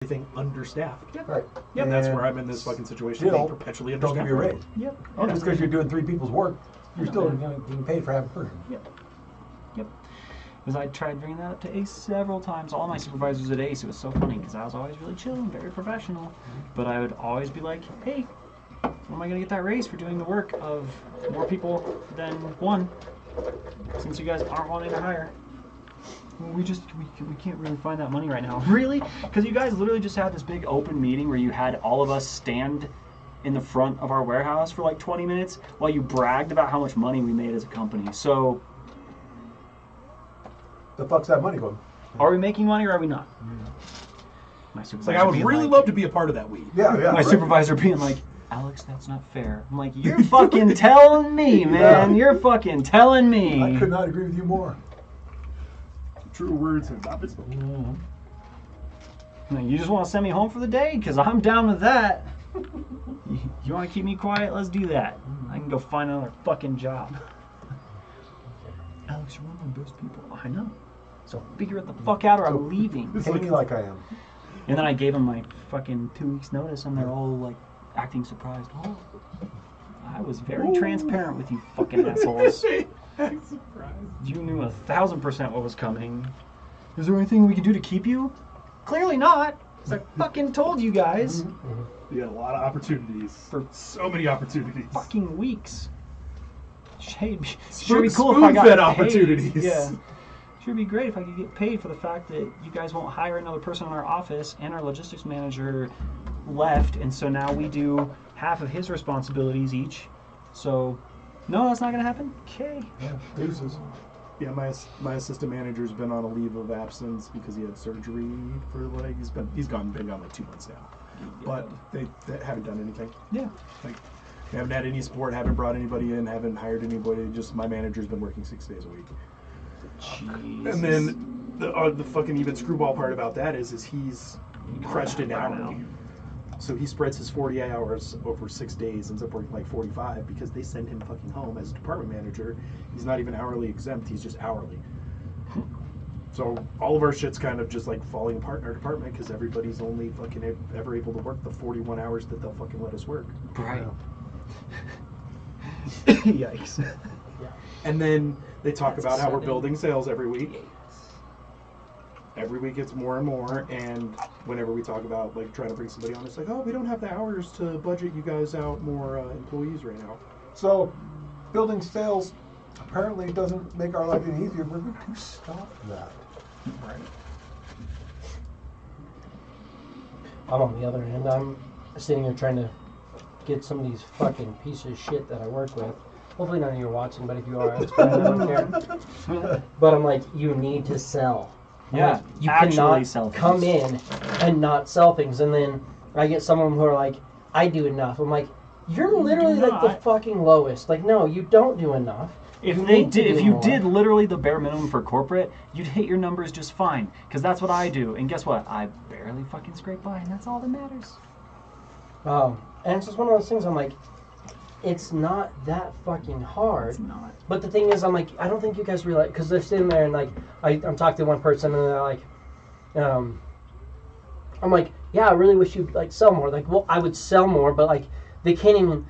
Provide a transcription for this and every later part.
everything understaffed. Yep. Right. Yeah, and that's where I'm in this fucking situation. Being perpetually understaffed. Don't give you a raise. Yep. Just because you're doing 3 people's work, you're still getting paid for half a person. Yep. Because I tried bringing that up to Ace several times. All my supervisors at Ace, it was so funny because I was always really chill and very professional. But I would always be like, hey, when am I going to get that raise for doing the work of more people than one? Since you guys aren't wanting to hire. Well, we can't really find that money right now. Really? Because you guys literally just had this big open meeting where you had all of us stand in the front of our warehouse for like 20 minutes while you bragged about how much money we made as a company. So... the fuck's that money going? Are we making money or are we not? My supervisor I would really love to be a part of that week. Yeah. My supervisor being like, Alex, that's not fair. I'm like, you're fucking telling me, man. You're fucking telling me. I could not agree with you more. True words have not been spoken. You just want to send me home for the day? Because I'm down with that. You want to keep me quiet? Let's do that. I can go find another fucking job. Alex, you're one of my best people. I know. So figure it the fuck out or I'm leaving. Thinking like I am. And then I gave them my fucking 2 weeks notice and they're all like acting surprised. Oh, I was very transparent with you fucking assholes. You knew 1,000% what was coming. Is there anything we can do to keep you? Clearly not. Because I fucking told you guys. You had a lot of opportunities. For so many opportunities. Fucking weeks. Should be cool if I got paid. Opportunities. Yeah. Sure be great if I could get paid for the fact that you guys won't hire another person in our office and our logistics manager left, and so now we do half of his responsibilities each. So, no, that's not going to happen? Okay. Yeah, deuces. Yeah, my assistant manager's been on a leave of absence because he had surgery for like he's been gone like 2 months now. But they haven't done anything. Yeah. Like they haven't had any support, haven't brought anybody in, haven't hired anybody. Just my manager's been working 6 days a week. Jesus. And then the fucking even screwball part about that is he's crushed it hourly. So he spreads his 40 hours over 6 days, ends up working like 45 because they send him fucking home as a department manager. He's not even hourly exempt, he's just hourly. So all of our shit's kind of just like falling apart in our department because everybody's only fucking ever able to work the 41 hours that they'll fucking let us work. Right. Yikes. Yeah. And then they talk about how we're building sales every week. Every week it's more and more, and whenever we talk about like trying to bring somebody on, it's like, oh, we don't have the hours to budget you guys out more employees right now. So, building sales apparently doesn't make our life any easier. We're going to stop that. Right. I'm on the other end. I'm sitting here trying to get some of these fucking pieces of shit that I work with. Hopefully none of you are watching, but if you are, it's fine. I don't care. But I'm like, you need to sell. Yeah, like, you actually cannot sell things. come in and not sell things. And then I get some of them who are like, I do enough. I'm like, you're literally like the fucking lowest. Like, no, you don't do enough. If you did literally the bare minimum for corporate, you'd hit your numbers just fine. Because that's what I do. And guess what? I barely fucking scrape by, and that's all that matters. And it's just one of those things I'm like, it's not that fucking hard. It's not. But the thing is, I'm like, I don't think you guys realize, because they're sitting there and like, I'm talking to one person and they're like, I'm like, yeah, I really wish you'd like sell more. Like, well, I would sell more, but like, they can't even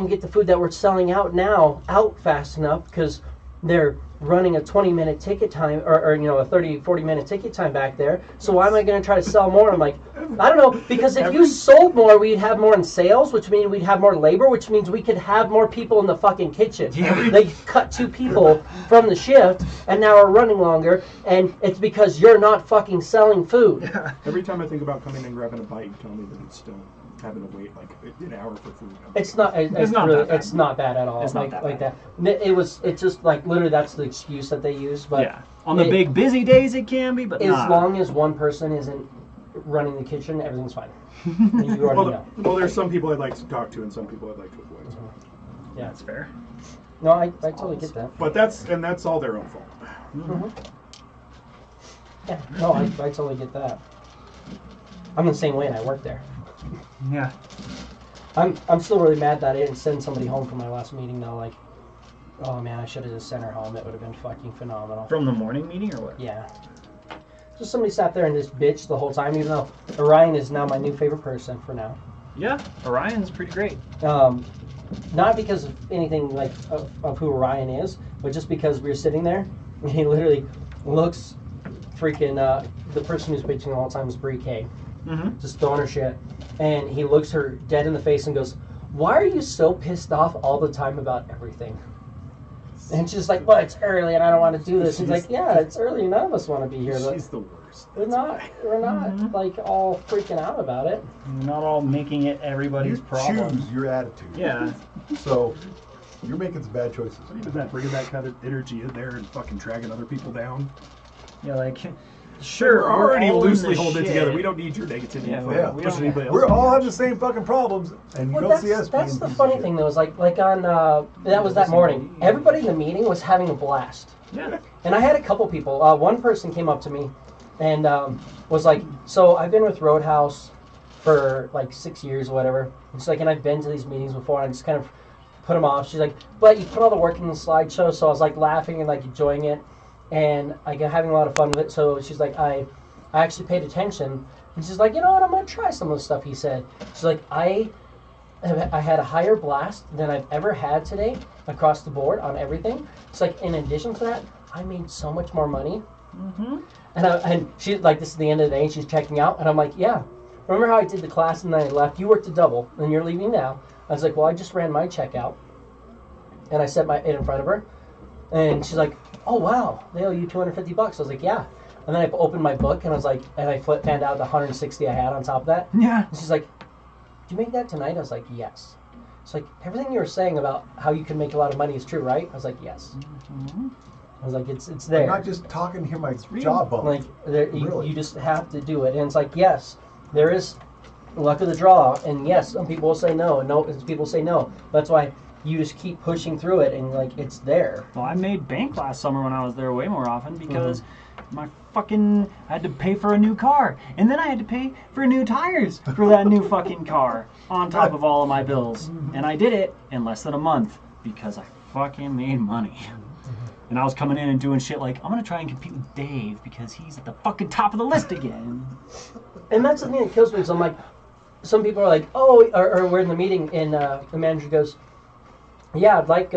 get the food that we're selling out now out fast enough because they're running a 20-minute ticket time or you know, a 40-minute ticket time back there. So why am I going to try to sell more? I'm like, I don't know, because if you sold more, we'd have more in sales, which means we'd have more labor, which means we could have more people in the fucking kitchen. Yeah. They cut 2 people from the shift, and now we're running longer, and it's because you're not fucking selling food. Yeah. Every time I think about coming and grabbing a bite, you tell me that it's still having to wait like an hour for food. It's not bad at all. It's not like that. It's just like literally that's the excuse that they use. But yeah, on the big busy days it can be, but as long as one person isn't running the kitchen, everything's fine. You already know. Well, there's some people I'd like to talk to and some people I'd like to avoid. So. Yeah, that's fair. No, I totally get that. But that's all their own fault. Mm-hmm. Yeah, no, I totally get that. I'm the same way, and I work there. Yeah. I'm still really mad that I didn't send somebody home for my last meeting though. Like, oh man, I should have just sent her home. It would have been fucking phenomenal. From the morning meeting or what? Yeah. Just somebody sat there and just bitched the whole time, even though Orion is now my new favorite person for now. Yeah, Orion's pretty great. Not because of anything like of who Orion is, but just because we were sitting there, and he literally looks freaking. The person who's bitching all the time is Brie K. Mm-hmm. Just throwing her shit, and he looks her dead in the face and goes, "Why are you so pissed off all the time about everything?" And she's like, "Well, it's early and I don't want to do this." He's like, "Yeah, it's early. None of us want to be here." But She's the worst. we're not like all freaking out about it. We're not all making it everybody's You problem. choose your attitude. Yeah. So you're making some bad choices. Even that, bringing that kind of energy in there and fucking dragging other people down. Yeah, like, sure, We're already all in loosely the holding it shit. together. We don't need your negativity. Yeah, fucking yeah. We pushing don't- anybody else. We're all have the same fucking problems, and you Well, don't see us that's being the pieces of funny shit. thing though, is like on that was that morning. Everybody in the meeting was having a blast. Yeah. And I had a couple people. One person came up to me and was like, "So I've been with Roadhouse for like 6 years or whatever." And she's like, "And I've been to these meetings before." And I just kind of put them off. She's like, "But you put all the work in the slideshow." So I was like laughing and like enjoying it, and like having a lot of fun with it. So she's like, I actually paid attention. And she's like, "You know what? I'm gonna try some of the stuff he said." She's like, I had a higher blast than I've ever had today across the board on everything. It's like, in addition to that, I made so much more money. Mm-hmm. And she's like, this is the end of the day, and she's checking out. And I'm like, yeah. Remember how I did the class and then I left? You worked a double, and you're leaving now. I was like, well, I just ran my checkout. And I set it in front of her. And she's like, oh, wow, they owe you $250. I was like, yeah. And then I opened my book, and I was like, and I fanned out the 160 I had on top of that. Yeah. And she's like, did you make that tonight? I was like, yes. It's like, everything you were saying about how you can make a lot of money is true, right? I was like, yes. Mm-hmm. I was like, it's I'm there. not just talking to hear my real. jaw bump. Like, there, Really? you just have to do it. And it's like, yes, there is luck of the draw. And yes, some people will say no, and some people say no. That's why you just keep pushing through it, and like, it's there. Well, I made bank last summer when I was there way more often because my fucking I had to pay for a new car, and then I had to pay for new tires for that new fucking car on top of all of my bills. And I did it in less than a month because I fucking made money. And I was coming in and doing shit like, I'm gonna try and compete with Dave because he's at the fucking top of the list again. And that's the thing that kills me. Is I'm like, some people are like, oh, or we're in the meeting, and the manager goes, yeah, I'd like,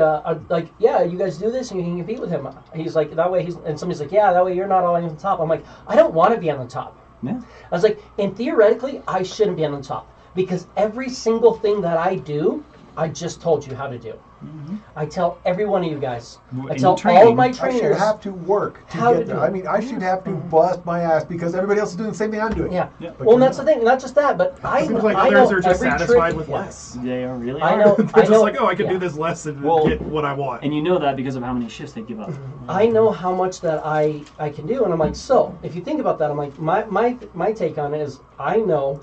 yeah, you guys do this and you can compete with him. He's like, that way and somebody's like, yeah, that way you're not all on the top. I'm like, I don't want to be on the top. Yeah. I was like, and theoretically, I shouldn't be on the top because every single thing that I do, I just told you how to do. Mm-hmm. I tell every one of you guys. I In tell training, all of my I should trainers. have to work to how to get there. do I it. mean, I should have to bust my ass because everybody else is doing the same thing I'm doing. Yeah. Yeah. But Well, you're and that's the not. thing. Not just that, but I Seems like I know others are just every satisfied trick. with Yeah. less. They really I are. know. They're I just know. like, oh, I can yeah. do this less and Well, get what I want. And you know that because of how many shifts they give up. I know how much that I can do, and I'm like, so if you think about that, I'm like, my take on it is I know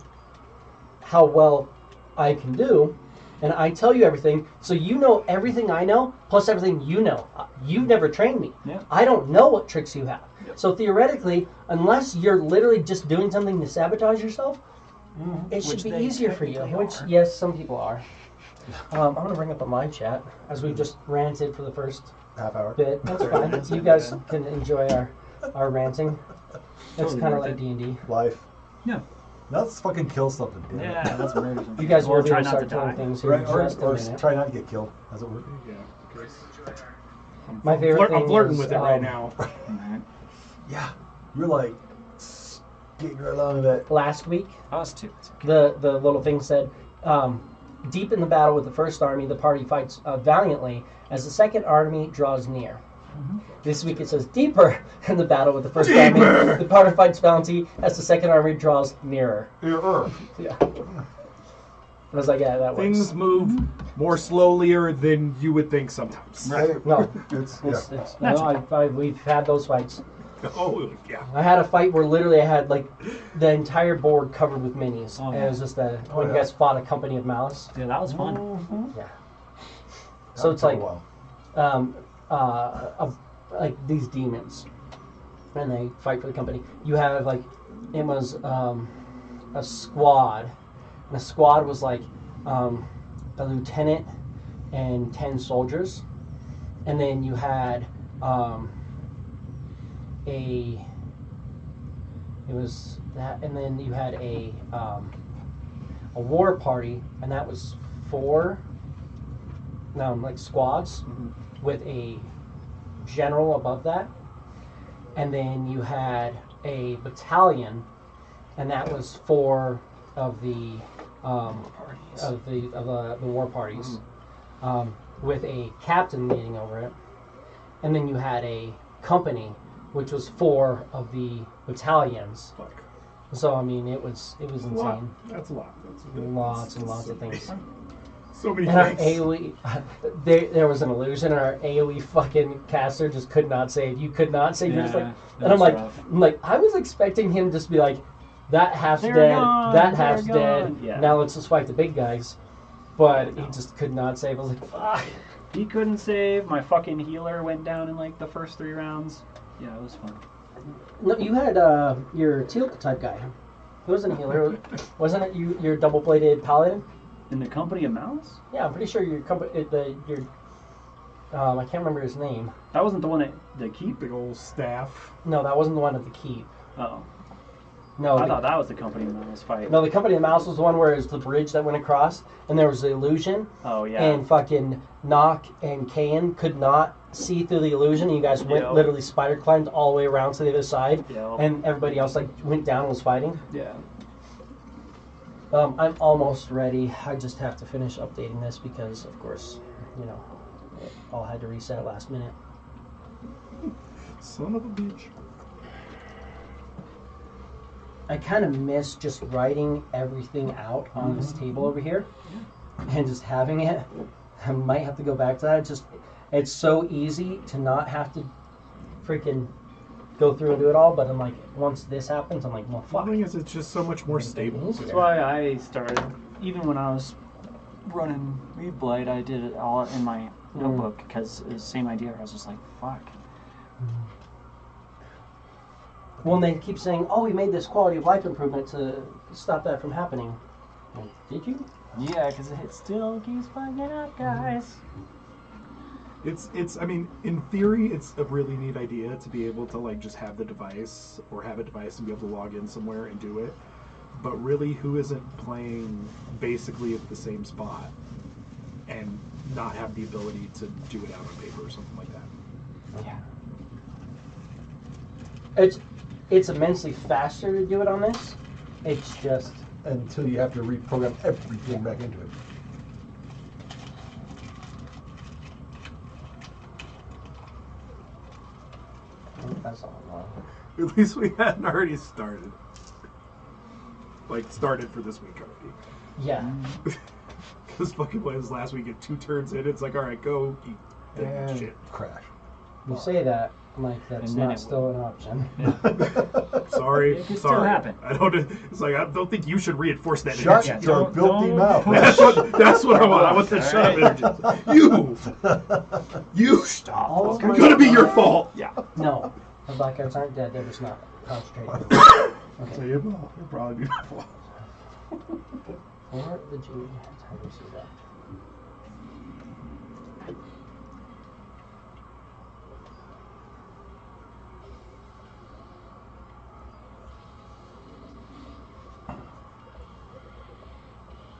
how well I can do, and I tell you everything, so you know everything I know plus everything you know. You've never trained me. Yeah. I don't know what tricks you have. So theoretically, unless you're literally just doing something to sabotage yourself, it should Which be they easier for you. technically Which are. yes, some people are. I'm gonna bring up a live chat as we've just ranted for the first Half hour. bit. That's fine. You guys can enjoy our ranting. It's Totally kind of worth like it. D&D. Life. Yeah. Now let's fucking kill something. Damn it. Yeah, that's murder. You guys or will be try able to not to start doing die. things here Right, in or just a minute. try not to get killed. Does it work? Yeah. Okay. My favorite I'm thing flirting is, with it right now. Alright. Yeah. You're like getting right along with that. Last week, Us too. It's okay. the little thing said, deep in the battle with the first army, the party fights valiantly as the second army draws near. This week it says, deeper in the battle with the first army, the party fights valiantly as the second army draws nearer. Yeah. I was like, yeah, that works. Things move more slowlier than you would think sometimes. Hey, No, it's it's no, we've had those fights. Oh, yeah. I had a fight where literally I had like the entire board covered with minis. Oh, And yeah. it was just when yeah. you guys fought a company of malice. Yeah, that was fun. Yeah. So it's like Wow. like these demons, and they fight for the company. You have like it was a squad, and a squad was like a lieutenant and 10 soldiers, and then you had a It was that, and then you had a war party, and that was 4, like squads, with a general above that, and then you had a battalion, and that was 4 of the the war parties, with a captain leading over it, and then you had a company, which was 4 of the battalions. Fuck. So I mean, it was insane. That's a lot. Lots and lots of things. So many And our things. AOE, there was an illusion, and our AOE fucking caster just could not save. You could not save. You're just like, and I'm like, I was expecting him just to be like, that half's They're dead, gone, that they're half's dead. gone. Yeah. Now let's just fight the big guys. But he just could not save. I was like, fuck. He couldn't save. My fucking healer went down in like the first 3 rounds. Yeah, it was fun. No, you had your teal type guy. He wasn't a healer, wasn't it? Your double bladed paladin. In the company of Mouse? Yeah, I'm pretty sure your company, I can't remember his name. That wasn't the one at the keep? Big old staff. No, that wasn't the one at the keep. Oh. No, I thought that was the company of Mouse fight. no, the company of the mouse was the one where it was the bridge that went across, and there was the illusion, Oh, yeah. and fucking Nock and Kayan could not see through the illusion, and you guys went Yep. literally spider climbed all the way around to the other side, Yep. and everybody else like went down and was fighting. Yeah. I'm almost ready. I just have to finish updating this because, of course, it all had to reset last minute. Son of a bitch. I kind of miss just writing everything out on this table over here and just having it. I might have to go back to that. It's so easy to not have to freaking go through and do it all, but I'm like, once this happens, I'm like, well, The fuck. thing is, it's just so much more stable. That's why I started, even when I was running Read Blight, I did it all in my notebook because it was the same idea. I was just like, fuck. Well, they keep saying, oh, we made this quality of life improvement to stop that from happening. Well, did you? Yeah, because it still keeps fucking up, guys. It's. I mean, in theory, it's a really neat idea to be able to like just have the device or have a device and be able to log in somewhere and do it. But really, who isn't playing basically at the same spot and not have the ability to do it out on paper or something like that? Yeah. It's immensely faster to do it on this. It's just Until you have to reprogram everything back into it. that's all wrong. At least we hadn't already started. Like started for this week already. Yeah. Because fucking was last week at 2 turns in, it's like, all right, go eat that And shit. crash. You say that like that's And then not it still an option. Sorry, It can sorry. still happen. I don't. It's like I don't think you should reinforce that. Shut energy. your don't- filthy don't mouth. That's what I want. I want that shut up energy. You stop. All It's of my- gonna be your fault. Yeah. No, the blackouts aren't dead. They're just not concentrating. So Okay. it will. It'll probably be my fault. For the junior tigers is up.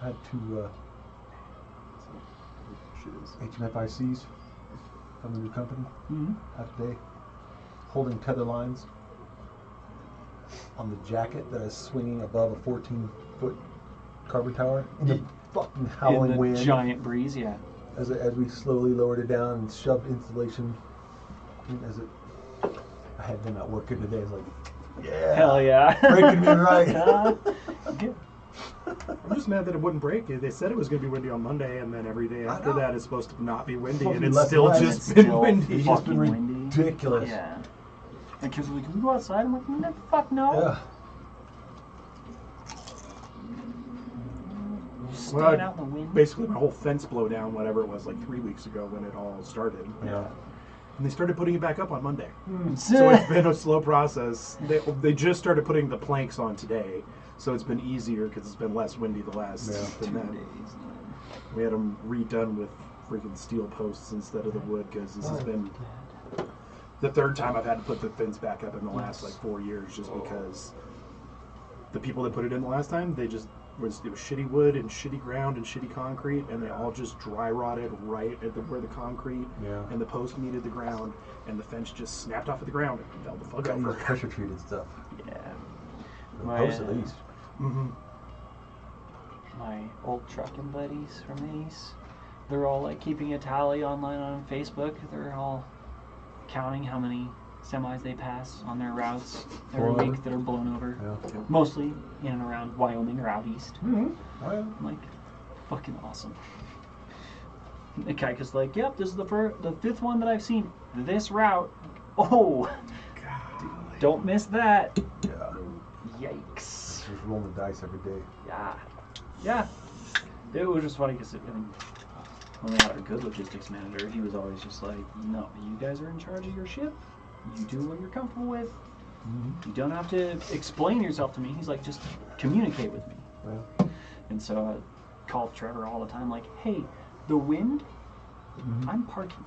I had 2 HMFICs from the new company out today, holding tether lines on the jacket that is swinging above a 14-foot carver tower in the fucking howling In the wind. giant breeze, yeah. As we slowly lowered it down and shoved insulation. I had them at work today. I was like, yeah, Hell yeah. breaking me right. Good. I'm just mad that it wouldn't break. They said it was going to be windy on Monday, and then every day after know. that is supposed to not be windy, Supposed and to be it's less still wet. just It's been still windy. It's just been fucking windy. ridiculous. Yeah. And kids were like, can we go outside? I'm like, no, fuck no. Yeah. Just Well, staying out in the wind. Basically, my whole fence blew down, whatever it was, like 3 weeks ago when it all started. Yeah. And they started putting it back up on Monday. Hmm. So it's been a slow process. They just started putting the planks on today, so it's been easier because it's been less windy the last than 2 that. days. We had them redone with freaking steel posts instead of the wood because this has been the third time I've had to put the fence back up in the last like 4 years just because the people that put it in the last time, it was shitty wood and shitty ground and shitty concrete, and they all just dry rotted right at where the concrete and the post meted the ground, and the fence just snapped off of the ground and fell the fuck over. Pressure treated stuff. Yeah. The My, post at least. Mm-hmm. My old trucking buddies from Ace, they're all like keeping a tally online on Facebook. They're all counting how many semis they pass on their routes every Blown week that are blown over. Yeah. Mostly in and around Wyoming or out east. Mm-hmm. Oh, yeah. I'm like, fucking awesome. The guy goes like, yep, this is the fifth one that I've seen. This route. Oh, God. don't miss that. Yeah. Yikes. Just rolling the dice every day. Yeah. Yeah. It was just funny because when we had our good logistics manager, he was always just like, no, you guys are in charge of your ship. You do what you're comfortable with. Mm-hmm. You don't have to explain yourself to me. He's like, just communicate with me. Yeah. And so I call Trevor all the time, like, hey, the wind, I'm parking.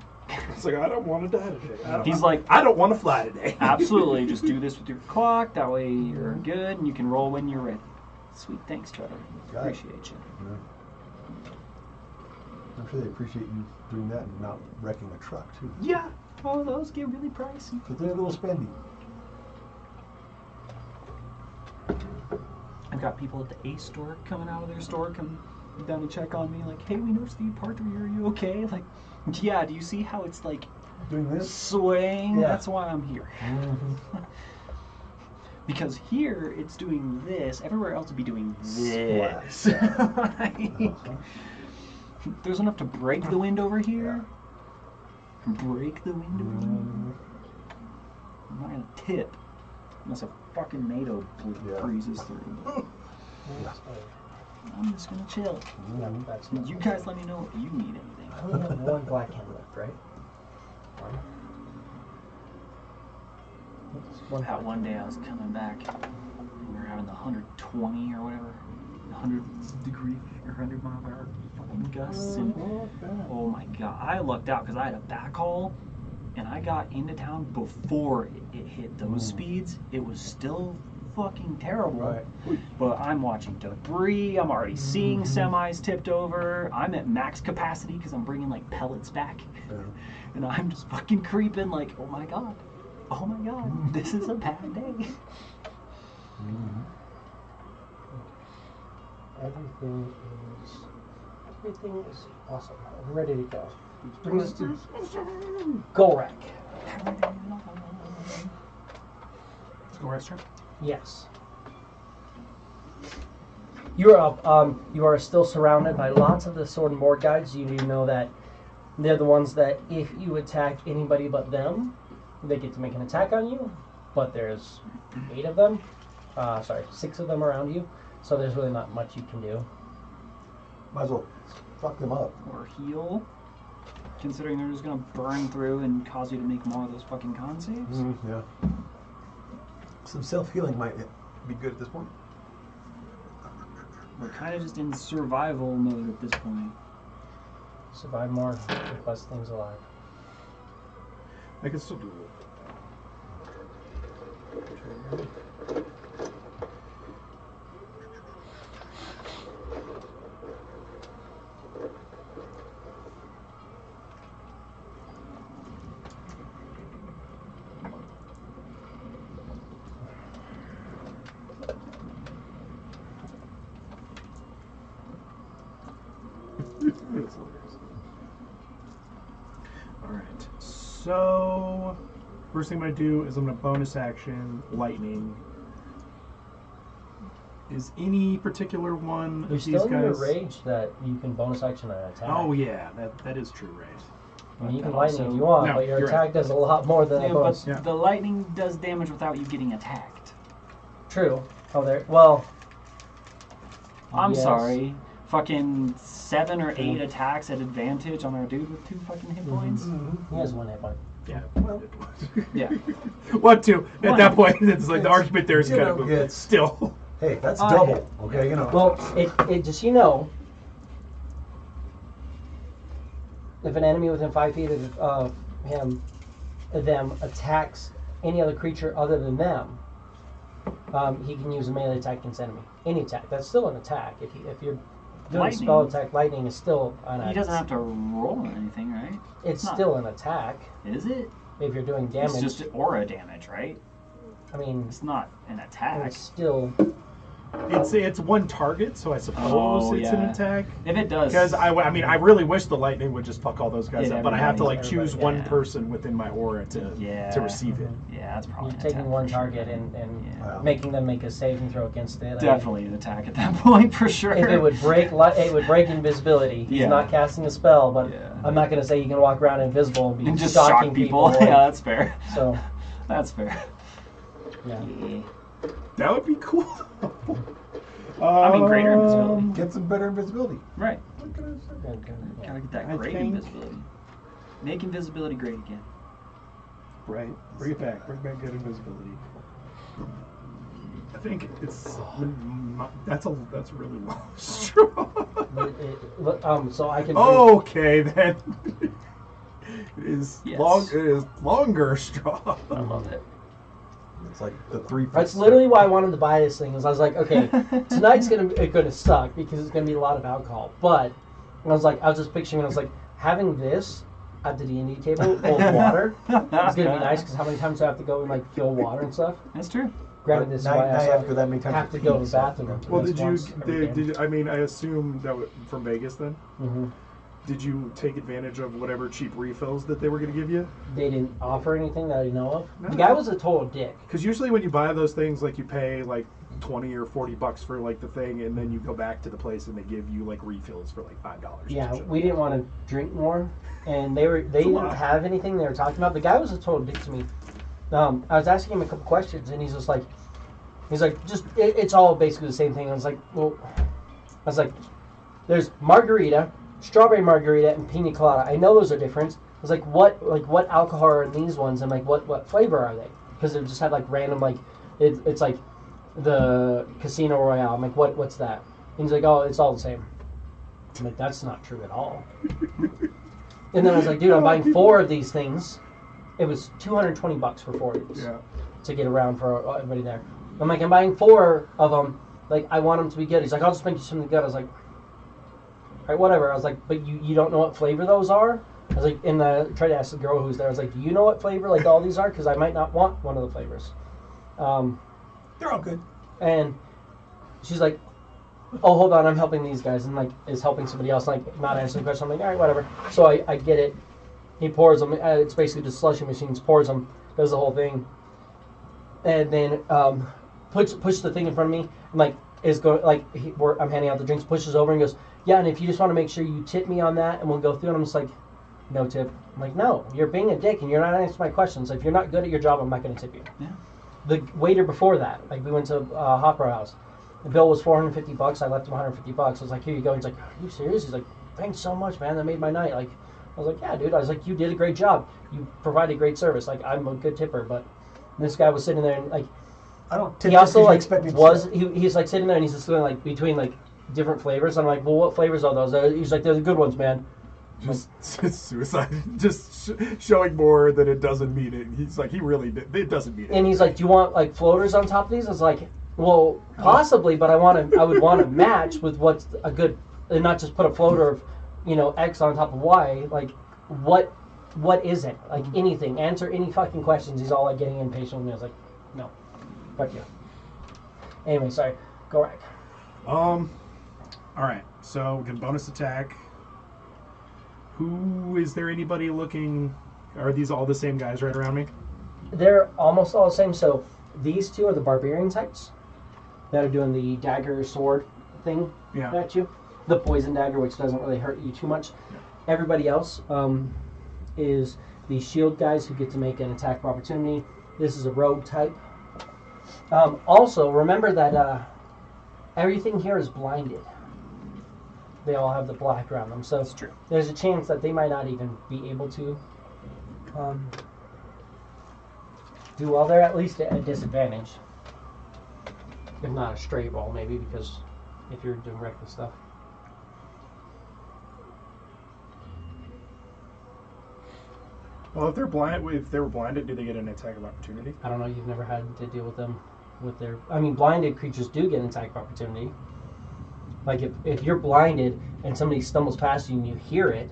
It's like, I don't want to die today. He's like, I don't want to fly today. absolutely, just do this with your clock. That way you're good and you can roll when you're ready. Sweet, thanks, Trevor. Got it. Appreciate you. Yeah. I'm sure they appreciate you doing that and not wrecking a truck, too. Yeah. Oh, those get really pricey. Because they're a little spendy. I've got people at the Ace store coming out of their store, come down to check on me, like, hey, we noticed that you parked over here. Are you okay? Like, yeah, do you see how it's like Doing this? swaying? Yeah. That's why I'm here. Mm-hmm. Because here it's doing this, everywhere else would be doing this. Splat. Like, there's enough to break the wind over here. Break the wind over here. I'm not gonna tip unless a fucking NATO breezes through. But I'm just gonna chill. Yeah, that's not You guys let me know if you need anything. I only have one black hand left, right? One. That one day I was coming back, and we were having the 120 or whatever, 100 degree or 100 mile per hour fucking gusts, and oh my god, I lucked out because I had a backhaul, and I got into town before it hit those speeds. It was still fucking terrible, Right. but I'm watching debris. I'm already seeing semis tipped over. I'm at max capacity because I'm bringing like pellets back, Yeah. and I'm just fucking creeping like, oh my god, this is a bad day. Mm-hmm. Everything is awesome. I'm ready to go. Bring this to Goal Rack. Go restaurant. Yes. You are still surrounded by lots of the sword and board guides. You do know that they're the ones that if you attack anybody but them, they get to make an attack on you. But there's 6 of them around you, so there's really not much you can do. Might as well fuck them up. Or heal, considering they're just gonna burn through and cause you to make more of those fucking con saves. Yeah. Some self-healing might be good at this point. We're kind of just in survival mode at this point. Survive more, keep less things alive. I can still do it. Alright, so first thing I'm going to do is I'm going to bonus action lightning. Is any particular one You're of still these in your guys? rage that you can bonus action an attack. Oh yeah, that is true, right? I mean, you can But lightning if also- you want, No, but your you're attack right. does a lot more than a Yeah, bonus. but the lightning does damage without you getting attacked. True. Oh, there. Well. I'm yes. sorry. Fucking 7 or 8 attacks at advantage on our dude with 2 fucking hit points. He has one hit point. Yeah. Yeah. 1, 2. At One. that point, it's like the argument there is You kind know, of it's- still. Hey, that's Oh, double. yeah. Okay, you know. Well, it just if an enemy within 5 feet of them attacks any other creature other than them, he can use a melee attack against enemy. Any attack. That's still an attack. If you're doing a Lightning. spell attack, lightning is still an attack. He doesn't have to roll anything, right? It's not- still an attack Is it? if you're doing damage. It's just aura damage, right? I mean, It's not an attack. it's still. It's one target, so I suppose it's an yeah. attack. If it does, Because I mean, I really wish the lightning would just fuck all those guys Yeah, up, but I have to like everybody- choose one yeah. person within my aura to Yeah. receive it. yeah, that's probably You're an taking attack one for sure. target and Yeah. making them make a saving throw against it. Definitely an attack at that point for sure. If it would break, it would break invisibility. He's Yeah. not casting a spell, but Yeah. I'm not going to say you can walk around invisible and be and just stalking shock people. like- Yeah, that's fair. So, That's fair. yeah. Yeah. That would be cool. I mean, greater invisibility. Get some better invisibility. Right. What can I say? Good. Gotta get that I great think- invisibility. Make invisibility great again. Right. Bring it back. Bring back good invisibility. I think it's that's really low straw. So I can. Okay then. It is Yes. It is longer straw. I love it. It's like the 3 foot. That's literally why I wanted to buy this thing. Is I was like, okay, tonight's gonna suck because it's gonna be a lot of alcohol. But I was just picturing. I was like, having this at the D&D table full of water is gonna be nice because how many times do I have to go and like fill water and stuff? That's true. Granted, this is Now- why now I you have to go that many times have to to go to pee, the so- bathroom. Well, at least once every day. I mean, I assume that from Vegas then. Mm-hmm. Did you take advantage of whatever cheap refills that they were going to give you? They didn't offer anything that I know of. No. The guy was a total dick. Because usually when you buy those things, like you pay like $20 or $40 for like the thing, and then you go back to the place and they give you like refills for like $5. Yeah, we didn't want to drink more, and they didn't lot. have anything they were talking about. The guy was a total dick to me. I was asking him a couple questions, and he's like, just it's all basically the same thing. I was like, there's margarita, strawberry margarita, and pina colada. I know those are different. I was like, what alcohol are in these ones, and like what flavor are they? Because they just had like random like it's like the Casino Royale. I'm like, what's that? And he's like, oh, it's all the same. I'm like, that's not true at all. And then I was like, dude, I'm buying 4 of these things. It was $220 for 4 of these to get around for everybody there. I'm like, I'm buying 4 of them. Like, I want them to be good. He's like, I'll just make you something good. I was like, all right, whatever. I was like, but you don't know what flavor those are? I was like, and I tried to ask the girl who's there. I was like, do you know what flavor like all these are? Because I might not want one of the flavors. They're all good. And she's like, oh, hold on, I'm helping these guys, and like is helping somebody else, like not answering the question. I'm like, all right, whatever. So I get it. He pours them. It's basically just slushy machines. Pours them, does the whole thing, and then push the thing in front of me. And like is going like I'm handing out the drinks. Pushes over and goes, yeah. And if you just want to make sure you tip me on that, and we'll go through. And I'm just like, no tip. I'm like, no, you're being a dick, and you're not answering my questions. If you're not good at your job, I'm not going to tip you. Yeah. The waiter before that, like we went to Hopper House. The bill was $450. I left him $150. I was like, here you go. He's like, are you serious? He's like, thanks so much, man. That made my night. Like, I was like, yeah, dude. I was like, you did a great job. You provided great service. Like, I'm a good tipper. But this guy was sitting there and like, I don't tip he also you like expect me to was tip. he's like sitting there and he's just going like between like different flavors. I'm like, well, what flavors are those? He's like, they're the good ones, man. Just suicide. Just showing more than it doesn't mean it. He's like, it doesn't mean it. And he's like, do you want like floaters on top of these? I was like, well, possibly, but I would want to match with what's a good, and not just put a floater of, X on top of Y. Like, what is it? Like anything. Answer any fucking questions. He's all like getting impatient with me. I was like, no, fuck you. Anyway, sorry. Go back. All right. So we get bonus attack. Is there anybody looking? Are these all the same guys right around me? They're almost all the same. So these 2 are the barbarian types that are doing the dagger sword thing at you. The poison dagger, which doesn't really hurt you too much. Yeah. Everybody else is the shield guys who get to make an attack of opportunity. This is a rogue type. Also, remember that everything here is blinded. They all have the black around them, so That's true. there's a chance that they might not even be able to do well. They're at least at a disadvantage, if not a straight roll, maybe, because if you're doing reckless stuff. Well, if they were blinded, do they get an attack of opportunity? I don't know. You've never had to deal with them. with their. I mean, blinded creatures do get an attack of opportunity. Like if you're blinded and somebody stumbles past you and you hear it,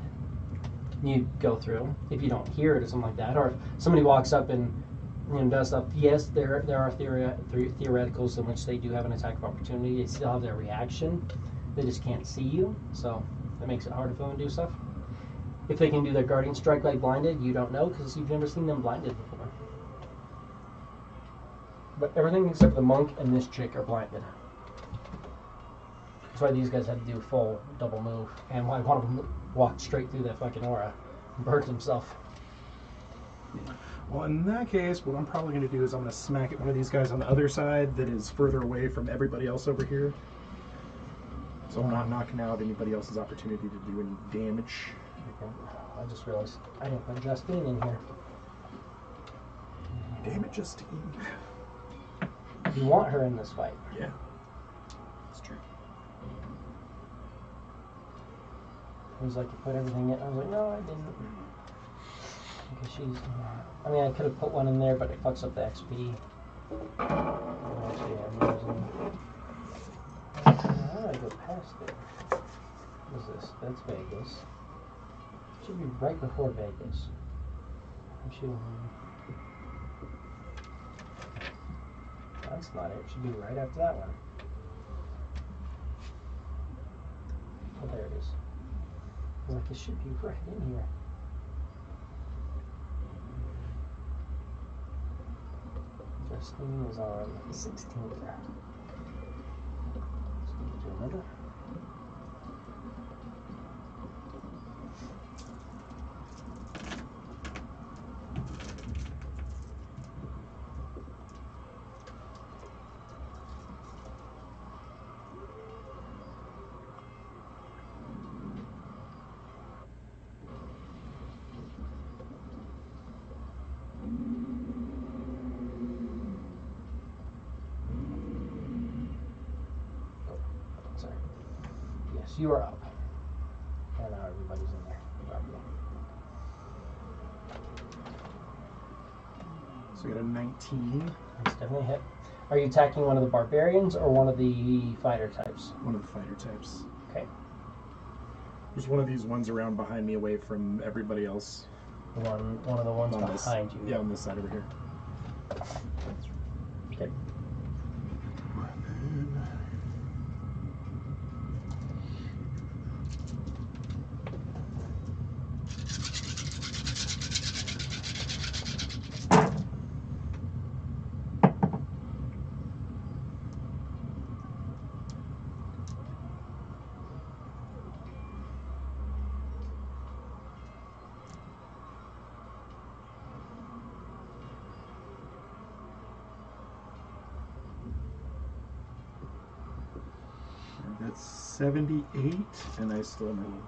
you go through. If you don't hear it or something like that, or if somebody walks up and does stuff, yes, there are theoreticals in which they do have an attack of opportunity. They still have their reaction. They just can't see you, so that makes it harder for them to do stuff. If they can do their guardian strike like blinded, you don't know because you've never seen them blinded before. But everything except the monk and this chick are blinded. That's why these guys had to do full double move, and why one of them walked straight through that fucking aura and burned himself. Well, in that case, what I'm probably going to do is I'm going to smack at one of these guys on the other side that is further away from everybody else over here. So I'm not knocking out anybody else's opportunity to do any damage. Okay. I just realized I didn't put Justine in here. Damn it, Justine. You want her in this fight. Yeah. That's true. It was like you put everything in. I was like, no, I didn't. Because she's. I mean, I could have put one in there, but it fucks up the XP. Actually, I'm using. How do I go past it? What is this? That's Vegas. Should be right before Vegas. I'm shooting. That's not it. It should be right after that one. Oh, there it is. I was like, it should be right in here. Justine is on the 16th. Do another. Sorry. Yes, you are up. And now everybody's in there. Probably. So we got a 19. That's definitely a hit. Are you attacking one of the barbarians or one of the fighter types? One of the fighter types. Okay. There's one of these ones around behind me away from everybody else. One of the ones On this- behind you. Yeah, on this side over here. Okay. That's 78, and I still have my little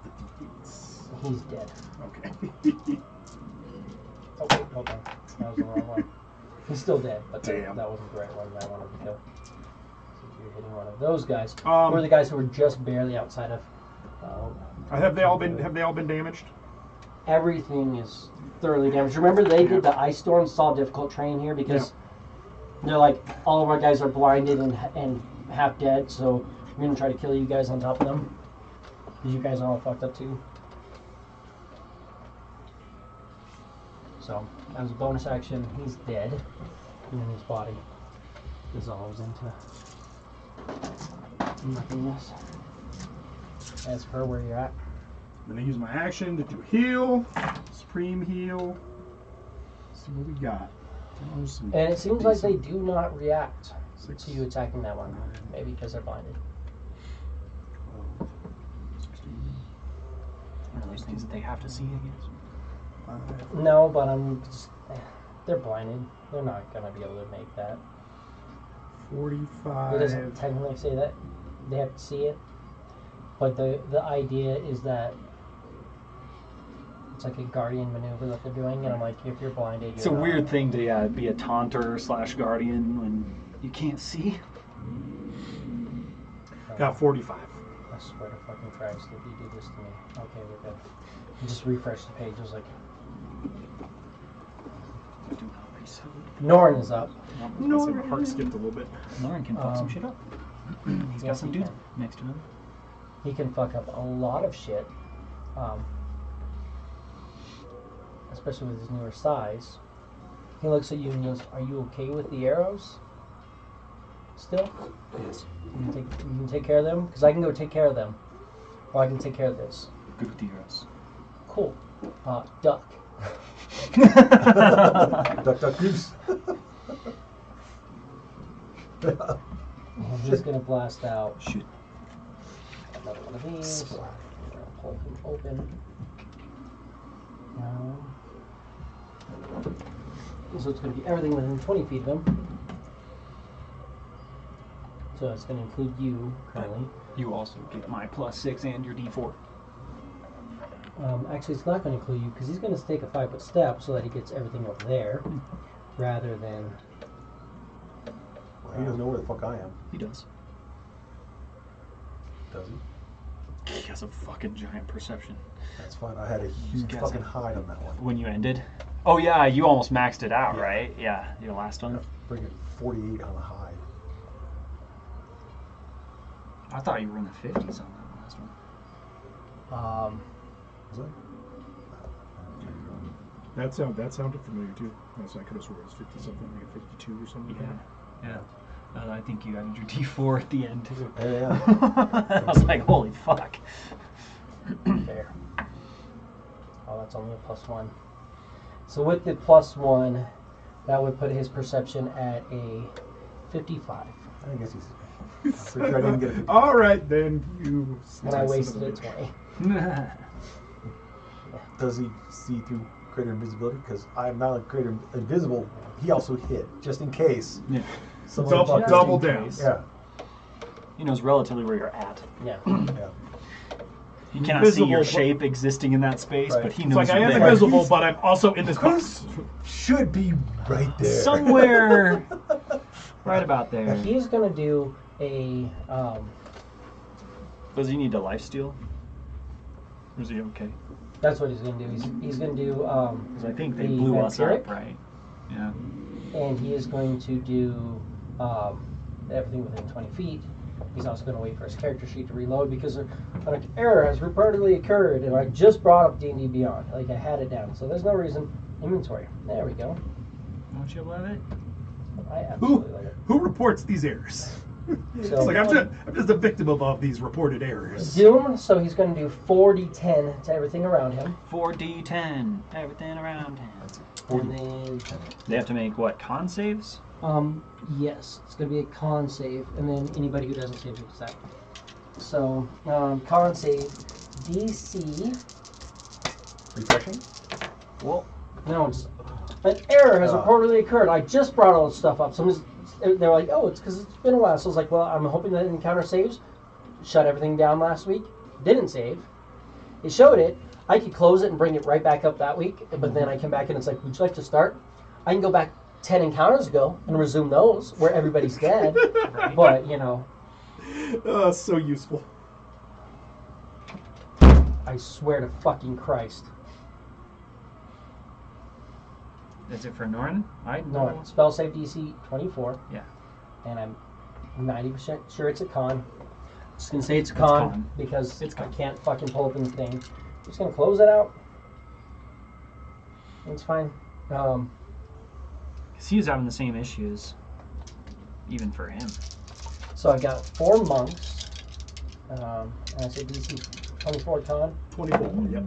58s. He's dead. Okay. Oh, wait, hold on. That was the wrong one. He's still dead, but Damn. that wasn't the right one that I wanted to kill. So you're hitting one of those guys. Who Um, are the guys who were just barely outside of... Have they all been damaged? Everything is thoroughly damaged. Remember, they did the ice storm, saw difficult terrain here because they're like, all of our guys are blinded and half dead, so we're going to try to kill you guys on top of them. Because you guys are all fucked up too. So, as a bonus action, he's dead. And his body dissolves into nothingness. As per where you're at. I'm gonna use my action to do heal, supreme heal. Let's see what we got. And it seems like they do not react Six, to you attacking that one. Maybe because they're blinded. 12, 16, One of those things that they have to see, I guess. 5, No, but they're blinded. They're not gonna be able to make that. 45. It doesn't technically say that they have to see it, but the idea is that it's like a guardian maneuver that they're doing, and I'm like, if you're blinded, It's a weird thing to be a taunter / guardian when you can't see. Got 45. I swear to fucking Christ, if you do this to me. Okay, we're good. You just refresh the page. It was like, Do not Nice. Norn is up. No, my heart skipped a little bit. Lauren can fuck some shit up. He's got Yes, some he dudes can. next to him. He can fuck up a lot of shit. Especially with his newer size. He looks at you and goes, "Are you okay with the arrows? Still? Yes. You can take care of them? Because I can go take care of them. Or I can take care of this." Good with the arrows. Cool. Duck. Duck, duck, goose. And he's going to blast out Shoot. another one of these. I'm going to pull him open. So it's going to be everything within 20 feet of him. So it's going to include you currently. You also get my +6 and your D4. Actually, it's not going to include you because he's going to take a 5-foot step so that he gets everything over there, rather than. Well, he doesn't know where the fuck I am. He does. Does he? He has a fucking giant perception. That's fine. I had a huge guessing. fucking hide on that one. When you ended? Oh yeah, you almost maxed it out, Yeah. right? Yeah, your last one. Friggin' 48 on the hide. I thought you were in the 50s on that last one. Was I? That sounded familiar too. I could have sworn it was 50 something, like 52 or something. Yeah. I think you added your D4 at the end too. Yeah. I was like, holy fuck. There. Oh, that's only a +1. So with the +1, that would put his perception at a 55. I guess he's. I'm pretty sure I didn't get a 50. All right, then you. And I wasted a 20. Does he see through greater invisibility? Because I'm not like greater invisible. He also hid, just in case. Yeah. Someone fucked Double us. down. Yeah. He knows relatively where you're at. Yeah. Yeah. He cannot see your Invisible, shape existing in that space, Right. but he It's knows like I you're am there. invisible, but I'm also in this box. Should be right there. Somewhere right about there. He's going to do a. Does he need a lifesteal? Or is he okay? That's what he's going to do. He's going to do. Because I think they The blew us vampiric? up, right? Yeah. And he is going to do everything within 20 feet. He's also going to wait for his character sheet to reload because an error has reportedly occurred, and I just brought up D&D Beyond. Like, I had it down, so there's no reason. Inventory. There we go. Don't you love it? I absolutely love it. Who reports these errors? It's So, like I'm just a victim of these reported errors. Doom, so he's going to do 4d10 to everything around him. 4d10, everything around him. And then, They have to make what, con saves? yes, it's going to be a con save, and then anybody who doesn't save gets that. So, con save, DC. Refreshing? Well, No, it's an error has Ah. reportedly occurred. I just brought all this stuff up. They're like, oh, it's because it's been a while. So I was like, well, I'm hoping that encounter saves. Shut everything down last week. Didn't save. It showed it. I could close it and bring it right back up that week. But then I come back and it's like, would you like to start? I can go back 10 encounters ago and resume those where everybody's dead. But, you know, So useful. I swear to fucking Christ. is it for Norn? No, spell save DC 24. Yeah. And I'm 90% sure it's a con. Just gonna say it's a con, because It's con. I can't fucking pull open the thing. Just gonna close it out. It's fine. Because he was having the same issues, even for him. So I got 4 monks. And I said DC 24 con. 24. Yep.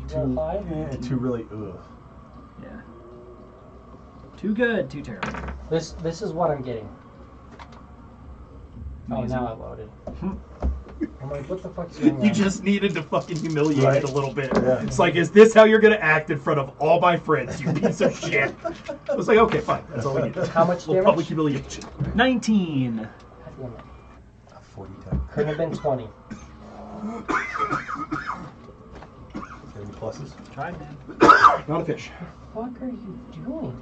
Did you roll 5? Yeah, too really, ugh. Yeah. Too good, too terrible. This is what I'm getting. Oh, Amazing. now I loaded. I'm like, what the fuck's going on? You just needed to fucking humiliate Right. it a little bit. Yeah. It's like, is this how you're gonna act in front of all my friends, you piece of shit? I was like, okay, fine. That's all we need. How much A little public damage? humiliation. 19. God damn it. 40-10. Couldn't have been 20. Any pluses? Tried, man. Not a fish. What are you doing?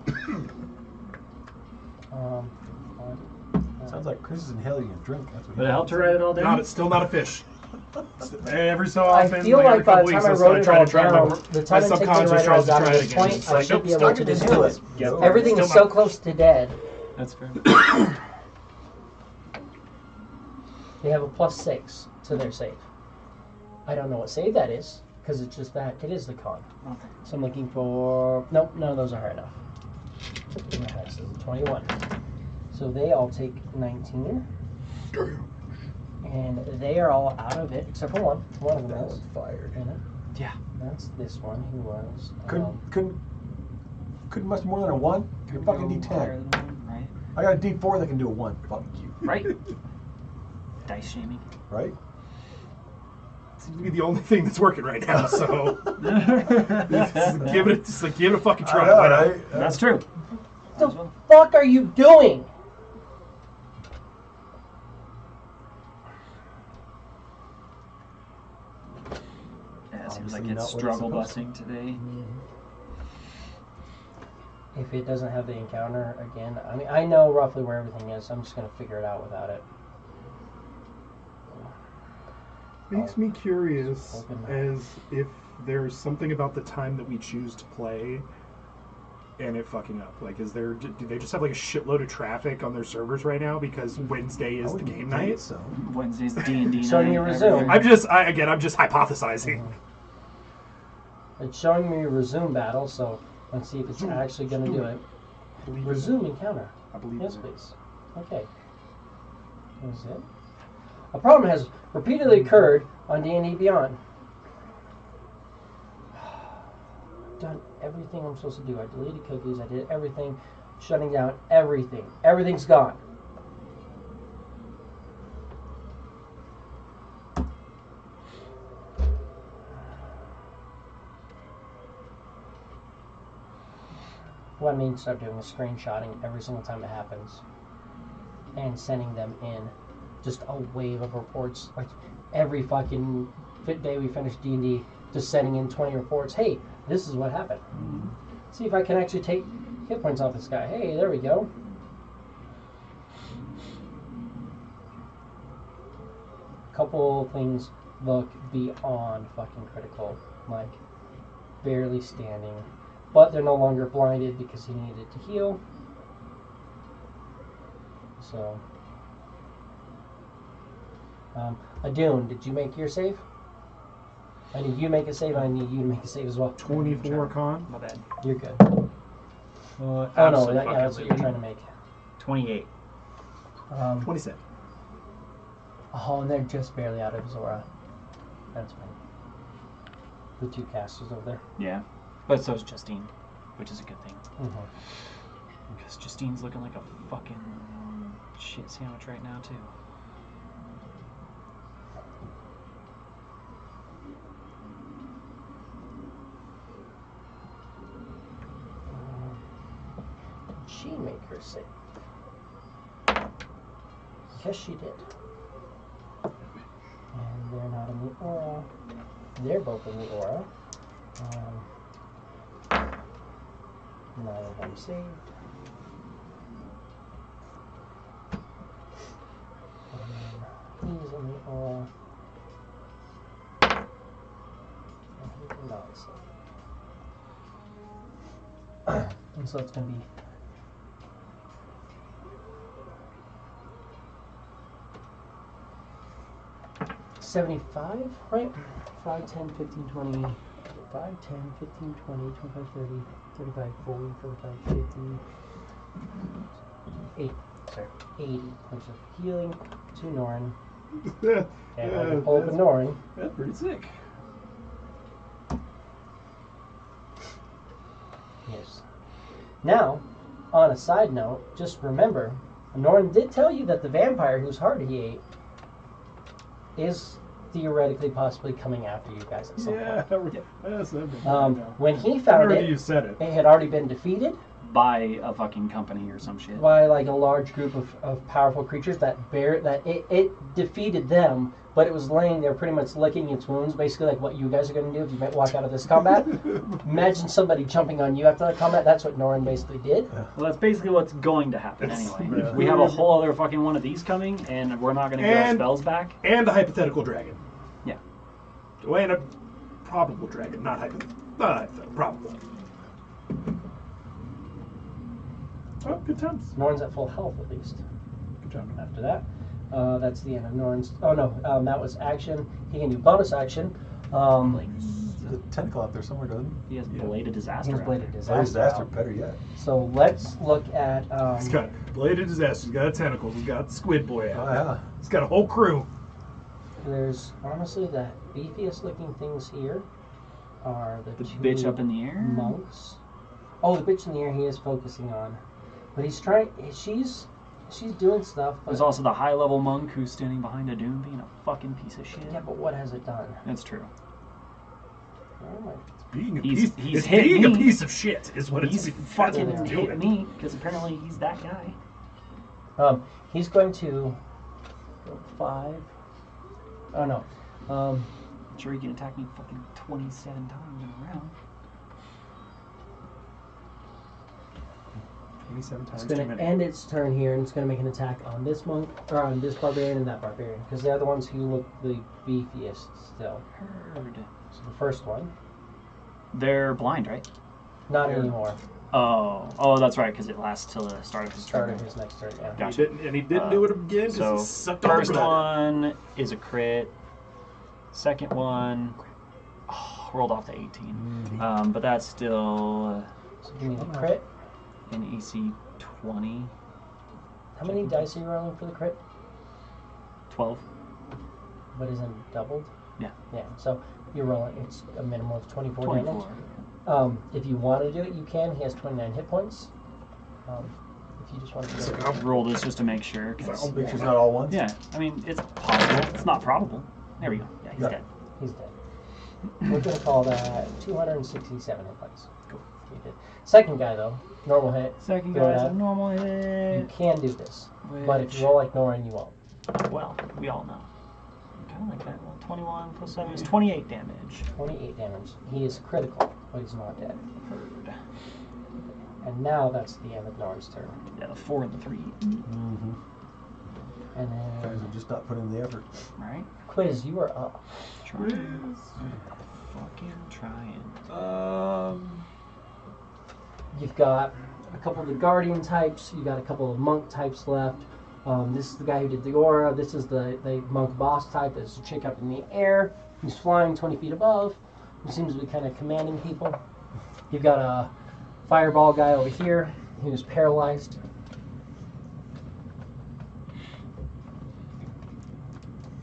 Sounds like Chris is inhaling a drink. That's what But it helped to write it all down. Still not a fish. Every so I often, feel every like by couple the weeks, time I I wrote it try all to try down, my the time it takes me to subconscious write it tries all to down try to it this again. point, It's I like, should nope, be able stuck to in just this do place. it. Yep. Everything is Still so not. close to dead. That's fair. They have a +6 to their save. I don't know what save that is, because it's just that. It is the con. Okay. So I'm looking for... Nope, none of those are high enough. My highest is a 21. So they all take 19. And they are all out of it, except for one. One of them That is. one's fired. In it. Yeah. That's this one who was... Couldn't much more than a 1? You're fucking Go higher D10. than one, right? I got a D4 that can do a 1. Fuck you. Right. Dice shaming. Right? Seems to be the only thing that's working right now. So give it a fucking try. I know, Why not? right? That's true. What the fuck are you doing? Yeah, it seems Obviously like not it's what it's struggle supposed to. busing today. If it doesn't have the encounter again, I mean, I know roughly where everything is. I'm just going to figure it out without it. Makes me curious Open. as if there's something about the time that we choose to play and it fucking up. Like, do they just have like a shitload of traffic on their servers right now because Wednesday is the game night? So. Wednesday's D&D night. Showing you resume. I'm just hypothesizing. It's showing me resume battle, so let's see if it's actually going to do it. Resume encounter. I believe Yes, in it. please. Okay. Is it? A problem has repeatedly occurred on D&D Beyond. Done everything I'm supposed to do. I deleted cookies. I did everything. Shutting down everything. Everything's gone. What I need to start doing is screenshotting every single time it happens and sending them in. Just a wave of reports, like every fucking day we finish D&D, just sending in 20 reports. Hey, this is what happened. See if I can actually take hit points off this guy. Hey, there we go. Couple things look beyond fucking critical, like barely standing, but they're no longer blinded because he needed to heal. So. Adune, did you make your save? I need you to make a save, and I need you to make a save as well. 24 con. My bad. You're good. Oh Oh no, that's what you're trying to make. 28. 27. Oh, and they're just barely out of his aura. That's fine. The two casters over there. Yeah. But so's Justine, which is a good thing. Mm-hmm. Because Justine's looking like a fucking shit sandwich right now, too. Did she make her save? Yes, she did. And they're not in the aura. They're both in the aura. Neither of them saved. And he's in the aura. And he did not save. And so it's going to be 75, right? 5, 10, 15, 20, 5, 10, 15, 20, 25, 30, 35, 40, 45, 50, 80. Sorry, 80 points of healing to Norin. And I can open Norin. That's pretty sick. Yes. Now, on a side note, just remember, Norin did tell you that the vampire whose heart he ate is theoretically possibly coming after you guys at some point. Yes, When he found Whenever it, you said it. it had already been defeated By a fucking company or some shit. by like a large group of powerful creatures that it defeated them, but it was laying there pretty much licking its wounds, basically like what you guys are going to do if you walk out of this combat. Imagine somebody jumping on you after that combat. That's what Norin basically did. Well, that's basically what's going to happen anyway. We have a whole other fucking one of these coming, and we're not going to get our And- spells back. And the hypothetical dragon. Oh, and a probable dragon, not hypothetical, probable. Oh, good times. Norn's at full health at least. Good job. After that, that's the end of Norn's. Oh no, that was action. He can do bonus action. There's a tentacle out there somewhere, doesn't He has bladed disaster. He's out bladed there. he? disaster. Disaster, out. better yet. So let's look at. He's got bladed disaster. He's got tentacles. He's got Squid Boy out. Oh, yeah. He's got a whole crew. There's honestly the beefiest looking things here are the The two bitch up in the air. monks. Oh, the bitch in the air he is focusing on, but he's trying. She's doing stuff. But, There's also the high-level monk who's standing behind a doom being a fucking piece of shit. yeah, but what has it done? That's true. Oh my. Being a He's piece, hit being a me. piece of shit is what He's it's fucking that's what it's hit doing. me because apparently he's that guy. He's going to go 5. Oh no. I'm sure he can attack me fucking 27 times in a round. 27 times It's too going to many. end its turn here, and it's going to make an attack on this monk, or on this barbarian and that barbarian, because they're the ones who look the beefiest still. Heard. So the first one, They're blind, right? not They're- anymore. Oh, that's right, because it lasts till the start of his Start turn. of his next turn. Yeah. Gotcha. He didn't do it again because So he sucked all first the blood. one is a crit. Second one rolled off to 18, but that's still So give me the crit. an AC 20, How many dice are you rolling for the crit? 12. But isn't doubled? Yeah. Yeah. So you're rolling. It's a minimum of 24 damage. 24. If you want to do it, you can. He has 29 hit points. If you just want to do it. I'll roll this just to make sure. 'Cause, Make sure it's not all ones. yeah, I mean, it's possible. It's not probable. There we go. Yeah, he's Yeah. dead. He's dead. We're going to call that 267 hit points. Cool. You did. Second guy, though, normal hit. Second Go guy's a ahead. normal You hit. can do this. But if Which- you roll like Norin, you won't. Well, we all know. Kind of like that. Well, 21 plus 7 is 28 damage. 28 damage. He is critical, but he's not dead. Heard. And now that's the end of Norin's turn. Yeah, the 4 and the 3. Mm-hmm. And Guys then, are just not putting in the effort. Right? Quiz, you are up. Trying. Fucking trying. You've got a couple of the Guardian types. You got a couple of Monk types left. This is the guy who did the aura. This is the Monk boss type. There's a chick up in the air. He's flying 20 feet above. He seems to be kind of commanding people. You've got a fireball guy over here who's paralyzed.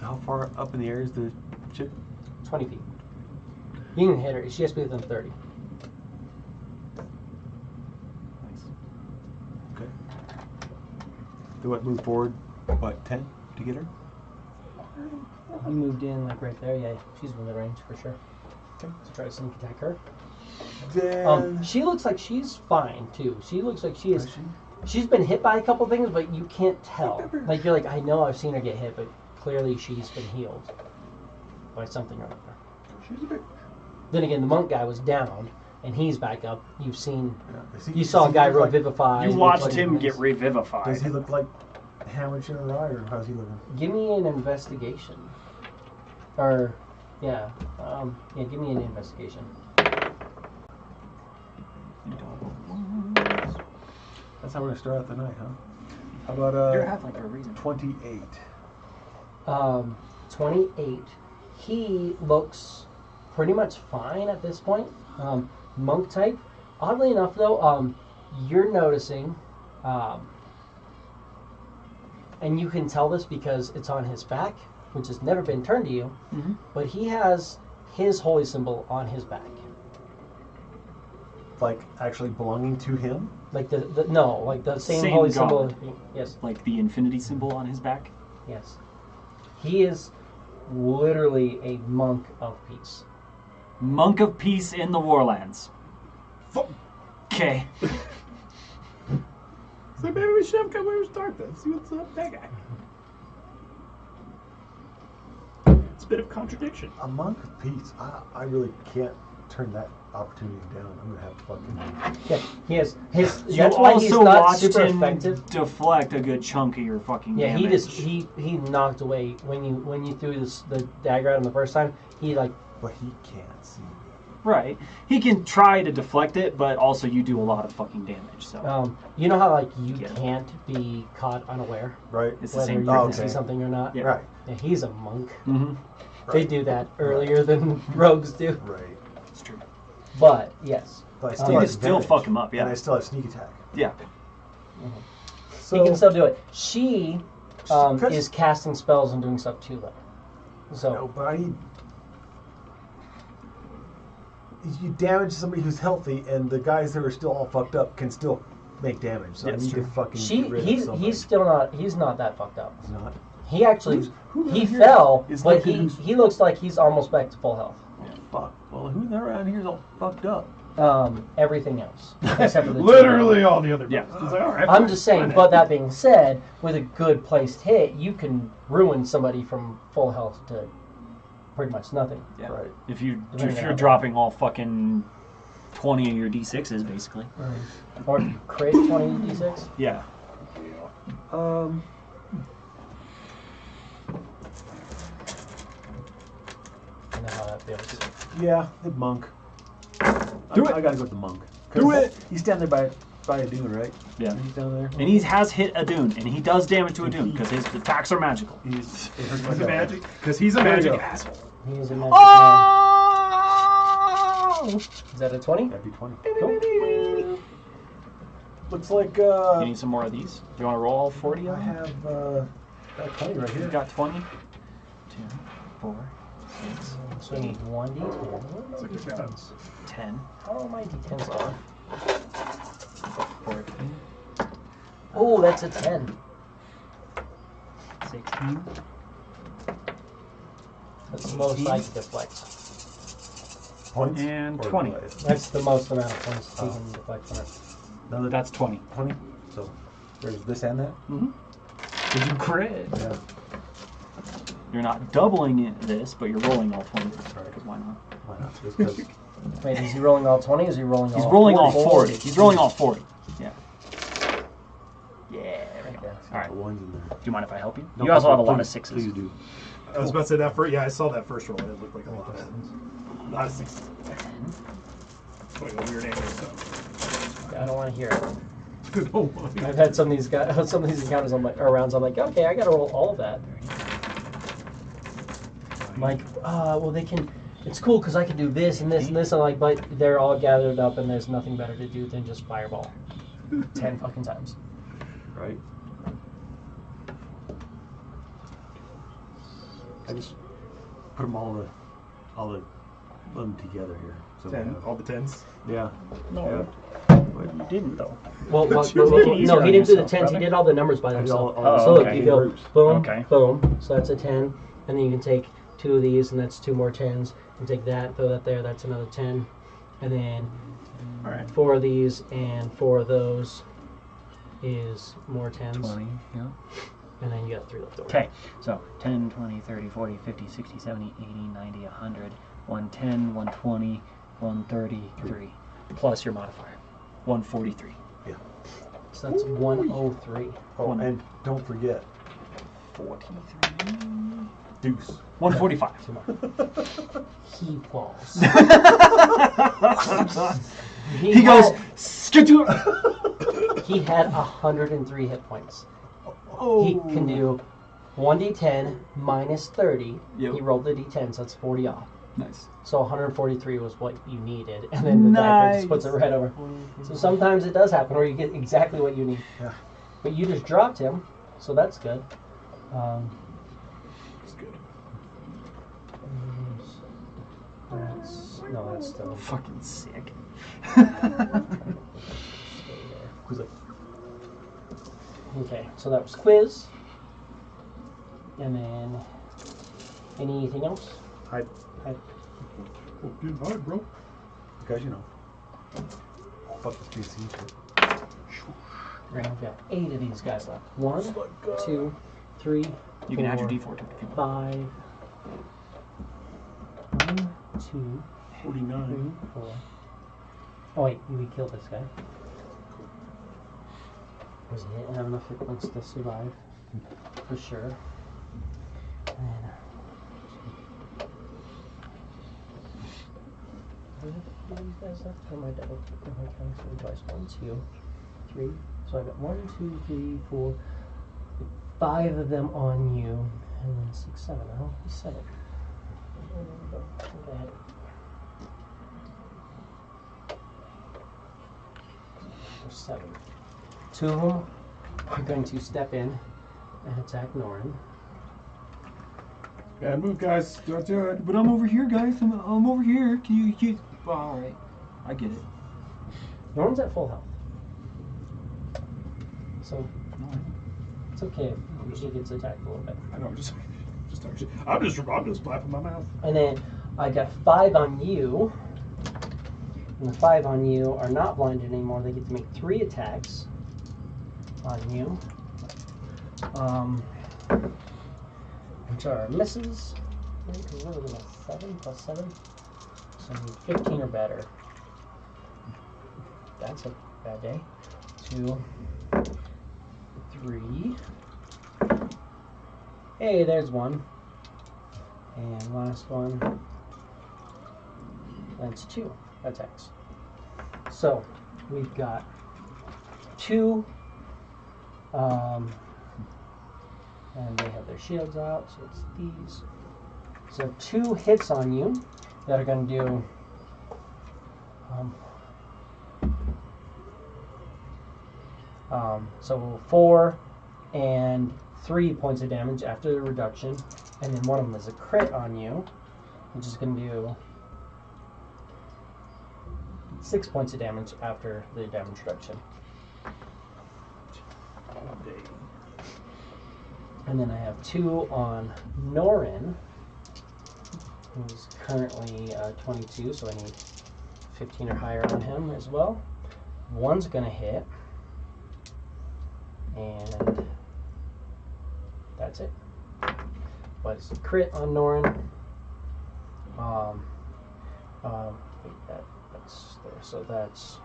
How far up in the air is the chick? 20 feet. You can hit her. She has to be within 30. Nice. Okay. Do I move forward, what, 10 to get her? You moved in like right there. Yeah, she's within range for sure. Okay. So try to sneak attack her. Then... She looks like she's fine too. She looks like she is. Is she? She's been hit by a couple things, but you can't tell. Like you're like, I know I've seen her get hit, but clearly she's been healed by something or other. She's a bit... Then again, the monk guy was down, and he's back up. You've seen. Yeah. You saw a guy look like, revivify. You watched him get revivified. Does he look like Hammered in an eye, or how's he looking? Give me an investigation. Or, yeah, give me an investigation. That's how we're gonna start out the night, huh? How about You're half like for a reason. 28? 28. He looks pretty much fine at this point. Monk type. Oddly enough, though, you're noticing, and you can tell this because it's on his back, which has never been turned to you, but he has his holy symbol on his back. Like actually belonging to him? Like the same Same holy god. symbol. Yes, Like the infinity symbol on his back. yes. He is literally a monk of peace. Monk of peace in the Warlands. Okay. So maybe we should have come over and start this. See what's up, that guy. It's a bit of contradiction. A monk of peace. I really can't turn that opportunity down. I'm gonna have to fucking... Yeah, he has his. You That's why also he's not watched super him effective. deflect a good chunk of your fucking Yeah, damage. he knocked away when you threw the dagger at him the first time. He like But he can't see. Right. He can try to deflect it, but also you do a lot of fucking damage. So You know how like you Yeah. can't be caught unaware, Right. it's the whether same you thing. can see something or not. Yeah. Right. Yeah, he's a monk. Mm-hmm. They do that earlier than rogues do. Right. It's true. But yes, But I You still You have can still advantage, fuck him up. And I Yeah. still have sneak attack. Yeah. So he can still do it. She Chris- is casting spells and doing stuff too, though. So No, but I need. You damage somebody who's healthy, and the guys that are still all fucked up can still make damage. So Yeah, I it's need true. to fucking get rid of somebody. he's still not. He's not that fucked up. He's not. He actually Who he here fell, is but looking he who's- he looks like he's almost back to full health. Fuck. Well, who around here is all fucked up? Everything else except for the two. Literally all the other Yeah. bugs. It's like, all right, I'm fine, just saying. fine. But that being said, with a good placed hit, you can ruin somebody from full health to pretty much nothing. Yeah. Right. If you Depending if you're on- dropping all fucking 20 of your d6s, basically. Or crit 20d6. Yeah. I know how that feels. Yeah, the monk. Do it. I gotta go with the monk. Do it. He's standing there by a dune, right? Yeah. He's down there. And he has hit a dune, and he does damage to a dune because his attacks are magical. He's, it hurts my He's a dog. magic, because he's a There you magic go. asshole. He is a magic man. Oh! Is that a 20? That'd be 20. Nope. Looks like You need some more of these? Do you want to roll all 40 of I them? have got 20 right here. You've got 20? 2, 4, 6, So I need 1d10. It's like your balance. 10, How are my d10s on? 14, Oh, that's a 10. 16. That's the most I can deflect. Points? And Or 20. what? That's the most amount of points he can deflect from it. No, That's 20. 20. So there's this and that. Mm-hmm. Did you crit? Yeah. You're not doubling this, but you're rolling all 20. Sorry. Because why not? Why not? Just because. Wait, is he rolling all 20 or is he rolling He's all rolling all 40? 40. He's rolling all 40. Yeah. Yeah, there we go. Okay. All right. The ones in there. Do you mind if I help you? No, You also have a lot please- of sixes. Please do. I was about to say that first. Yeah, I saw that first roll. It looked like a lot of sixes. Like a weird angle stuff. I don't want to hear it. Oh my. I've had some of these guys, some of these encounters on my or rounds. I'm like, okay, I gotta roll all of that. I'm like, well, they can. It's cool because I can do this and this and this. I'm like, but they're all gathered up and there's nothing better to do than just fireball 10 fucking times. Right? I just put them all them together here. So we 10, have- all the tens. Yeah. No, Yeah. you didn't though. Well, Make it easier no, on he didn't do the yourself, 10s. brother. He did all the numbers by I did all- himself. all the So look, okay. you go groups. boom, Okay. boom. So that's a 10, and then you can take 2 of these, and that's 2 more 10s. And take that, throw that there. That's another 10, and then All right. 4 of these and 4 of those is more 10s. 20, yeah. And then you got 3 left over. Okay, so 10, 20, 30, 40, 50, 60, 70, 80, 90, 100, 110, 120, 133, plus your modifier, 143. So that's 103. Oh, One. and don't forget 43. deuce. 145. Two more. He falls. He goes, skidoo. He had 103 hit points. He can do 1d10 minus 30. Yep. He rolled the d10, so that's 40 off. Nice. So 143 was what you needed, and then the dagger just puts it right over. So sometimes it does happen, or you get exactly what you need. Yeah. But you just dropped him, so that's good. It's good. That's still Fucking sick. stay there. Who's like, Okay, so that was quiz. And then anything else? hide. Hide. Oh, good hard, bro. Guys, you know. Fuck this PC shit. Right, we've got 8 of these guys left. 1, 2, 3. You can add your 4, D4 to it if you want. 5. 1, 2, 49. 3, 4. Oh wait, we killed this guy. Does he have enough hit points to survive? For sure. And these guys left? Or am I double? Am I counting something twice? 1, 2, 3. So I got 1, 2, 3, 4, 5 of them on you, and then 6, 7. I don't see 7. I think I had it. There's 7. 2 of them are going to step in and attack Norin. Bad move, guys. Don't do it. But I'm over here, guys. I'm over here. Can you? Well, all right. I get it. Norin's at full health, so it's okay if she gets attacked a little bit. I know. I'm just flapping my mouth. And then I got 5 on you. And the 5 on you are not blinded anymore. They get to make 3 attacks on you. Which are misses. Because we're looking at 7 plus 7. So I need 15 or better. That's a bad day. 2, 3. Hey, there's 1. And last one. That's 2 attacks. So we've got 2. And they have their shields out, so it's these. So 2 hits on you that are going to do so 4 and 3 points of damage after the reduction, and then one of them is a crit on you, which is going to do 6 points of damage after the damage reduction. And then I have 2 on Norin, who's currently 22, so I need 15 or higher on him as well. 1's going to hit, and that's it. But it's a crit on Norin. Wait, that's there, so that's...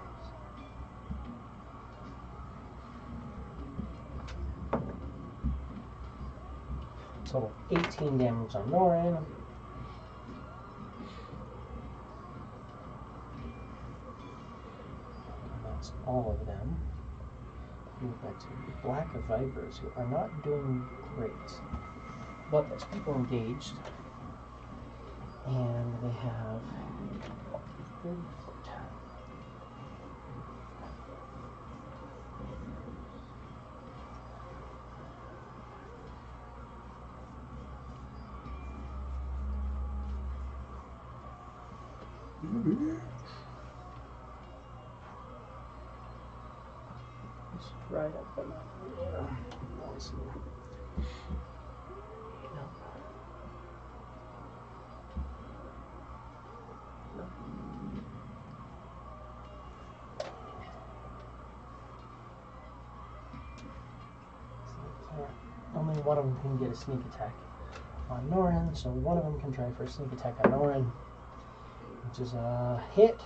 total 18 damage on Norin. And that's all of them. Move back to the Black Vipers, who are not doing great. But there's people engaged. And they have 30 foot. It's right up in there. Let's see. No. No. So only one of them can get a sneak attack on Norin, so one of them can try for a sneak attack on Norin, which is a hit.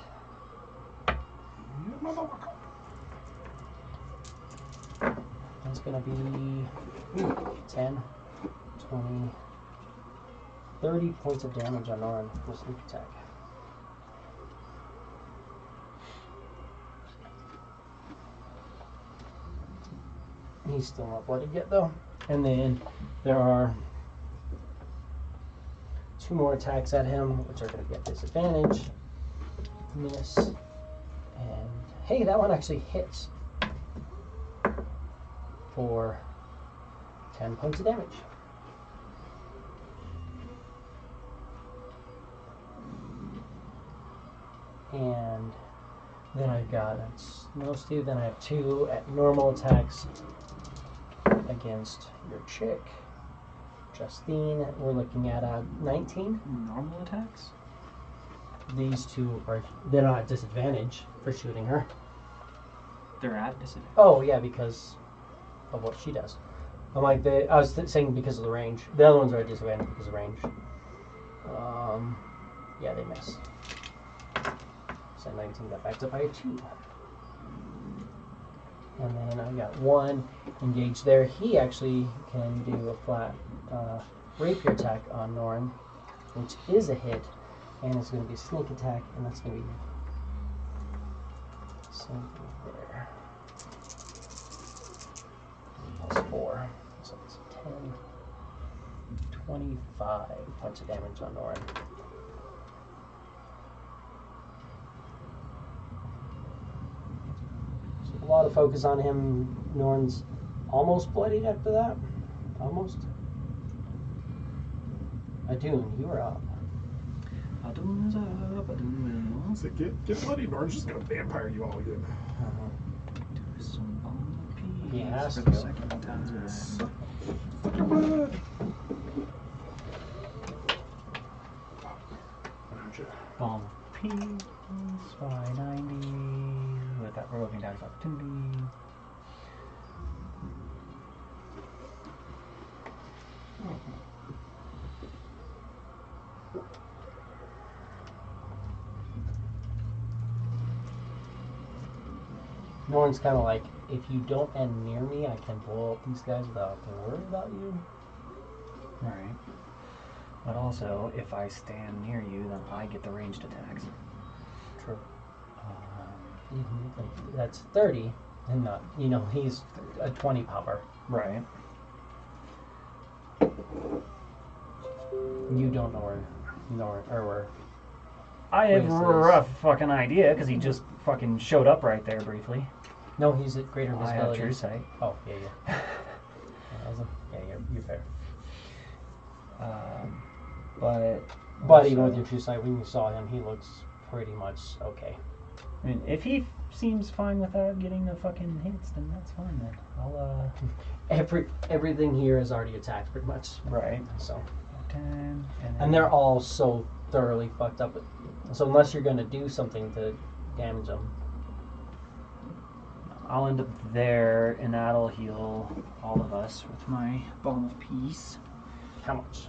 It's going to be 10, 20, 30 points of damage on Norin for sneak attack. He's still not bloodied yet though. And then there are 2 more attacks at him, which are going to be at disadvantage. Miss. And hey, that one actually hits for 10 points of damage. And then I've got, that's those 2, then I have 2 at normal attacks against your chick, Justine. We're looking at 19. Normal attacks? These 2 are, they're not at disadvantage for shooting her. They're at disadvantage. Oh yeah, because of what she does. I'm like, I was saying because of the range. The other ones are at disadvantage because of range. Yeah, they miss. So 19 got backed up by a 2. And then I got 1 engaged there. He actually can do a flat rapier attack on Norin, which is a hit. And it's going to be a sneak attack, and that's going to be something there. Plus 4. So it's 10, 25 points of damage on Norin. So a lot of focus on him. Norin's almost bloodied after that. Almost. Adun, you are up. Adun is up, Adun will. So get bloody. Norn's just gonna vampire you all again. Do some bomb of peace He has for to. the second time. Fucking blood. Bomb of peace by 90 with that provoking damage opportunity. Norin's kind of like, if you don't end near me, I can blow up these guys without having to worry about you. Alright. But also, if I stand near you, then I get the ranged attacks. True. That's 30, and not, he's a 20 popper. Right. You don't know where I have a Raise this. rough fucking idea, because he just fucking showed up right there briefly. No, he's at greater I have visibility. true sight. Oh, yeah. Yeah, you're fair. But Even with also- your true sight, when you saw him, he looks pretty much okay. I mean, if he seems fine without getting the fucking hits, then that's fine then. I'll, Everything here is already attacked, pretty much. Right. So, 10, and they're all so thoroughly fucked up. So unless you're gonna do something to damage them, I'll end up there, and that'll heal all of us with my Balm of Peace. how much?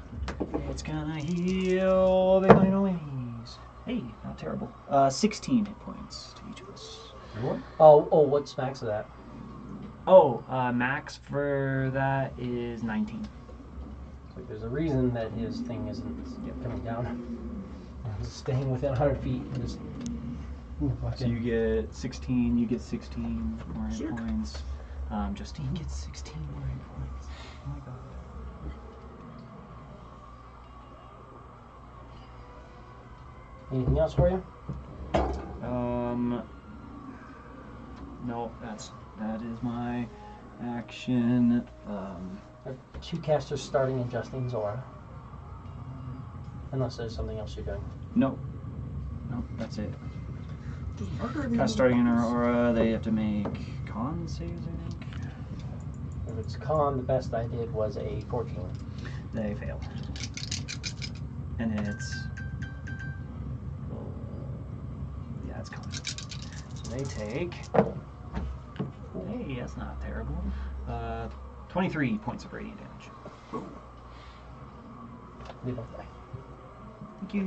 It's gonna heal big money noise. Hey, not terrible. 16 hit points to each of us. Everyone? Oh, what's max of that? Oh, max for that is 19. Like, there's a reason that his thing isn't coming down. He's staying within 100 feet and just. So you get 16, you get 16 more hit Sick. points. Justine gets 16 more hit points. Oh my god. Anything else for you? No, that is my action. There are 2 casters starting in Justine's aura. Unless there's something else you're doing. Nope, that's it. Cast starting in her aura, they have to make con saves, I think. If it's con, the best I did was a 14. They fail. And it's... yeah, it's con. So they take... hey, that's not terrible. 23 points of radiant damage. They both die. Thank you.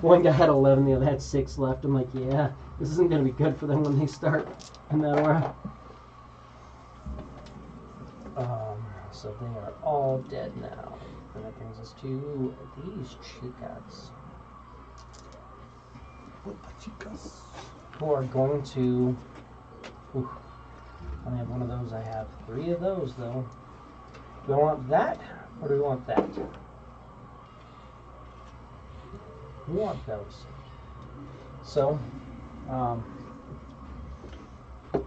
One guy had 11, the other had 6 left. I'm like, yeah, this isn't going to be good for them when they start in that aura. So they are all dead now. And that brings us to these chicas. Who are going to... Ooh, I only have one of those. I have 3 of those, though. Do I want that, or do we want that? We want those. So,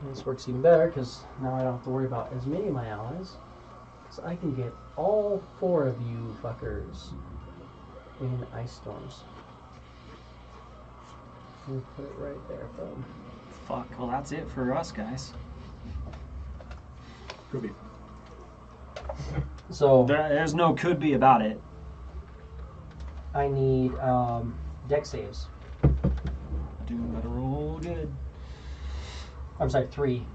this works even better, because now I don't have to worry about as many of my allies. So I can get all 4 of you fuckers in ice storms. We'll put it right there, boom. Fuck, well that's it for us, guys. Could be. So There's no could be about it. I need deck saves. Do better roll good. I'm sorry, 3.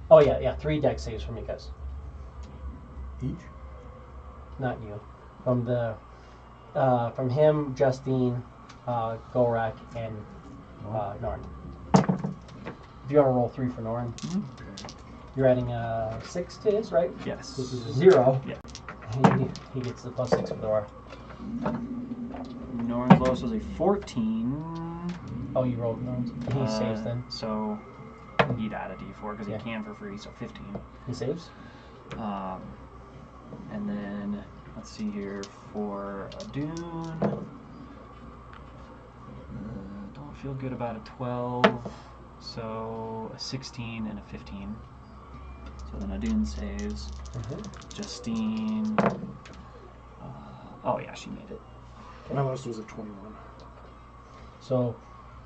Oh yeah, 3 deck saves from you guys. Each? Not you. From him, Justine, Golrak, and Norn. If you want to roll 3 for Norn, you're adding 6 to his, right? Yes. This is a 0. Yeah. He gets the +6 for the aura. Norn's lowest was a 14. Oh, you rolled Norns. He saves then. So he'd add a d4 because Yeah. he can for free, so 15. He saves. And then, let's see here, for a Dune, don't feel good about a 12, so a 16 and a 15. So then a Dune saves. Justine, oh yeah, she made it. My lowest was a 21. So,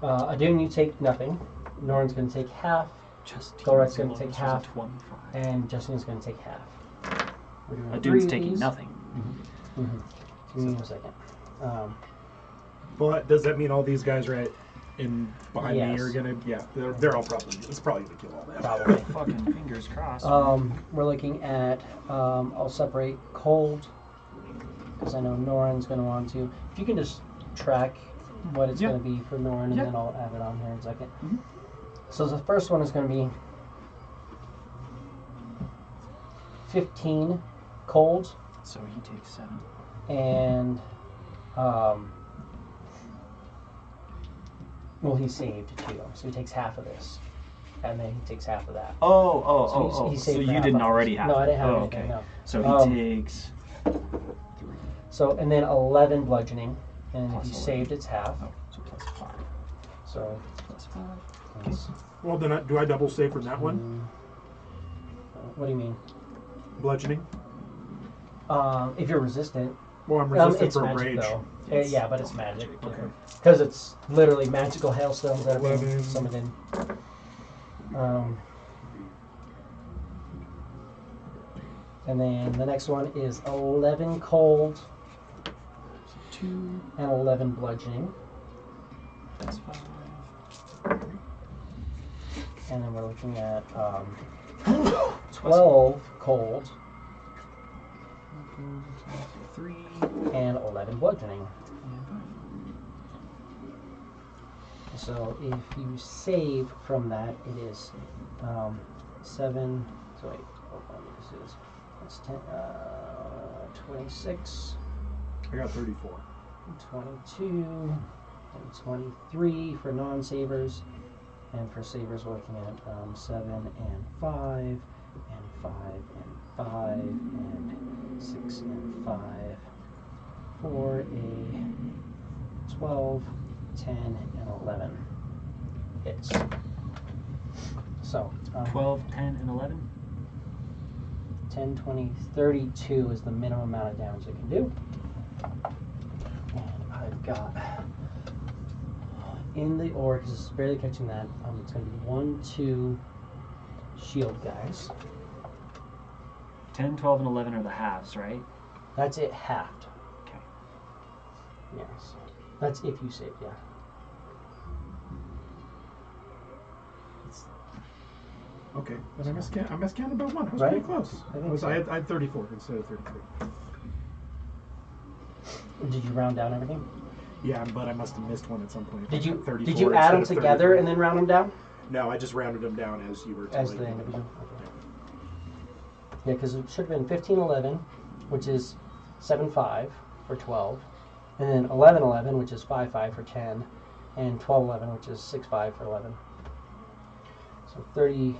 Adun, you take nothing. Norn's going to take half, Justine's Thorak's gonna lowest take was half. a 25. and Justine's going to take half. We're doing Adun's 3 of taking these. nothing. Give me a second. But does that mean all these guys right in behind me Yes. are gonna? Yeah, they're all probably. It's probably gonna kill all that. Probably. Fucking fingers crossed. We're looking at, I'll separate cold, because I know Noran's going to want to. If you can just track what it's Yeah. going to be for Noran, and Yeah. then I'll add it on here in a second. Mhm. So the first one is going to be 15 cold, So he takes 7. and, well, he saved too, so he takes half of this, and then he takes half of that. So he's So saved for you half didn't of already this. have No, I it. didn't have Oh, anything, okay. no. So he takes 3. So, and then 11 bludgeoning, and Plus he 11. saved its half. Oh, so plus 5. So, Plus 5. that's, Well, then do I double save from that one? what do you mean? Bludgeoning. If you're resistant, Well, I'm resistant it's for magic rage. though. It's Yeah, but it's all magic. magic, okay. Because it's literally magical hailstones that are being 11. summoned in. And then the next one is 11 cold 2 and 11 bludgeoning. plus 5. And then we're looking at 12 cold 3. and 11 bludgeoning. So if you save from that, it is 7. So wait, hold on, this is that's 10, 26, I got 34. 22, and 23 for non-savers, and for savers we're looking at 7 and 5, and 5 and 5, and 6 and 5, for a 12, 10, and 11 hits. So 12, 10, and 11. 10, 20, 32 is the minimum amount of damage it can do. And I've got in the aura, because it's barely catching that, it's going to be 1, 2 shield guys. 10, 12, and 11 are the halves, right? That's it halved. Okay. Yes. That's if you save, yeah. Okay, but I miscounted by 1. I was Right? pretty close. I think so. I had 34 instead of 33. Did you round down everything? Yeah, but I must have missed one at some point. Did you 34 did you add them instead of together 33. and then round them down? No, I just rounded them down as you were As telling the me. individual? Okay. Yeah, because it should have been 1511, which is 7-5 for 12, and then 1111, which is 5-5 for 10, and 1211, which is 6-5 for 11. So 30,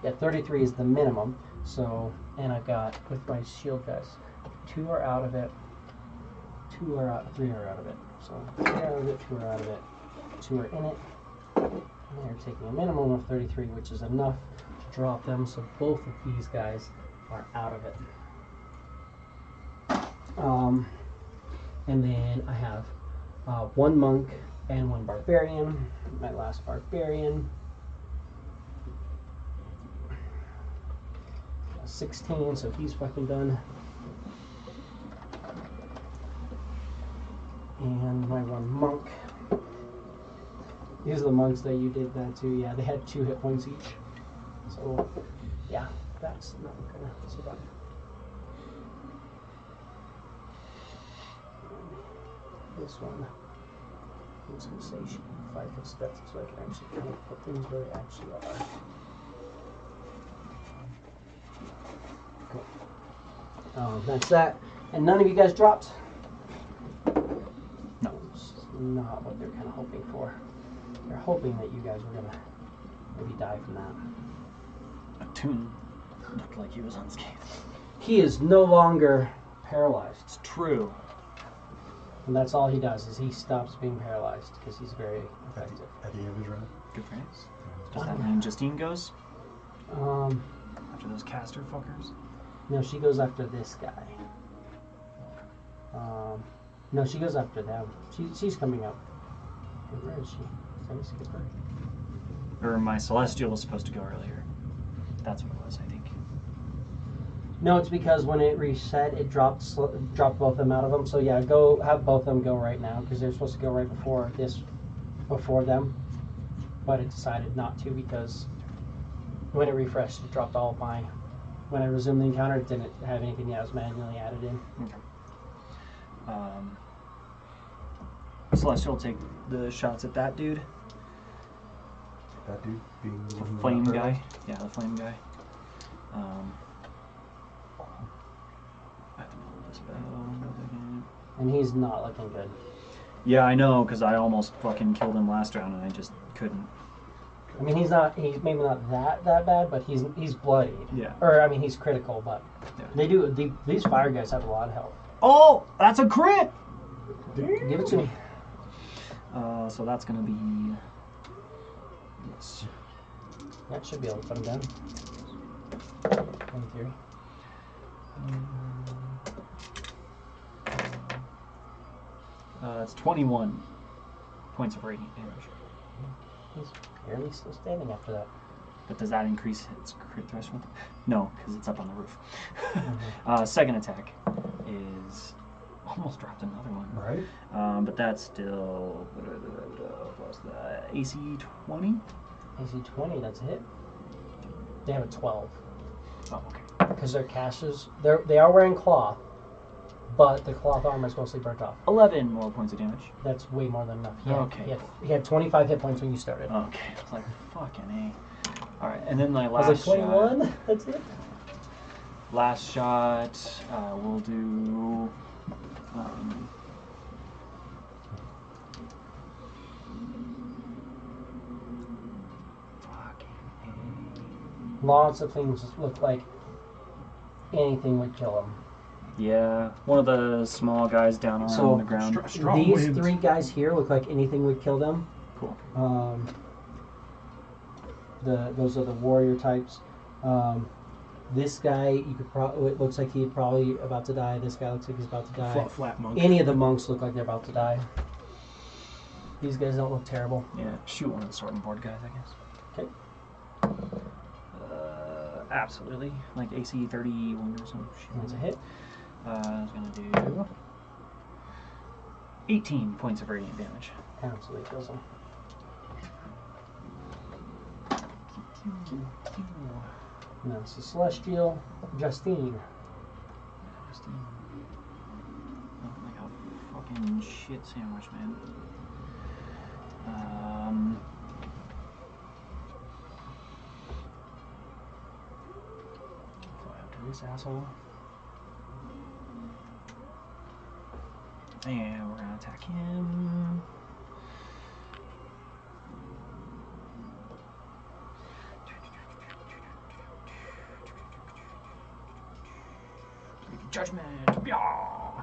yeah, 33 is the minimum. So, and I've got with my shield guys, 2 are out of it, 2 are out, 3 are out of it. So 3 are out of it, 2 are out of it, 2 are in it. And they're taking a minimum of 33, which is enough to drop them. So both of these guys are out of it. And then I have 1 monk and 1 barbarian. My last barbarian. 16, so he's fucking done. And my 1 monk. These are the monks that you did that to. Yeah, they had 2 hit points each. So, yeah, that's not gonna survive. This one, I'm just gonna say she can 5 foot steps so I can actually kind of put things where they actually are. Cool. That's that. And none of you guys dropped. not what they're kind of hoping for. They're hoping that you guys were gonna maybe die from that. Toon looked like he was unscathed. He is no longer paralyzed. It's true. And that's all he does is he stops being paralyzed because he's very effective. At the end of his round. Good for him. Does that mean Justine goes? Um, After those caster fuckers? no, she goes after this guy. No, she goes after them. She's coming up. Where is she? Did I skip her? Or my Celestial was supposed to go earlier. That's what it was, I think. No, it's because when it reset, it dropped both of them out of them. So yeah, go have both of them go right now because they're supposed to go right before them, but it decided not to because when it refreshed, it dropped all of my. When I resumed the encounter, it didn't have anything that was manually added in. Okay. Celestial will take the shots at that dude. That dude being the one who Flame got guy. hurt. Yeah, the flame guy. I have to pull this spell. And he's not looking good. Yeah, I know, because I almost fucking killed him last round and I just couldn't. I mean, he's maybe not that bad, but he's bloodied. Yeah. Or I mean, he's critical, but Yeah. these fire guys have a lot of health. Oh, that's a crit! Give it to me. So that's gonna be. Yes. That should be able to put him down. In theory. It's 21 points of radiant damage. He's barely still standing after that. But does that increase its crit threshold? No, because it's up on the roof. Second attack is almost dropped another one. Right. But that's still plus the AC 20. AC 20, that's a hit. They have a 12 Oh, okay. because they're casters. They are wearing cloth, but the cloth armor is mostly burnt off. 11 more points of damage. That's way more than enough. Okay. He had 25 hit points when you started. Okay, I was like, fucking A. Alright, and then my I last was like 21. shot. That's it. Last shot, we'll do. Lots of things look like anything would kill him. Yeah, one of the small guys down on the ground. Strong These winds. 3 guys here look like anything would kill them. Cool. Those are the warrior types. This guy, you could probably. It looks like he's probably about to die. This guy looks like he's about to die. Flat monk. Any of the monks look like they're about to die. These guys don't look terrible. Yeah, shoot one of the sorting board guys, I guess. Okay. Absolutely. Like AC 31 or something. That's a hit. I was going to do 18 points of radiant damage. Absolutely kills him. And that's the Celestial. Justine. Oh, like a fucking shit sandwich, man. Fly up to this asshole. And we're gonna attack him. Judgment! Yeah!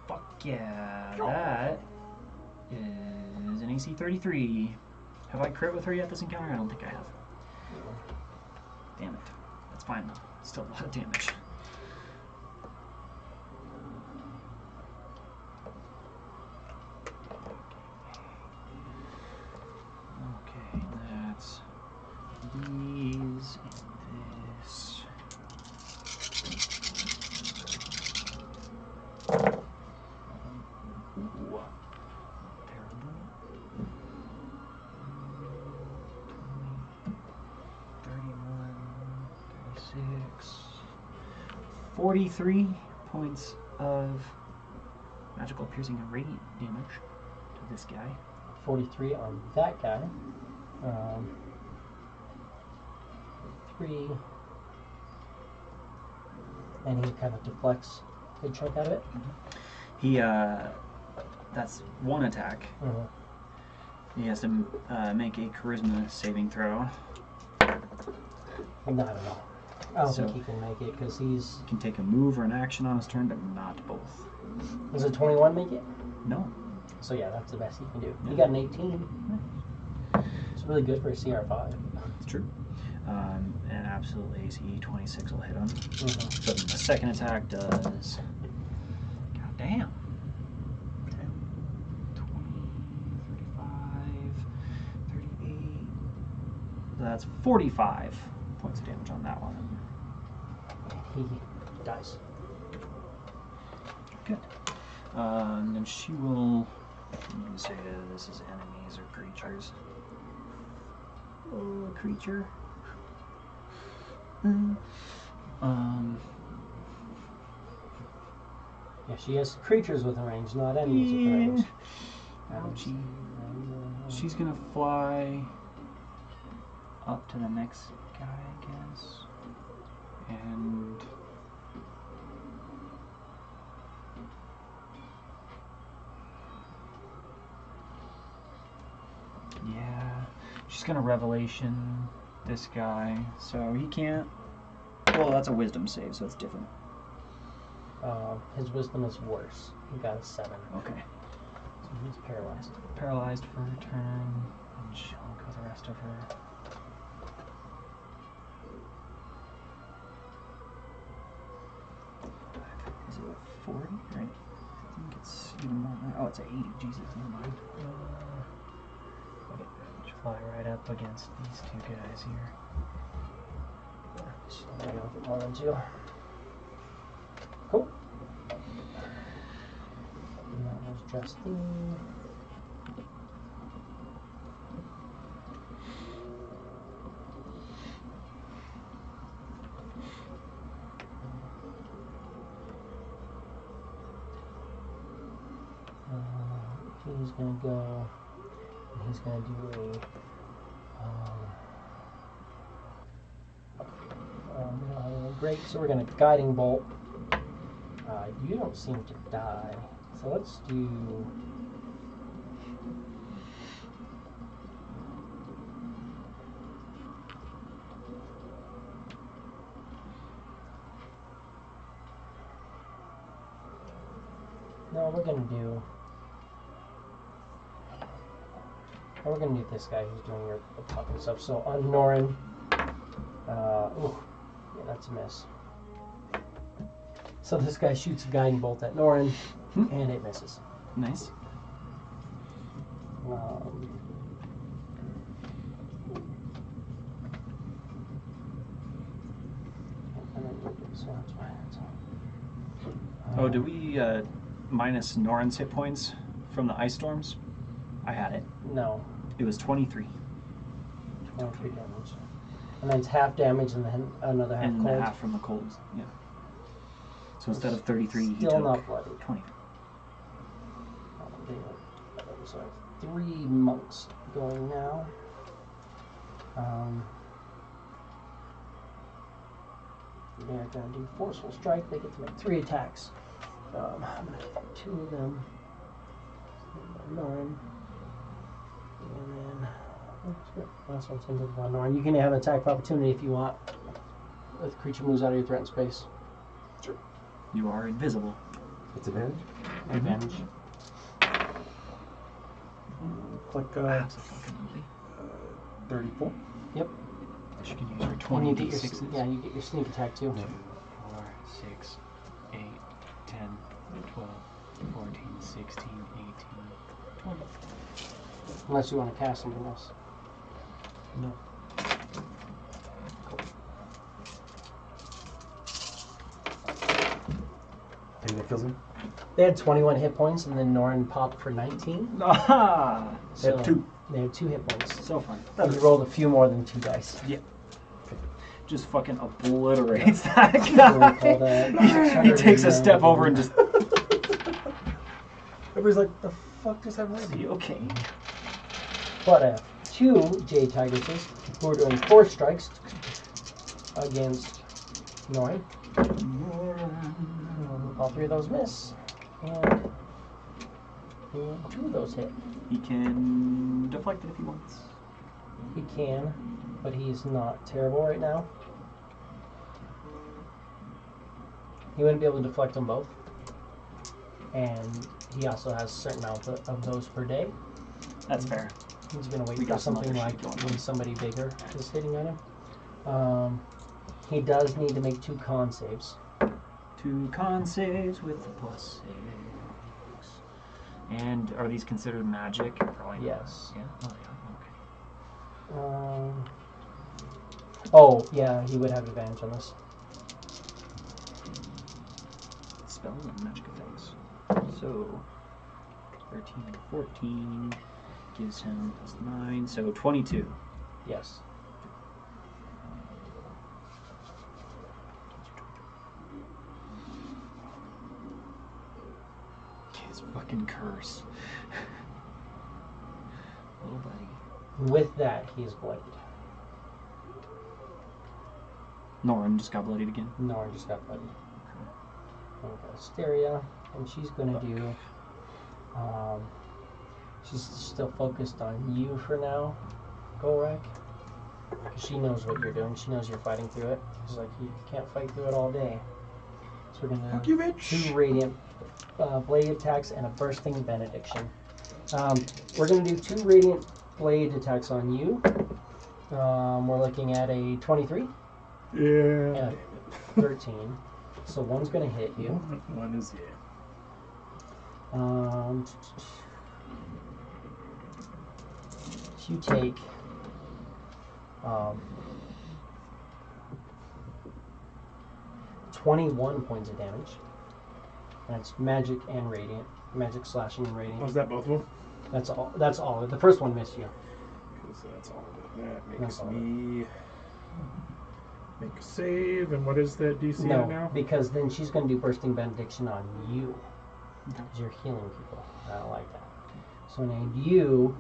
Fuck yeah! That is an AC 33. Have I crit with her yet this encounter? I don't think I have. Damn it. That's fine though. Still a lot of damage. Okay, that's these and this. Ooh, terrible. 31, 36, 43 points of magical piercing and radiant damage to this guy. 43 on that guy. 3. And he kind of deflects a good chunk out of it. He that's one attack. He has to make a charisma saving throw. No, I don't know. I don't So- think he can make it because he's. He can take a move or an action on his turn, but not both. Does a 21 make it? No. So yeah, that's the best he can do. Yeah. He got an 18. It's really good for a CR5. It's true. And absolute AC 26 will hit him. Mm-hmm. So the second attack does. God damn. Okay. 20, 35, 38. That's 45 points of damage on that one. He dies. Good. And then she will. I'm going to say this is enemies or creatures. Oh, a creature. Yeah, she has creatures with a range, not enemies with a range. Ouchie. She's gonna fly up to the next guy, I guess. And yeah, she's gonna revelation this guy, so he can't. Well, that's a wisdom save, so it's different. His wisdom is worse. He got a 7. Okay. So he's paralyzed. Paralyzed for her turn, and she'll go the rest of her. Is it a 40? Right? I think it's even more than that. Oh, it's a 80. Jesus, never mind. Okay. She'll fly right up against these two guys here. So I know if more than 2. Cool. And that was Justine. He's gonna go. And he's gonna do great. So we're gonna guiding bolt. You don't seem to die. So let's do. No, we're gonna do. We're gonna do this guy who's doing your popping stuff. So on Norin. Ooh, yeah, that's a miss. So this guy shoots a guiding bolt at Norin, and it misses. Nice. Oh, did we minus Norin's hit points from the ice storms? I had it. No, It was 23. 23 damage. And then it's half damage and then another half And cold. half from the colds. Yeah. So instead of 33, he Still took not bloody. 23. So I have 3 monks going now. They're going to do forceful strike. They get to make 3 attacks. I'm going to do 2 of them. 9. And then last one's into the one. Norn. You can have an attack of opportunity if you want. If the creature moves out of your threatened space. Sure. You are invisible. It's advantage? Advantage. Click Absolutely. 34. Yep. She can use her And 20 you get your, d6s. yeah, you get your sneak attack too. 2, 4, 6, 8, 10, 12, 14, 16, 18, 20. Unless you want to cast something else. No. Anything that kills him? They had 21 hit points, and then Norn popped for 19. Aha! They have 2. They had 2 hit points. So fun. And you rolled a few more than 2 dice. Yeah. Just fucking obliterates that So we call guy. that He takes a step over and just. Everybody's like, the fuck just happened? Is he okay? But I have 2 Jade Tigresses who are doing 4 strikes against Norn. All 3 of those miss. And 2 of those hit. He can deflect it if he wants. He can, but he's not terrible right now. He wouldn't be able to deflect them both. And he also has a certain amount of those per day. That's fair. He's going to wait We for got some something other like shit going when on. somebody bigger is hitting on him. He does need to make 2 con saves. 2 con saves with +6. And are these considered magic? Probably not. Yes. Yeah? Oh, yeah. Okay. Oh, yeah, he would have advantage on this. Spells and magic effects. So, 13 and 14 gives him +9, so 22. Yes. His fucking curse. Little buddy. With that, he is bloodied. Norin just got bloodied again. Nora just got bloodied. Okay, Asteria, and she's going to do. She's still focused on you for now, Golrak. Because she knows what you're doing. She knows you're fighting through it. She's like, you can't fight through it all day. So we're going to Fuck you, do bitch. 2 radiant blade attacks and a bursting benediction. We're going to do 2 radiant blade attacks on you. We're looking at a 23 Yeah. and a 13. So one's going to hit you. One is yeah. You take 21 points of damage. That's magic and radiant. Magic, slashing, and radiant. Was that both of them? That's all. That's all. The first one missed you. So that's all of it. That That's makes all of it. me make a save. And what is that DC No, at now? because then she's going to do bursting benediction on you. Okay. Because you're healing people. I don't like that. So named you,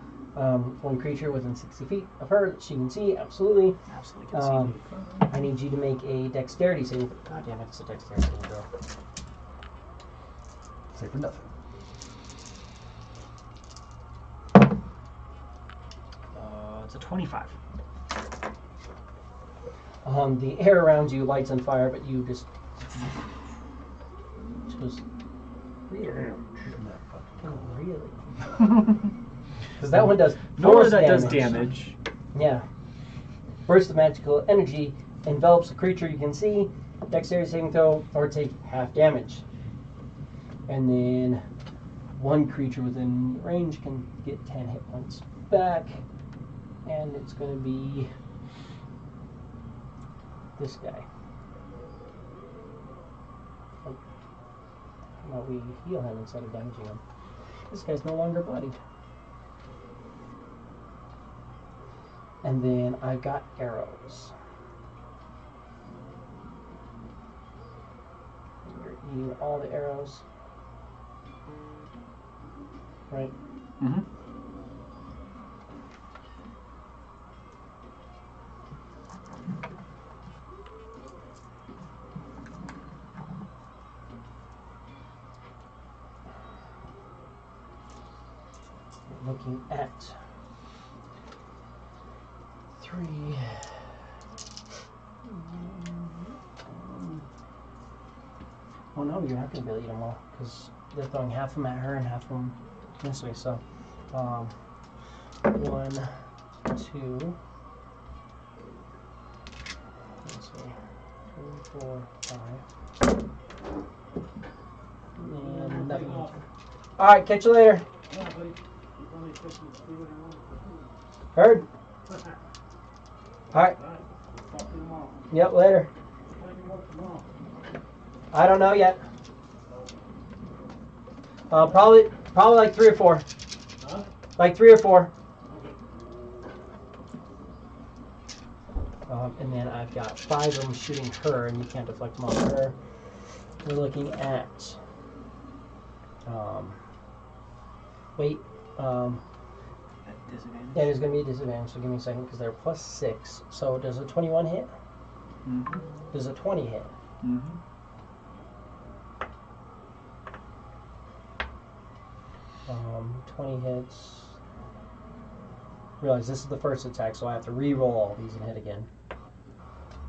one creature within 60 feet of her that she can see. Absolutely. Absolutely conceded. I need you to make a dexterity saving. God damn it! It's a dexterity saving throw. Say for nothing. It's a 25. The air around you lights on fire, but you just really, Damn. Isn't that fucking oh, really, because that one does Nor force that damage. does damage. Yeah, burst of magical energy envelops a creature you can see. Dexterity saving throw, or take half damage. And then one creature within range can get 10 hit points back, and it's going to be this guy. How about we heal him instead of damaging him? This guy's no longer bloodied. And then I've got arrows. You're eating all the arrows. Right? Mm-hmm. Looking at 3. Oh no, you're not going to be able to eat them all because they're throwing half of them at her and half of them this way. So, 1, 2, let's see, 3, 4, 5, and nothing. All right, catch you later. Heard? Alright. Yep, later. I don't know yet. Probably like 3 or 4. Like 3 or 4. And then I've got 5 of them shooting her, and you can't deflect them off her. We're looking at. Wait. Disadvantage. Yeah, there's going to be a disadvantage, so give me a second because they're +6. So does a 21 hit? Mm-hmm. Does a 20 hit? Mm-hmm. 20 hits. Realize this is the first attack, so I have to re-roll all these and hit again.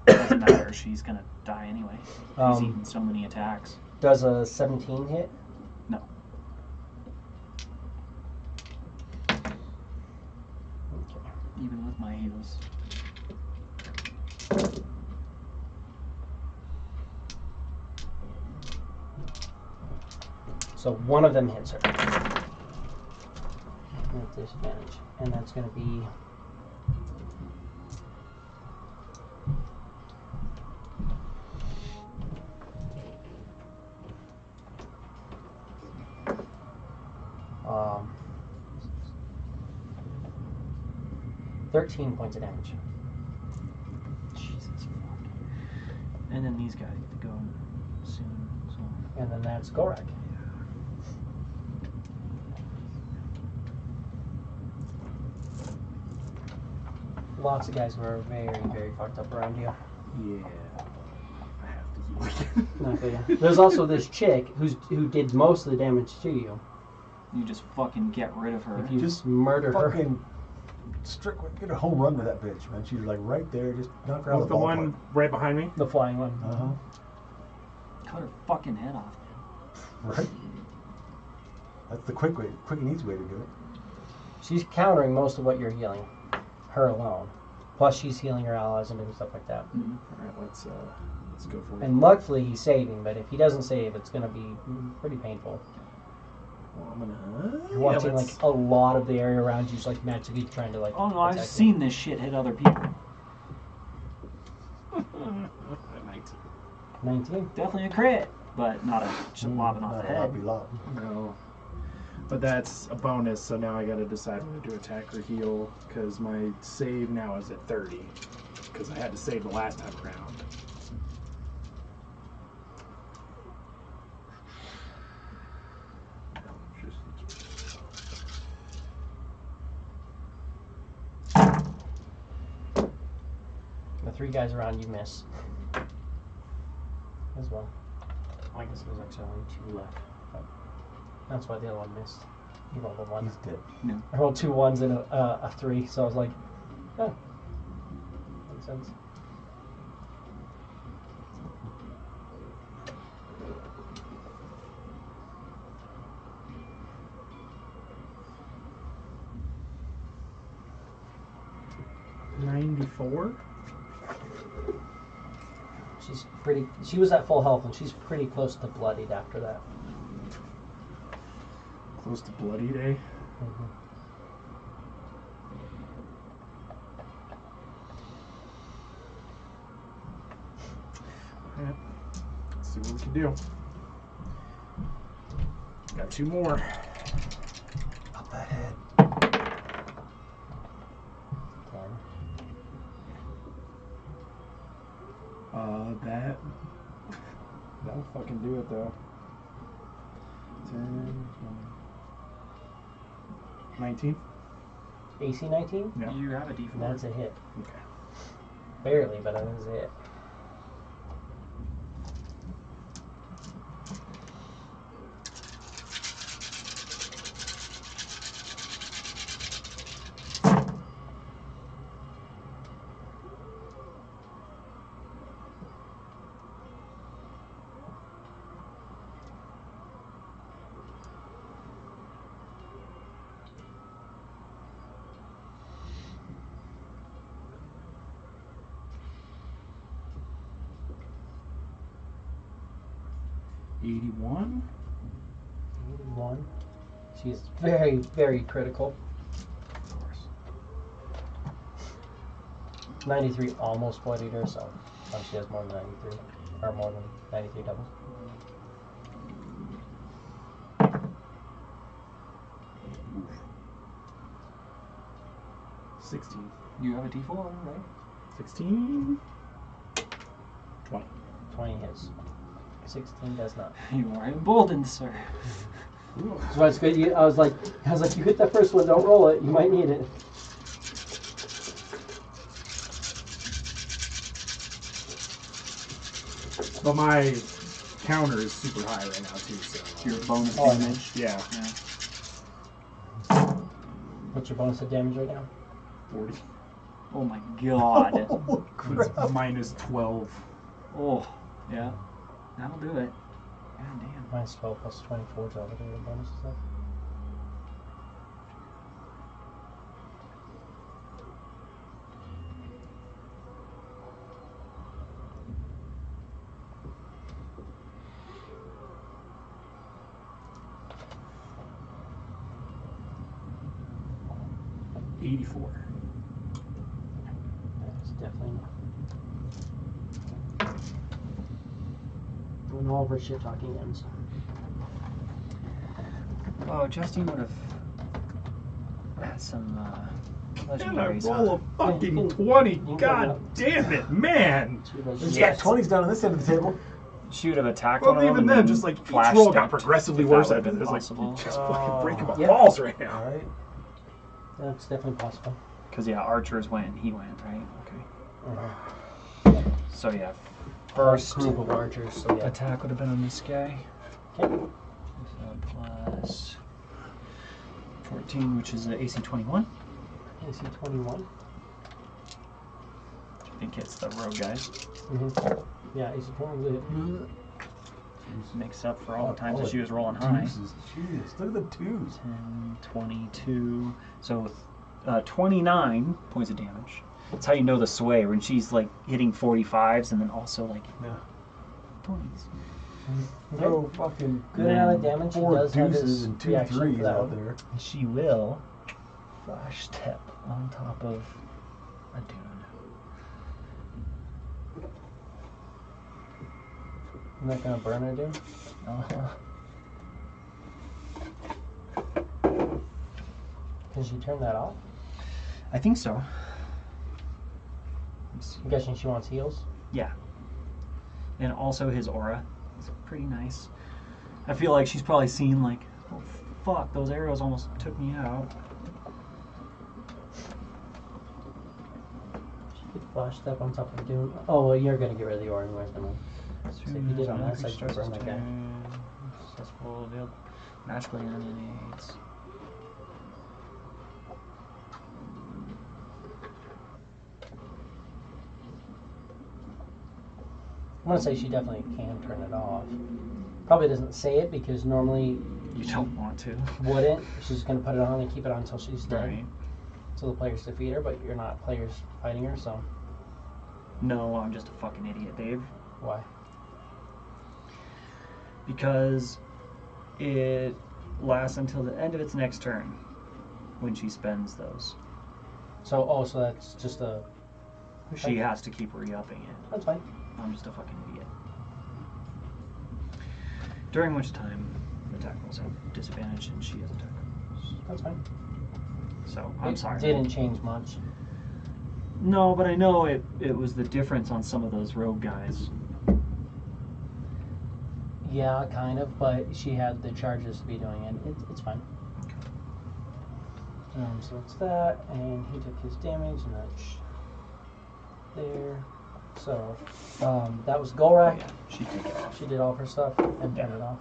Doesn't matter. She's gonna die anyway. She's eaten so many attacks. Does a 17 hit? No. Okay. Even with my heals. So one of them hits her. With disadvantage. And that's going to be... Um, 13 points of damage. Jesus fuck. And then these guys get to go soon. So. And then that's Gorak. Lots of guys who are very, very fucked up around you. Yeah. I have to heal again. Okay. There's also this chick who did most of the damage to you. You just fucking get rid of her. If you Just just murder her. Fucking get a home run with that bitch, man. She's like right there, just knock her out Was of the the one right behind me? The flying one. Uh-huh. Cut her fucking head off. Right. That's the quick and easy way to do it. She's countering most of what you're healing. Her alone. Plus she's healing her allies and doing stuff like that. Mm-hmm. All right, let's go for it. And luckily he's saving, but if he doesn't save, it's going to be pretty painful. Well, I'm gonna. You're watching like a lot of the area around you, just like magically trying to like. Oh no, I've attack seen this shit hit other people. 19. Definitely a crit, but not a just lobbing off Not the a head. loppy lop. No. But that's a bonus, so now I gotta decide whether to do attack or heal, because my save now is at 30, because I had to save the last time around. The 3 guys around you miss. As well. I guess there's actually only 2 left. But that's why the other one missed. You rolled a 1. He's dead. I rolled 2 1s and a 3, so I was like, oh. Makes sense. $94? She's pretty. She was at full health, and she's pretty close to bloodied after that. Close to bloody day. Mm-hmm. Alright. Let's see what we can do. Got 2 more. Up that head. 10. That'll fucking do it though. 10, 19? AC 19? Yeah. You have a D4. That's a hit. Okay. Barely, but that is a hit. $81. 81. She is very, very critical. Of course. 93 almost bloodied her, so she has more than 93. Or more than 93 doubles. Oof. 16. You have a D4, right? 16. 20. 20 hits. 16 does not. You are emboldened, sir. So it's good. I was like, you hit that first one, don't roll it. You might need it. But my counter is super high right now too, so Your bonus Oh, damage. yeah. Yeah. What's your bonus of damage right now? 40. Oh my god. It's minus 12. Oh, yeah. That'll do it. God damn. Minus 12 plus 24 to other bonus stuff. That's definitely not. When all of our shit talking ends. Oh, Justine would have had some And I legendaries. roll a fucking Yeah, 20. you God go damn it, man. There's got 20s down on this end of the table. She would have attacked Well, one of them even and then, just like each flash roll got stepped, progressively if that worse. would I've have been been like, possible. just fucking breaking my Yeah. balls right now. Alright. That's definitely possible. Because, yeah, archers went and he went, right? Okay. Uh-huh. So, yeah, first Group of archers, so yeah. attack would have been on this guy. Okay. So plus 14, which is the AC 21. AC 21. I think it's the rogue guy. Mm-hmm. Yeah, AC 21. Makes up for all the times Oh, that she was rolling high. Deuces. Jeez, look at the twos. 10, 22. So 29 points of damage. That's how you know the sway, when she's like hitting 45s and then also like Yeah. 20s. No fucking Good amount of damage. He 4 does have deuces his and 2 reaction for threes that out one. there. She will flash step on top of a dune. I'm not gonna burn her, dude. Can she turn that off? I think so. I'm guessing she wants heals. Yeah. And also his aura is pretty nice. I feel like she's probably seen like, oh fuck, those arrows almost took me out. She could flash step on top of Dune. Oh, well, you're gonna get rid of the aura anyways, never mind. So if you did on that side, you burn that guy. Successful, revealed, magically animates. I'm gonna say she definitely can turn it off. Probably doesn't say it because normally You don't want to. wouldn't. She's gonna put it on and keep it on until she's dead. Right. So the players defeat her, but you're not players fighting her, so No, I'm just a fucking idiot, Dave. why? Because it lasts until the end of its next turn when she spends those. So, so that's just a. She has to keep re-upping it. That's fine. I'm just a fucking idiot. During which time, attack rolls have disadvantage and she has attack rolls. That's fine. So, I'm sorry. It didn't change much. No, but I know it was the difference on some of those rogue guys. Yeah, kind of, but she had the charges to be doing it. It's fine. So it's that, and he took his damage, and that's there. So that was Golrak. Yeah, she took it off. She did all of her stuff and turned it off.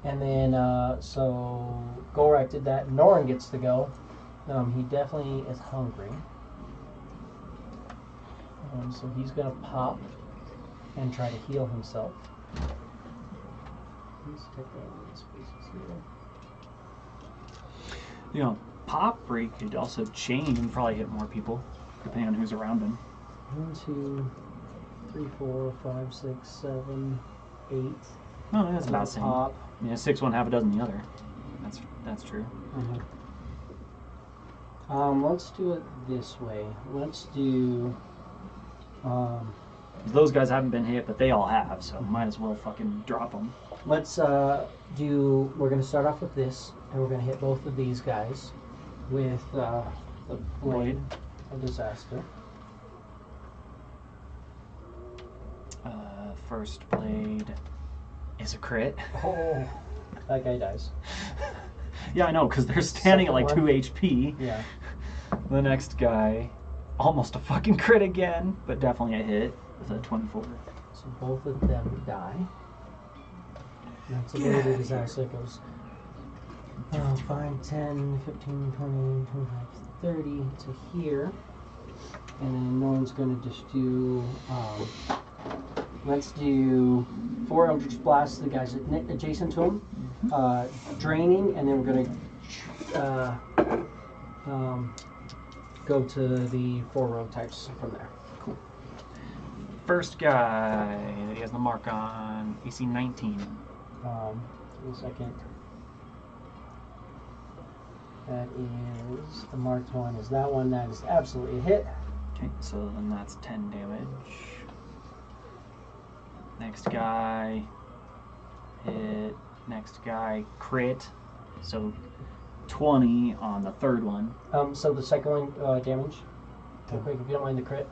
And then so Golrak did that. Norin gets to go. He definitely is hungry. So he's gonna pop and try to heal himself. Let's check out these spaces here. You know, Pop Break could also chain and probably hit more people, depending on who's around him. 1, 2, 3, 4, 5, 6, 7, 8. No, that's about the same. Pop. Yeah, 6 one, half a dozen the other. That's true. Let's do it this way. Let's do. Those guys haven't been hit, but they all have, so might as well fucking drop them. Let's do. We're gonna start off with this, and we're gonna hit both of these guys with the blade of disaster. First blade is a crit. Oh, that guy dies. Yeah, I know, because they're standing at like 2 Second one. HP. Yeah. The next guy, almost a fucking crit again, but definitely a hit with a 24. So both of them die. That's a blade of disaster. It goes 5, 10, 15, 20, 25, 30 to here. And then Norman's going to just do, let's do 4 Eldritch Blasts to the guys adjacent to him, draining, and then we're going to go to the 4 rogue types from there. Cool. First guy that he has the mark on, AC 19. Give me a second. That is, the marked one is that one. That is absolutely a hit. Okay, so then that's 10 damage. Next guy, hit. Next guy, crit. So 20 on the third one. So the second one, damage. Real quick, if you don't mind the crit.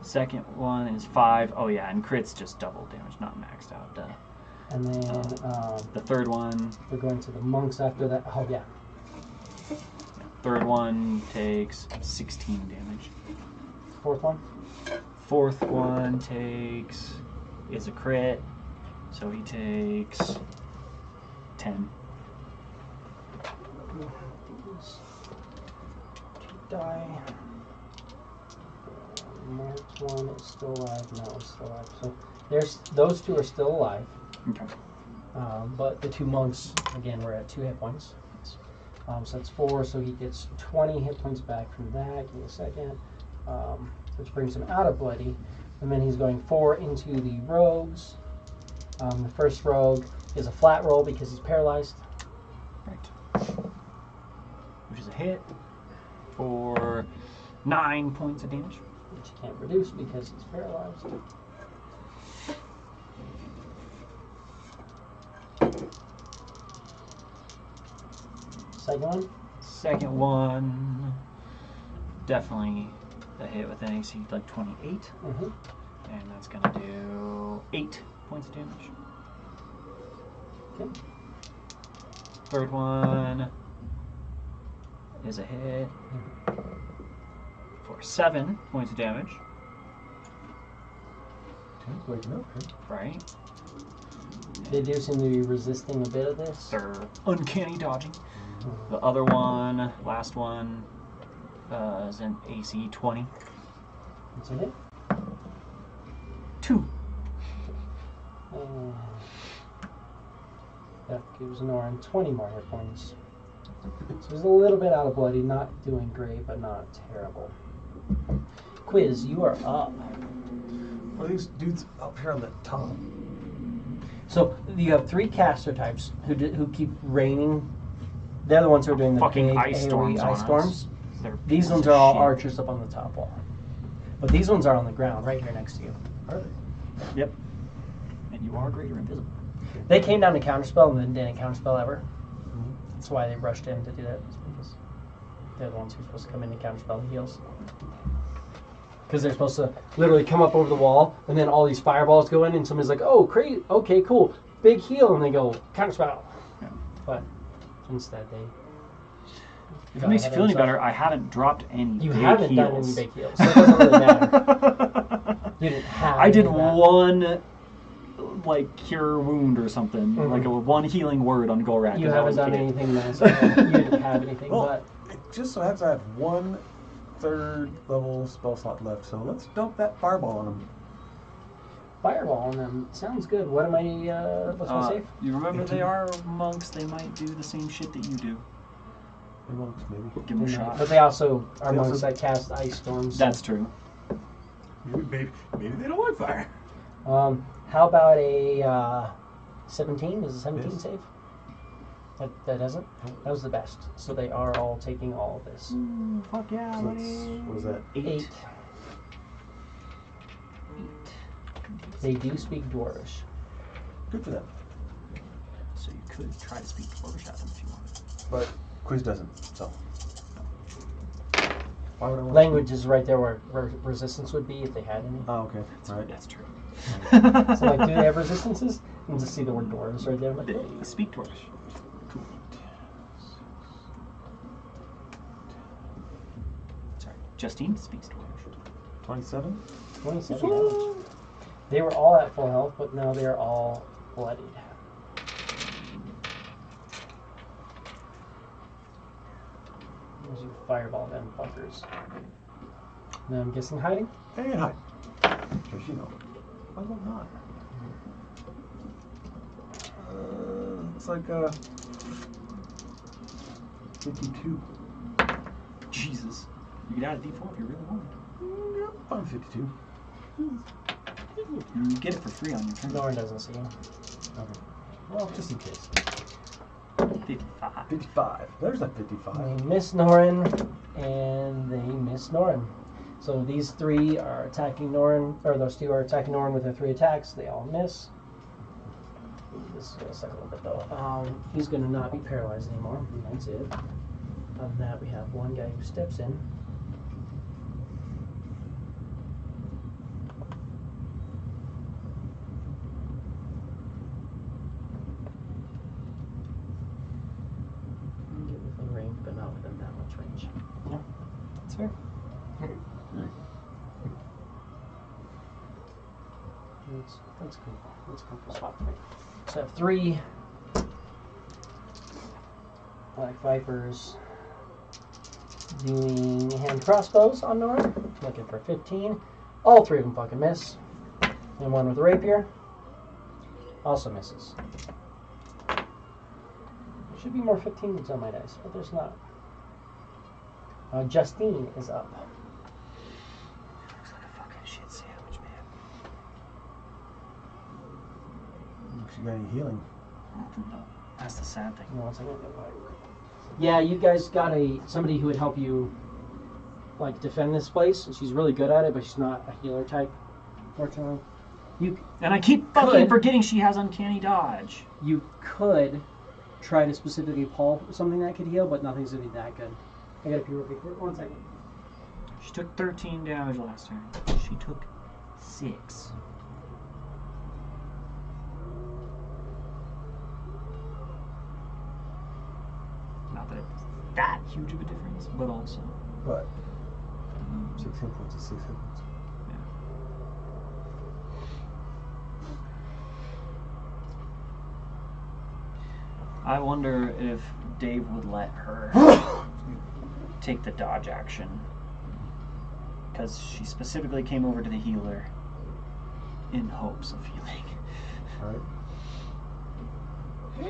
Second one is 5. Oh yeah, and crit's just double damage, not maxed out. Duh. And then The third one, we're going to the monks after that. Oh yeah. third one takes 16 damage. Fourth one. Fourth one is a crit, so he takes 10. Die. Marked one is still alive. No, it's still alive. So those 2 are still alive. Okay. But the 2 monks, again, we're at 2 hit points. So that's 4, so he gets 20 hit points back from that. Give me a second. Which brings him out of bloody. And then he's going 4 into the rogues. The first rogue is a flat roll because he's paralyzed. Right. Which is a hit for 9 points of damage. Which he can't reduce because he's paralyzed. Second one? Second one, definitely a hit with an AC like 28. Mm-hmm. And that's going to do 8 points of damage. Okay. Third one is a hit for 7 points of damage. Okay, waking up. Okay. Right. They do seem to be resisting a bit of this. They're uncanny dodging. The other one, last one, is an AC 20. What's a hit? 2. That gives Norin 20 more hit points. So he's a little bit out of bloody, not doing great, but not terrible. Quiz, you are up. What are these dudes up here on the top? So you have 3 caster types who keep raining. They're the ones who are doing the Fucking big ice storms AoE on ice us. storms. They're These pieces ones of are all shit. archers up on the top wall. But these ones are on the ground, right here next to you. Are they? Yep. And you are greater invisible. They came down to counterspell and then didn't counterspell ever. That's why they rushed in to do that. It's because they're the ones who are supposed to come in and counterspell the heals. Because they're supposed to literally come up over the wall, and then all these fireballs go in, and somebody's like, "Oh, great, okay, cool, big heal," and they go counterspell. Yeah. But instead, they. If it makes you feel any better, I haven't dropped any You big haven't heals. done any big heals, so it doesn't really matter. You didn't have. I did any of that. one, like, cure wound or something. Mhm. Like, one healing word on Gorak. You and that haven't was done it. anything nice. You didn't have anything, Well, but it just so happens I have 1 third level spell slot left, so let's dump that fireball on him. fireball on them sounds good. What am I? What's my save? You remember they are monks. They might do the same shit that you do. The monks, maybe. Give them a shot. But they also are They monks also- that cast ice storms. That's true. Maybe they don't like fire. How about a 17? Is a 17 Yes. save? That doesn't? That was the best. So they are all taking all of this. Fuck yeah, So that's, what is that? 8. They do speak Dwarvish. Good for them. So you could try to speak Dwarvish at them if you wanted. But Quiz doesn't, so. Why would I want Language is right there where resistance would be if they had any. Oh, okay. Right. That's true. So like, do they have resistances? And just see the word Dwarves right there. I'm like, They hey. speak Dwarvish. Cool. Sorry, Justine speaks Dwarvish. 27? 27 damage. They were all at full health, but now they are all bloodied. There's your fireball then, fuckers. Now I'm guessing hiding? And hide. Because you know. Why would not? It's like 52. Jesus. You could add a D4 if you really wanted. Yep, I'm 52. You get it for free on your turn. Norn doesn't see him. Okay. Well, just in case. 55. 55. There's a 55. They miss Norin, and they miss Norin. So these three are attacking Norin, or those two are attacking Norin with their 3 attacks. They all miss. This is going to suck a little bit though. He's going to not be paralyzed anymore. And that's it. Other than that, we have one guy who steps in. Get within range, but not within that much range. Yeah, that's fair. That's cool. That's a comfortable spot for me. So I have 3 Black Vipers doing hand crossbows on Nora. Looking for 15. All 3 of them fucking miss. And one with a rapier also misses. There should be more 15s on my dice, but there's not. Justine is up. Looks like a fucking shit sandwich, man. You got any healing? No, that's the sad thing. No, one second. Yeah, you guys got somebody who would help you like defend this place, and she's really good at it, but she's not a healer type, fortunately. And I keep fucking forgetting she has uncanny dodge. You could try to specifically pull something that could heal, but nothing's gonna be that good. I gotta pee real quick. 1 second. She took 13 damage last turn. She took 6. Not that it's that huge of a difference, but also. But 6 hit points is 6 hit points. Yeah. I wonder if Dave would let her take the dodge action. Because she specifically came over to the healer in hopes of healing. Alright.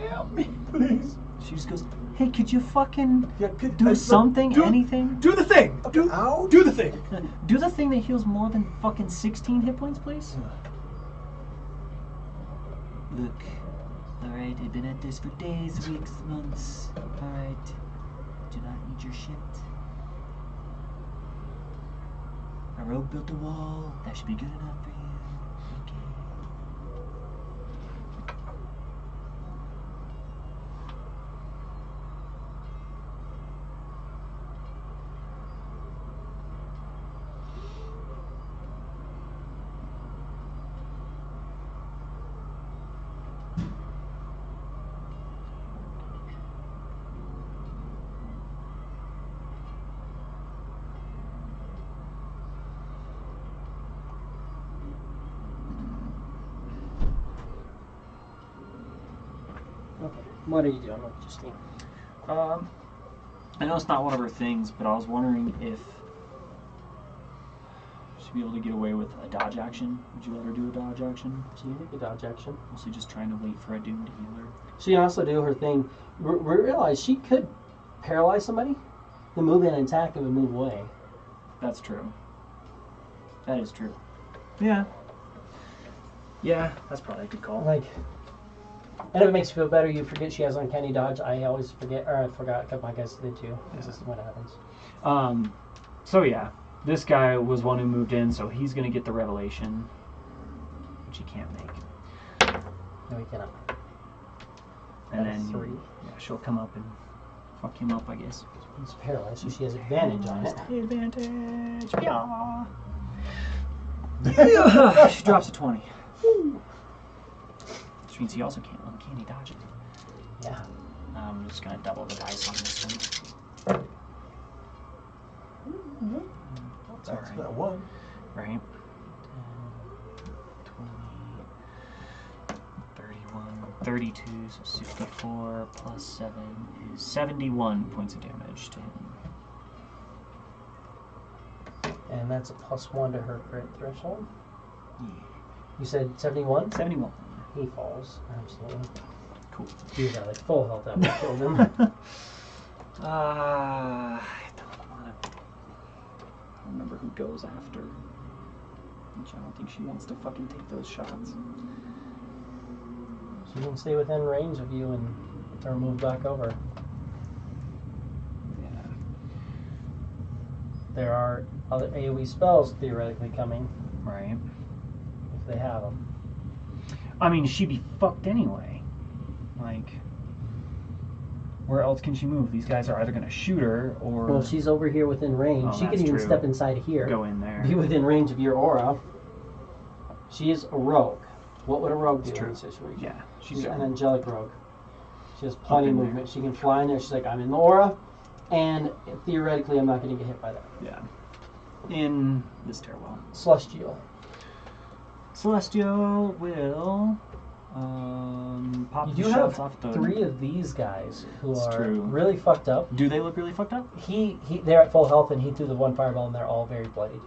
Help me, please. She just goes, hey, could you fucking Yeah, do something, anything? Do the thing! Do the thing! Do the thing that heals more than fucking 16 hit points, please? Look, alright, I've been at this for days, weeks, months. Alright, do not need your shit. A rogue built a wall, that should be good enough for you. Okay. Okay. What are you doing with Justine? I know it's not one of her things, but I was wondering if she'd be able to get away with a dodge action. Would you let her do a dodge action? So you make a dodge action. Mostly just trying to wait for a doom to heal her. She can also do her thing. We realize she could paralyze somebody, then move in and attack them and move away. That's true. That is true. Yeah. Yeah, that's probably a good call. Like, and if it makes you feel better, you forget she has uncanny dodge. I always forget, or I forgot a couple of my guys did too. This is what happens. So yeah, this guy was one who moved in, so he's gonna get the revelation, which he can't make. No, he cannot. And That's then 3. yeah, she'll come up and fuck him up, I guess. He's paralyzed, so she has advantage on it. Advantage. Yeah. Yeah. She drops a 20. Which means he also can't uncanny dodge it. Yeah. I'm just gonna double the dice on this one. That's alright. that one. Right? 20, 31, 32, so 64 plus 7 is 71 points of damage to him. And that's a +1 to her crit threshold. Yeah. You said 71? 71. He falls, absolutely. Cool. He was at like full health that would killed him. I don't want to remember who goes after. Which I don't think she wants to fucking take those shots. She can stay within range of you and or move back over. Yeah. There are other AoE spells theoretically coming Right. if they have them. I mean, she'd be fucked anyway. Like, where else can she move? These guys are either going to shoot her or Well, she's over here within range. Oh, She can that's even true. step inside of here. go in there. Be within range of your aura. She is a rogue. What would a rogue do It's in true. this situation? Yeah, She's got an angelic rogue. She has plenty of in there. movement. She can fly in there. She's like, I'm in the aura, and theoretically, I'm not going to get hit by that. Yeah. In the stairwell. Celestial. Celestial will pop You the do shots have off the. 3 of these guys who It's are true. really fucked up. Do they look really fucked up? They're at full health, and he threw the 1 fireball, and they're all very bloodied.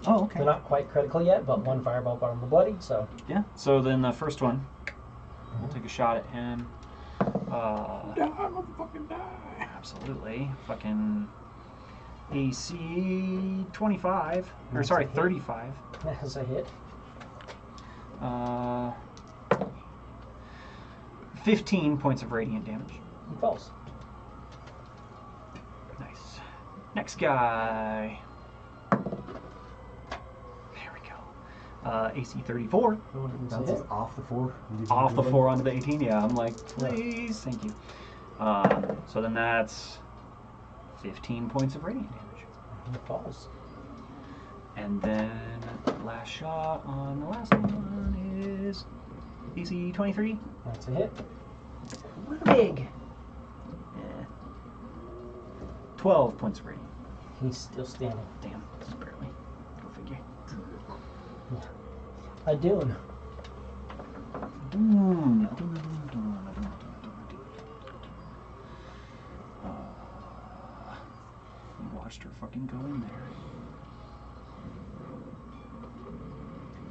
Oh, okay. They're not quite critical yet, but 1 fireball brought them bloodied, so. Yeah. So then the first one, we'll take a shot at him. Die, motherfucking die. Absolutely. Fucking AC 25. Or sorry, 35. That's a hit. 15 points of radiant damage. He falls. Nice. Next guy. There we go. AC 34. That's a Bounces hit. off the 4. Off the 4 onto the 18. Yeah, I'm like, please, thank you. So then that's 15 points of radiant damage. He falls. And then last shot on the last one is AC 23. That's a hit. Big. Yeah. 12 points of radiant. He's still standing. Damn, just barely. Go figure. A dune. Dune. We watched her fucking go in there.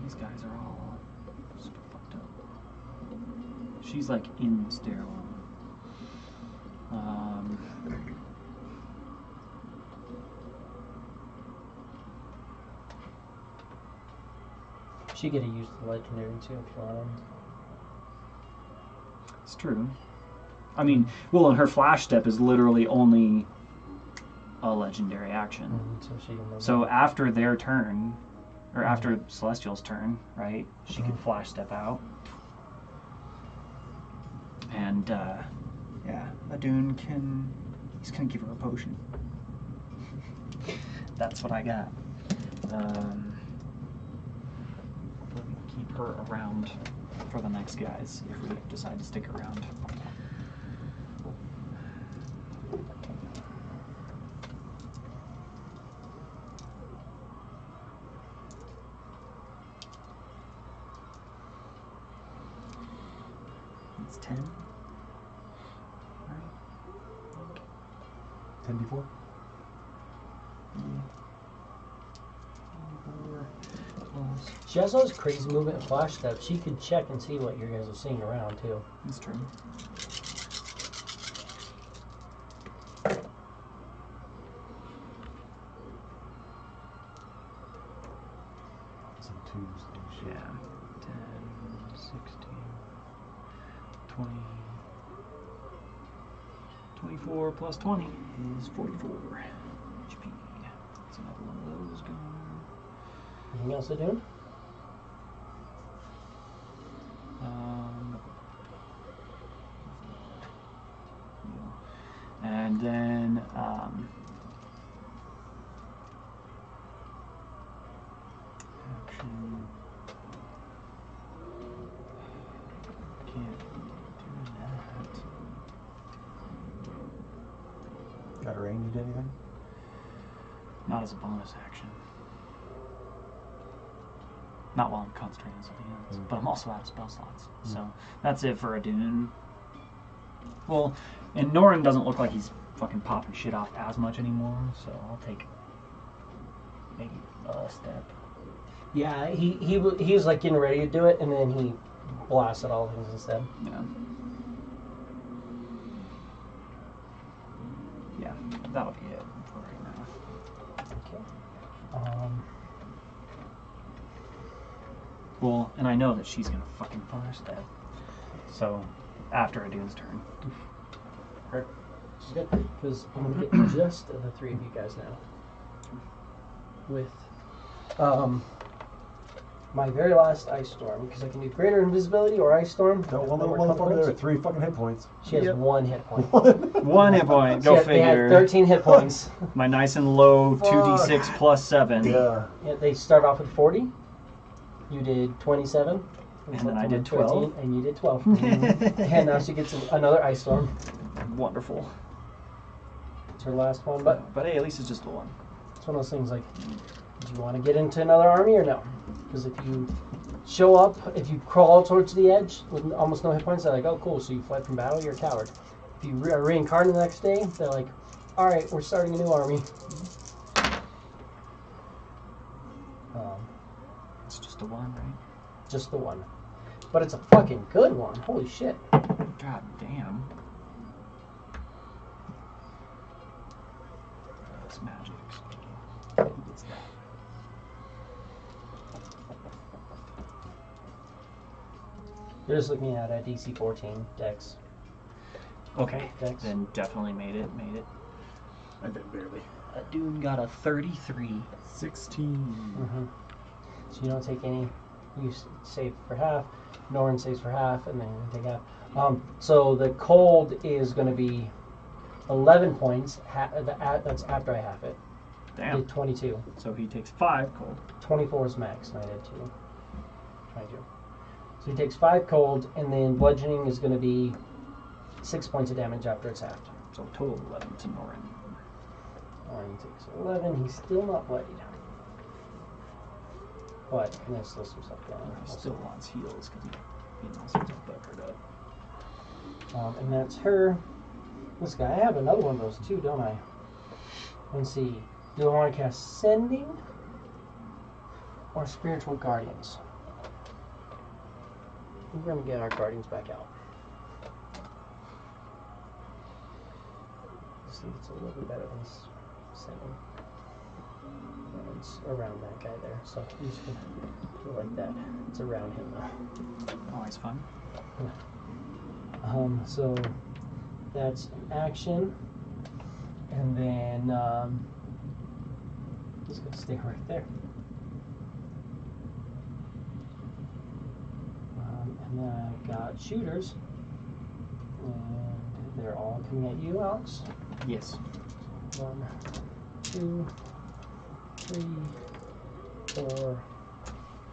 These guys are all super fucked up. She's like in the stairwell. She could have used the legendary too if you wanted. It's true. I mean, well, and her flash step is literally only a legendary action. So she can move. So after their turn, or after Celestial's turn, right, she could flash step out. And, yeah, Adun he's gonna give her a potion. That's what I got. Let me keep her around for the next guys if we decide to stick around. It's 10. Right? 10d4? She has those crazy movement and flash steps. She could check and see what you guys are seeing around too. That's true. Some 2s. Yeah. 10, 16, 20. 24 plus 20 is 44 HP. That's another one of those going. Anything else to do? And then action. Can't do that. Got arranged anything? Not as a bonus action. Not while I'm concentrating on something else. But I'm also out of spell slots. So that's it for Adun. Well, and Norin doesn't look like he's fucking popping shit off as much anymore, so I'll take maybe a step. Yeah, he was like getting ready to do it, and then he blasted all things instead. Yeah. Yeah, that'll be it for right now. Okay. Well, and I know that she's gonna fucking fire step. So, after Adune's turn. Perfect. Which is good, because I'm going to get just the three of you guys now. With my very last Ice Storm, because I can do Greater Invisibility or Ice Storm. No, one little motherfucker there with 3 fucking hit points. She has 1 hit point. 1 hit point, go They had figure. 13 hit points. My nice and low 2d6 plus 7. Yeah. Yeah, they start off with 40. You did 27. And then I did 12. And you did 12. And now she gets another Ice Storm. Wonderful. It's her last one, but But hey, at least it's just the one. it's one of those things like, do you want to get into another army or no? Because if you show up, if you crawl towards the edge with almost no hit points, they're like, oh cool, so you fled from battle, you're a coward. If you are reincarnated the next day, they're like, alright, we're starting a new army. It's just a one, right? Just the one. But it's a fucking good one. Holy shit. God damn. That's magic. Who gets that? You're just looking at a DC 14 dex. Okay, Dex. then definitely made it. I did barely. Dune got a 33. 16. So you don't take any. You save for half. Norn saves for half, and then you take half. So the cold is going to be 11 points. That's after I half it. Damn. Did 22. So he takes 5 cold. 24 is max, and I did 2. 22. So he takes 5 cold, and then bludgeoning is going to be 6 points of damage after it's halved. So total 11 to Norin. Norn takes 11. He's still not bloodied. But he can still some stuff going on. He still wants heals because he also gets buttered up. And that's her. This guy. I have another one of those too, don't I? Let's see. Do I want to cast Sending or Spiritual Guardians? We're going to get our Guardians back out. See, it's a little bit better than Sending. And it's around that guy there, so I'm just going to do it like that. It's around him though. Always fun. So that's an action, and then he's going to stay right there. And then I've got shooters, and they're all coming at you, Alex. Yes. 1, 2, 3, 4,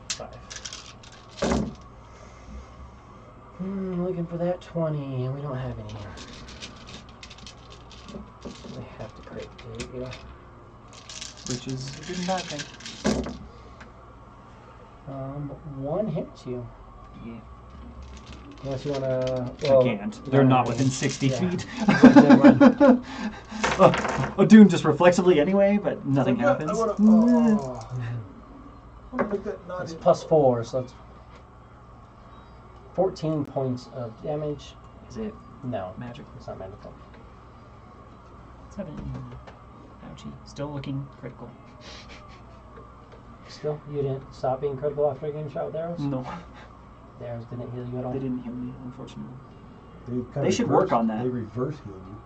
5. Looking for that 20, and we don't have any here. We have to crit. There you go. Which is a good and bad thing. 1 hits you. Yeah. Unless you want to. I can't. They're not within 60 yeah. feet. Never mind. Dune just reflexively anyway, but nothing happens. I want to pick that knot It's in. +4, so that's 14 points of damage. Is it No, magic? it's not magical. 7. Ouchie. Still looking critical. Still, you didn't stop being critical after getting shot with arrows? No, The arrows didn't heal you at all? they didn't heal me, unfortunately. They should work on that. They reverse heal you.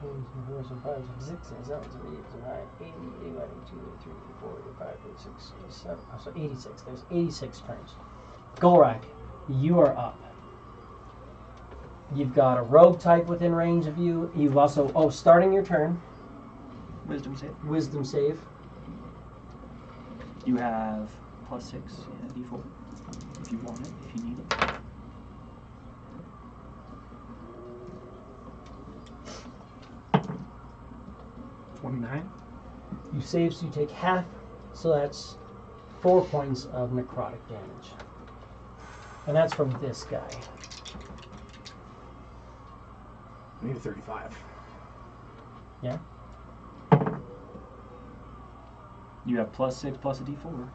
4, 5, 6, 7, 8, 80, 81, 82, 83, 84, 85, 86, 87. So 86. There's 86 turns. Golrak, you are up. You've got a rogue type within range of you. You've also, starting your turn, Wisdom save. wisdom save. You have +6, yeah, d4. If you want it, if you need it. You save, so you take half, so that's 4 points of necrotic damage. And that's from this guy. I need a 35. Yeah? You have +6 plus a D4.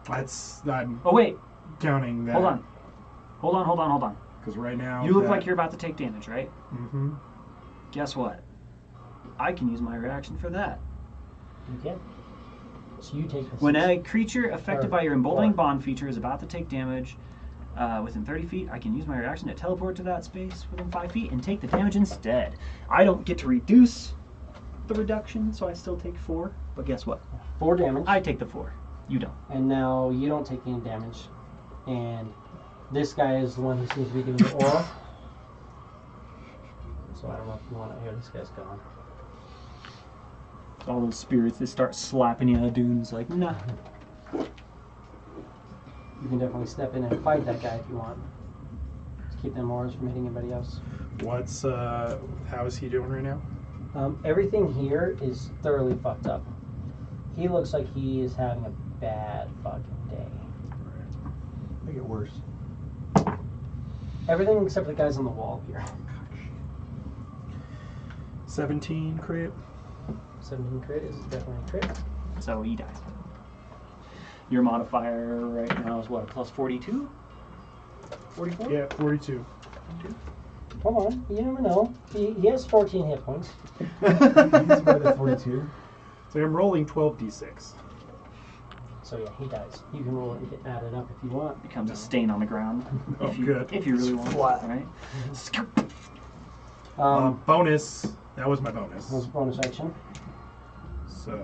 That's not Oh wait, counting that. hold on. Because right now You look like you're about to take damage, right? Mm-hmm. Guess what? I can use my reaction for that. You can. So you take the When 6. a creature affected Or by your emboldening 4. bond feature is about to take damage within 30 feet, I can use my reaction to teleport to that space within 5 feet and take the damage instead. I don't get to reduce the reduction, so I still take 4. But guess what? 4 damage. I take the 4. You don't. And now you don't take any damage. And this guy is the one who seems to be doing the aura. So I don't know if you want to hear this guy's going. All those spirits that start slapping you out of dunes, like, nah. You can definitely step in and fight that guy if you want. Just keep them auras from hitting anybody else. What's how is he doing right now? Everything here is thoroughly fucked up. He looks like he is having a bad fucking day. Make it worse. Everything except the guys on the wall here. 17 crit. 17 crit is definitely a crit. So he dies. Your modifier right now is what, +42? 44? Yeah, 42. Hold on, you never know. He has 14 hit points. He's about at 42. So I'm rolling 12d6. So yeah, he dies. You can roll it and add it up if you want. Becomes a stain on the ground. Oh, if you, good. If you really want. Flat. Right? Bonus. That was my bonus. was bonus action. So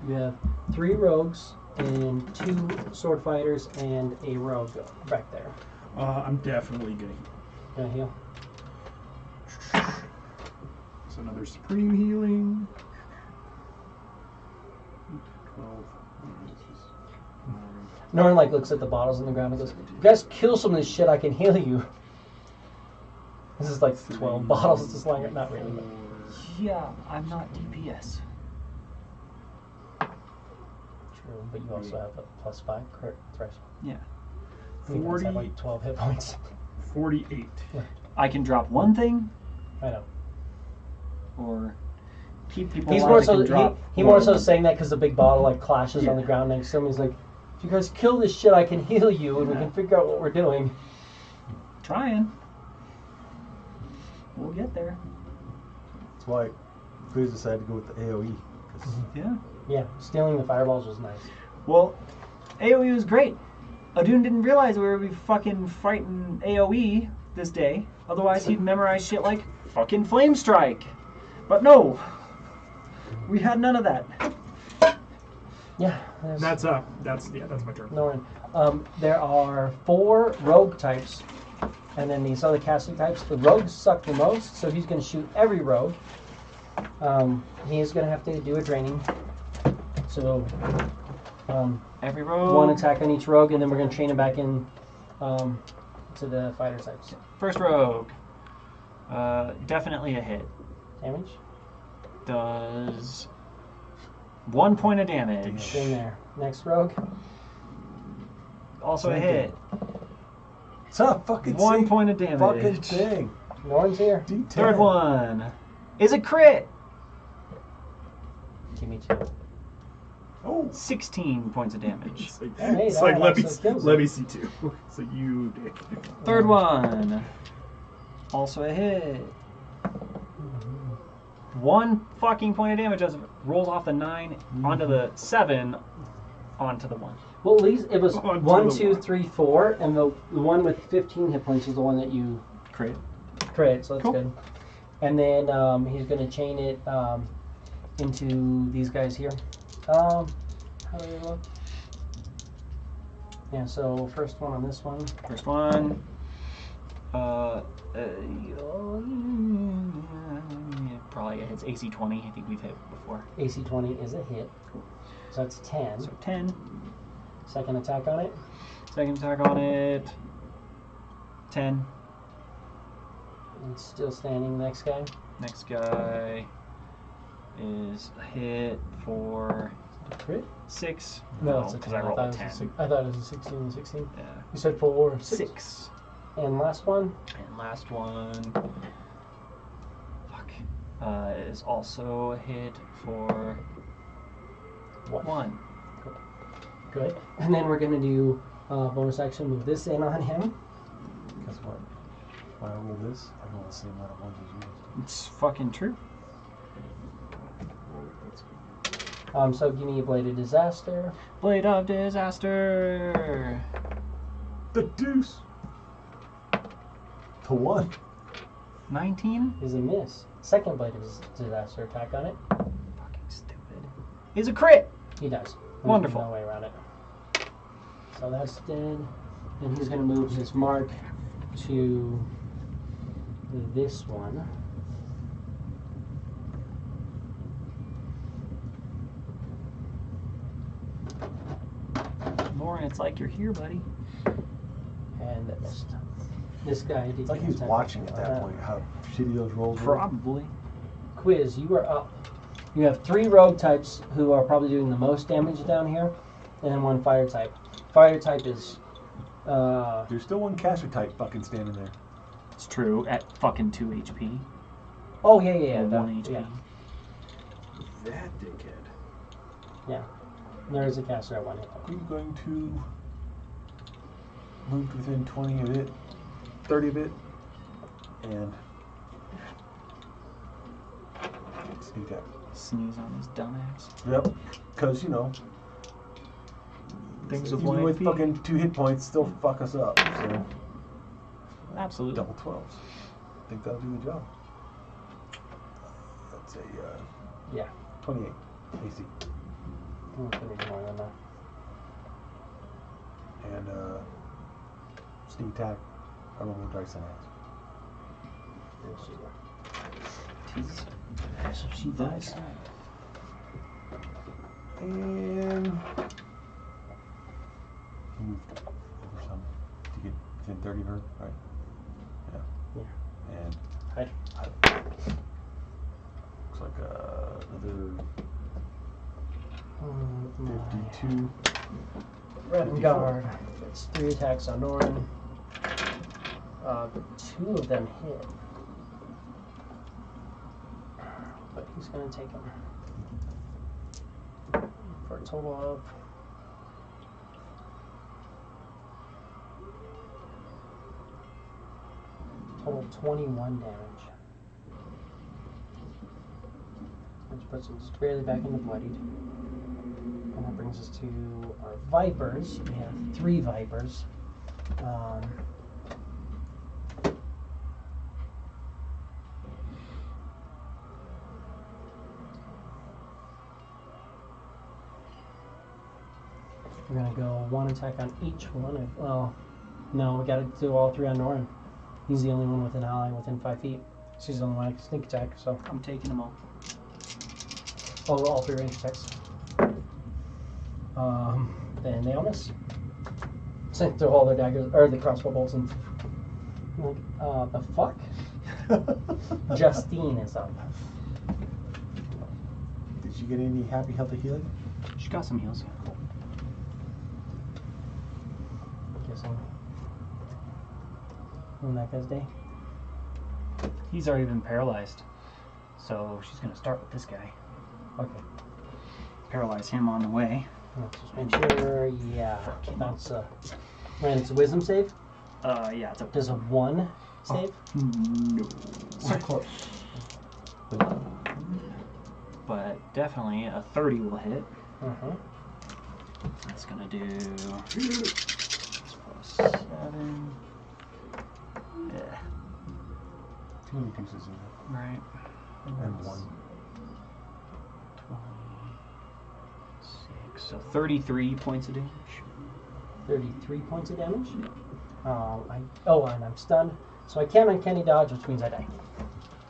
You have 3 rogues and 2 sword fighters and a rogue back there. I'm definitely Gonna heal. So another supreme healing. 12. Norrin like looks at the bottles on the ground and goes, "You guys kill some of this shit, I can heal you." This is like 12 bottles just lying, not really. But Yeah, I'm not DPS. true, but you also have a +5 crit threshold. Yeah. You guys have 40. like 12 hit points. 48. I can drop one thing I know. or keep people He's alive. more I so can drop he more one. so saying that because the big bottle like clashes on the Yeah. ground next to him. He's like, "If you guys kill this shit, I can heal you, and we Yeah. can figure out what we're doing." Trying. We'll get there. That's why Grizz decided to go with the AoE. 'Cause Yeah. Yeah, stealing the fireballs was nice. Well, AoE was great. Adun didn't realize we were fucking fighting AoE this day. Otherwise, he'd memorize shit like fucking Flame Strike. But no, we had none of that. Yeah, there's That's my turn. Norrin. There are 4 rogue types, and then these other casting types. The rogues suck the most, so he's going to shoot every rogue. He is going to have to do a draining. So, Every rogue. 1 attack on each rogue, and then we're going to chain him back in to the fighter types. First rogue. Definitely a hit. Damage? Does 1 point of damage. In there. Next rogue? Also a Same hit. It's a fucking 1 same point of damage. fucking thing. Norrin's here. D10. Third one is a crit. Give me 2. Oh, 16 points of damage. It's like, Hey, it's that like let actually kills me it. see 2. So you did. Third one. Also a hit. 1 fucking point of damage as it rolls off the 9 onto the 7 onto the 1. Well, at least it was On to 1, the 2, one. 3, 4, and the one with 15 hit points is the one that you Crit. crit, so that's Cool. good. And then he's going to chain it into these guys here. How do they look? Yeah, so first one on this one. First one. Probably hits AC 20. I think we've hit before. AC 20 is a hit. So that's 10. So 10. Second attack on it. Second attack on it. 10. And still standing, next guy. Next guy is a hit for Crit? 6. No, it's a because 10. I rolled a 10. I thought it was a 16 and 16. Yeah. You said 4, 6. 6. And last one. And last one. Fuck. Is also a hit for 1. Good. And then we're gonna do bonus action. Move this in on him. Guess what? When I roll this, I roll the same amount of ones as you. It's fucking true. So give me a blade of disaster. Blade of disaster. The deuce. To 1. 19. Is a miss. Second blade of disaster attack on it. Fucking stupid. Is a crit. He does. There's Wonderful. No way around it. So that's dead. And he's gonna move his mark to this one. Lauren, it's like you're here, buddy. And that missed. This guy did It's like he's watching at that point how shitty those rolls were. Probably. Quiz, you are up. You have 3 rogue types who are probably doing the most damage down here, and then 1 fire type. Fire type is There's still 1 caster type fucking standing there. It's true. At fucking 2 HP. oh yeah, Or that- 1 HP. yeah. That dickhead. There is a caster at 1 hit point. Are you going to move within 20 of it, 30 of it, and sneak attack? Sneeze on his dumbass. Yep. Because, you know, Things of even 1 with HP. fucking 2 hit points, still fuck us up. So, Absolutely. double 12s. I think that'll do the job. That's a Yeah. 28 AC. I'm gonna put it more than that. And sneak attack, I roll my dice and axe. So she dies. And he moved over some to get within 30 of her, right? Yeah. Yeah. And Hi. looks like another My 52. Red 54. guard. It's 3 attacks on Norin. 2 of them hit. But he's gonna take him. For a total of total of 21 damage. Which puts him just barely back into bloodied. And that brings us to our vipers. We have 3 vipers. We're gonna go 1 attack on each one. Well, no, we gotta do all 3 on Norin. He's the only one with an ally within 5 feet. She's the only one that can sneak attack, so. I'm taking them all. Oh, all 3 range attacks. Then they all miss. Sink through all their daggers, or the crossbow bolts, and like, the fuck? Justine is up. Did she get any happy, healthy healing? She got some heals. Guessing. On that guy's day. He's already been paralyzed. So she's gonna start with this guy. Okay. Paralyze him on the way. Let's just make sure. Yeah. That's and it's a wisdom save. Yeah, it's a Does a 1 save? no. So close. But definitely a 30 will hit. That's gonna do 7. Yeah. Too many pieces in there. Right. And 1. 26. So 33 points of damage. 33 points of damage. And I'm stunned. So I can't uncanny dodge, which means I die.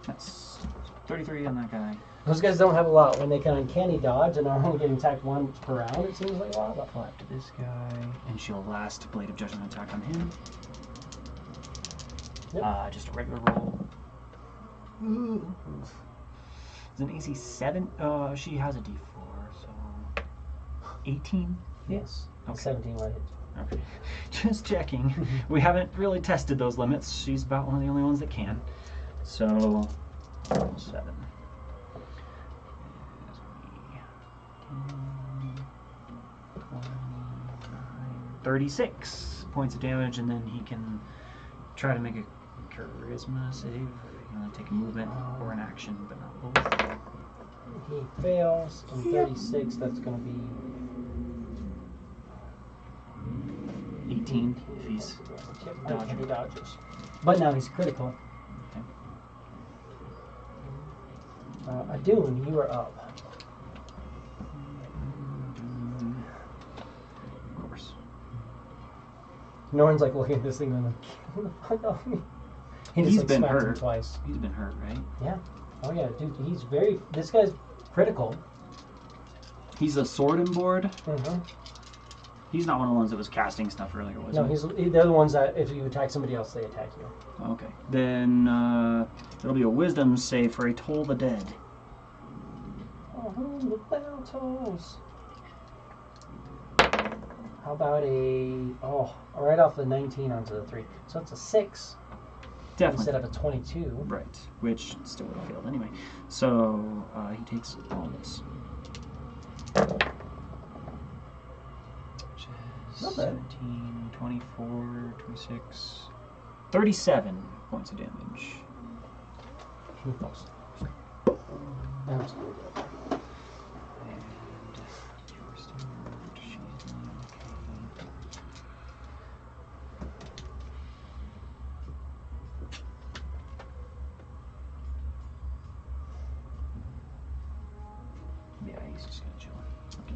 That's 33 on that guy. Those guys don't have a lot. When they can uncanny dodge and are only getting attacked once per round, it seems like a lot. But Flat to this guy. And she'll last Blade of Judgment attack on him. Yep. Just a regular roll. Ooh. Is an AC 7? She has a D4, so 18? yes, Okay. 17 will hit. Okay. Just checking. We haven't really tested those limits. She's about one of the only ones that can. So 7. 36 points of damage, and then he can try to make a charisma save. He can only take a movement or an action, but not both. He fails, and 36, that's going to be 18 if he's dodging. He dodges. But now he's critical. okay. Adun, you are up. Of course. Norton's like looking at this thing and like, get the fuck off me. He just He's like been smacks him hurt. twice. He's been hurt, right? Yeah. Oh yeah, dude, he's very. This guy's critical. He's a sword and board. Mm-hmm. He's not one of the ones that was casting stuff earlier, was No, he? they're the ones that if you attack somebody else, they attack you. Okay. Then it'll be a wisdom save for a Toll the Dead. Oh, the battles. How about right off the 19 onto the 3. So it's a 6 Definitely. instead of a 22. Right. Which still would have failed anyway. So he takes all this. Which is Not bad. 17, 24, 26, 37 points of damage. He falls. Absolutely. And you're still hurt. She's doing okay. Yeah, he's just gonna chill. Okay.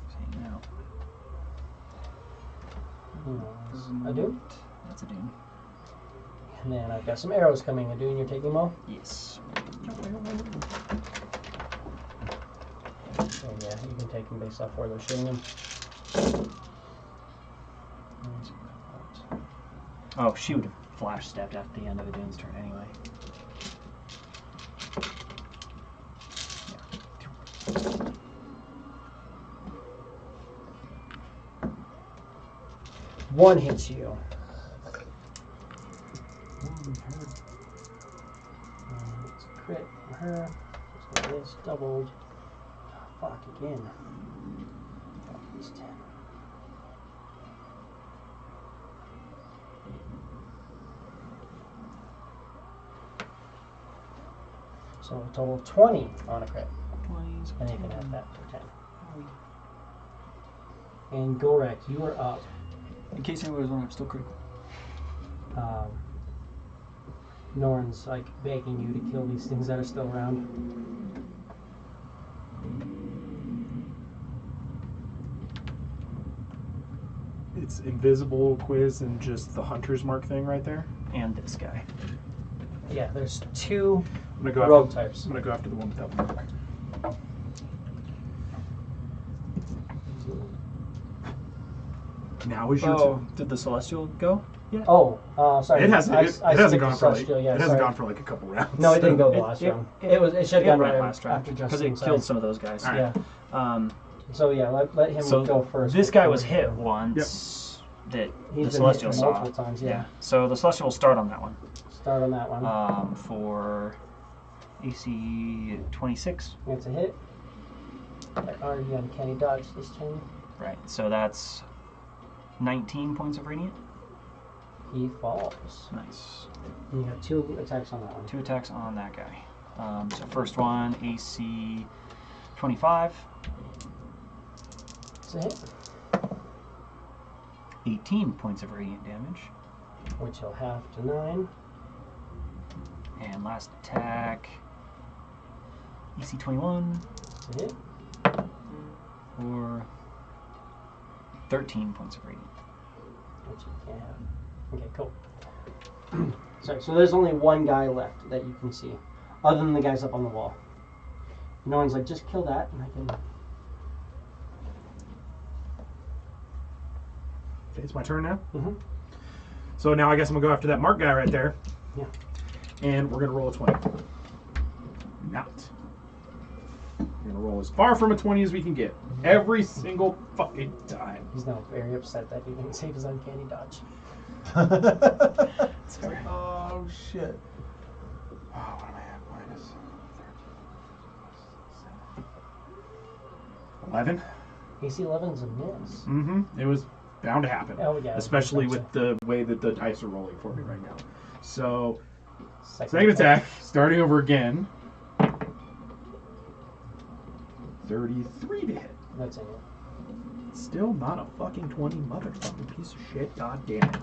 He's hanging out. I do. That's a doom. And then I've got some arrows coming. Adun, you're taking them all? Yes. So yeah, you can take them based off where they're shooting them. Oh, she would have flash stepped at the end of the Doom's turn anyway. One hits you. It's a crit for her. So this doubled. Fuck again. Fuck, it's 10. So a total of 20 on a crit. 20s. And you can have that for 10. And Gorek, you are up. In case anybody was wondering, I'm still critical. Norn's like begging you to kill these things that are still around. It's invisible quiz and just the hunter's mark thing right there. And this guy. Yeah, there's 2 I'm gonna go rogue after. types. I'm gonna go after the one without the mark. Now is your turn. Did the Celestial go? Yeah. Oh, sorry. It hasn't. I It hasn't skipped gone the for like. Celestial, yeah, it hasn't sorry. gone for like a couple rounds. No, it didn't go the It- last it- round. it- It should have gone right right last round after because Justin. it killed some of those guys. Alright. Yeah. So yeah, let him So go first. this guy before was you hit go. once. That He's the been Celestial hit saw. multiple times. Yeah. So the Celestial will start on that one. Start on that one. For AC 26. It's a hit. Already uncanny dodge this turn. Right. So that's 19 points of radiant. He falls. Nice. And you have 2 attacks on that one. 2 attacks on that guy. So first one, AC 25. It's a hit, 18 points of radiant damage. which he'll have to 9. And last attack, AC 21 It's a hit. for 13 points of radiant. Which you can't have. Okay, cool. Sorry, so there's only one guy left that you can see, other than the guys up on the wall. No one's like, just kill that, and I can. Okay, it's my turn now. Mm-hmm. So now I guess I'm gonna go after that mark guy right there. Yeah. And we're gonna roll a 20. Not. We're gonna roll as far from a 20 as we can get. Every single fucking time. He's now very upset that he didn't save his uncanny dodge. It's like, oh shit. Oh, what am I at? Minus 13. 11. AC 11's a miss. Mm-hmm. It was bound to happen. Oh, yeah. Especially with the way that the dice are rolling for me right now. So, Second second attack, starting over again. 33 to hit. That's it. Still not a fucking 20, motherfucking piece of shit. God damn it.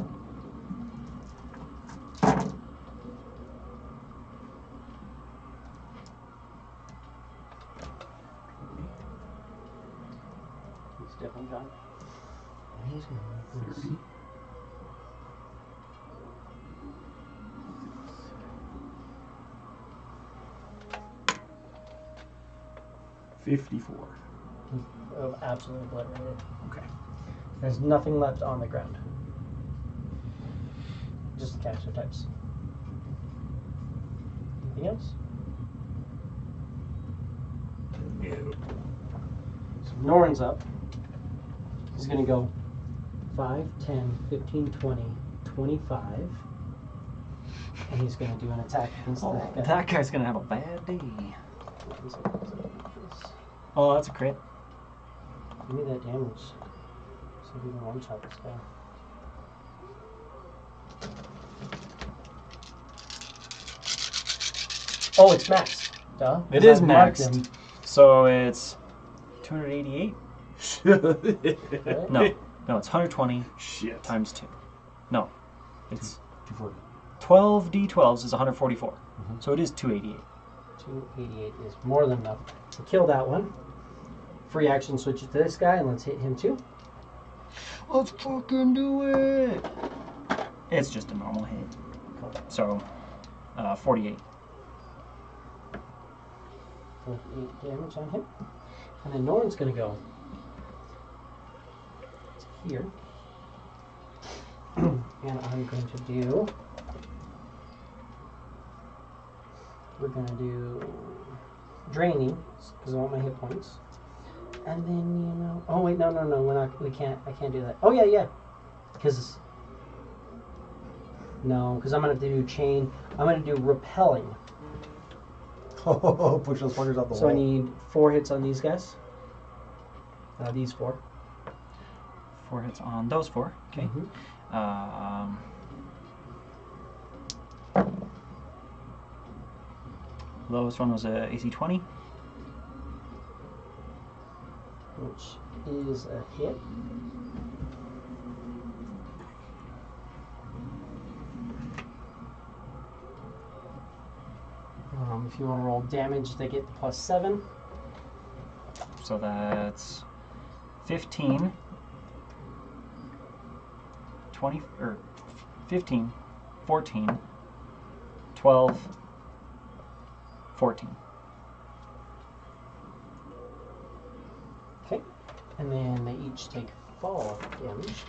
He's different, John. He's going to 30. 54. absolutely obliterated. Okay. There's nothing left on the ground. Just caster types. Anything else? No. So Norn's up. He's going to go 5, 10, 15, 20, 25. And he's going to do an attack against that guy. That guy's gonna have a bad day. Oh, that's a crit. Give me that damage. So we can one shot this guy. Oh, it's maxed. Duh. It is I've marked maxed. him. So it's 288? Right? No, it's 120 Shit. times 2. No, it's 240. 12 d12s is 144. Mhm. So it is 288. 288 is more than enough to kill that one. Free action switch it to this guy and let's hit him too. Let's fucking do it! It's just a normal hit. Cool. So, 48. 48 damage on him. And then Norn's gonna go here. And I'm going to do. We're gonna do draining because I want my hit points. And then oh wait, no, we're not. We can't. I can't do that. Oh yeah, because no, because I'm gonna do chain. I'm gonna do repelling. Oh, push those fuckers out the So wall. I need 4 hits on these guys. These 4. 4 hits on those 4. Okay. Mhm. Lowest one was a AC 20. Which is a hit. If you want to roll damage, they get +7. So that's 15, 20, or 15, 14, 12, 14. Okay. And then they each take fall damage.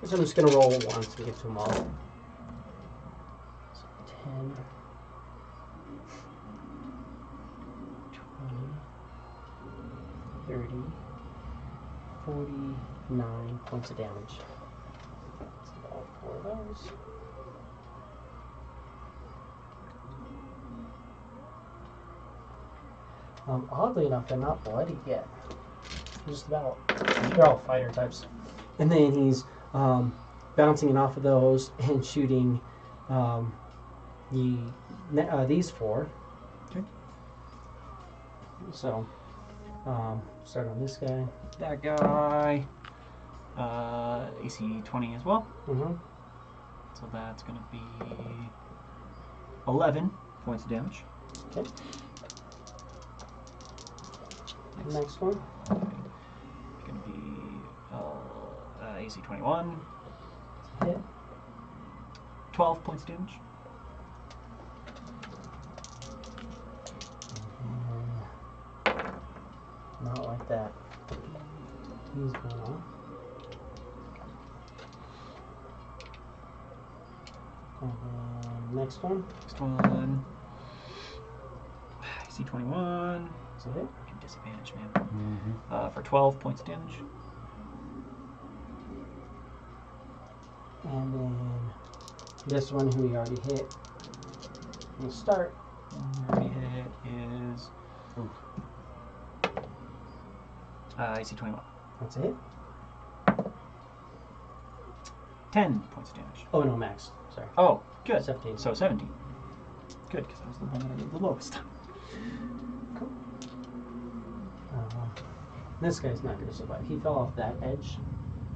So I'm just going to roll once and get to them all. So 10, 20, 30, 49 points of damage. That's all 4 of those. Oddly enough, they're not bloody yet. Just about. They're all fighter types. And then he's bouncing it off of those and shooting these 4. Okay. So, start on this guy. That guy, AC 20 as well. Mm-hmm. So that's going to be 11 points of damage. Okay. Next one. Going to be AC 21, Hit. 12 points of damage. Not like that. He's going on. And then next one. Next one, AC 21, Is it hit? disadvantage, man. Mm-hmm. For 12 points of damage. And then this one who we already hit. We'll start. Already hit is AC 21. That's it. 10 points of damage. Oh no, max. Sorry. Oh, good. 17. So 17. Good, because that was the one that I did the lowest. Cool. This guy's not going to survive. He fell off that edge,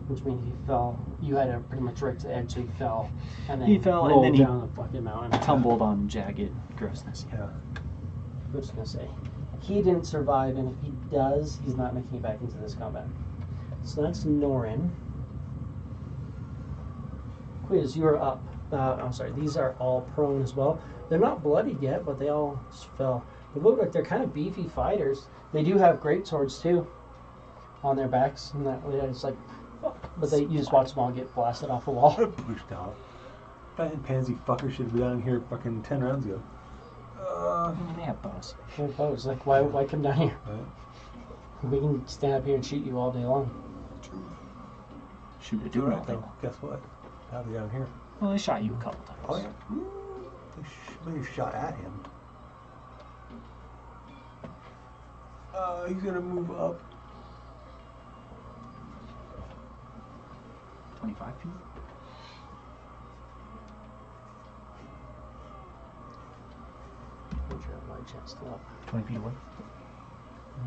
which means he fell. You had a pretty much right to the edge, so he fell. And then He fell, and rolled then he down the fucking mountain. Tumbled on jagged grossness. Yeah. I was going to say. He didn't survive, and if he does, he's not making it back into this combat. So that's Norin. Quiz, you are up. I'm sorry, these are all prone as well. They're not bloodied yet, but they all just fell. They look like they're kind of beefy fighters. They do have great swords too on their backs, and that way it's like, but you just watch them all get blasted off the wall. Pushed out. That pansy fucker should have been down here fucking 10 rounds ago. I mean, they have bows. They're opposed. Like, why come down here? Right. We can stand up here and shoot you all day long. Shoot it Do to it it, right though. Guess what? Now they're down here. Well, they shot you a couple times. Oh yeah. They shot at him. He's gonna move up. 25 feet? I'm sure I have my chance to up. 20 feet away?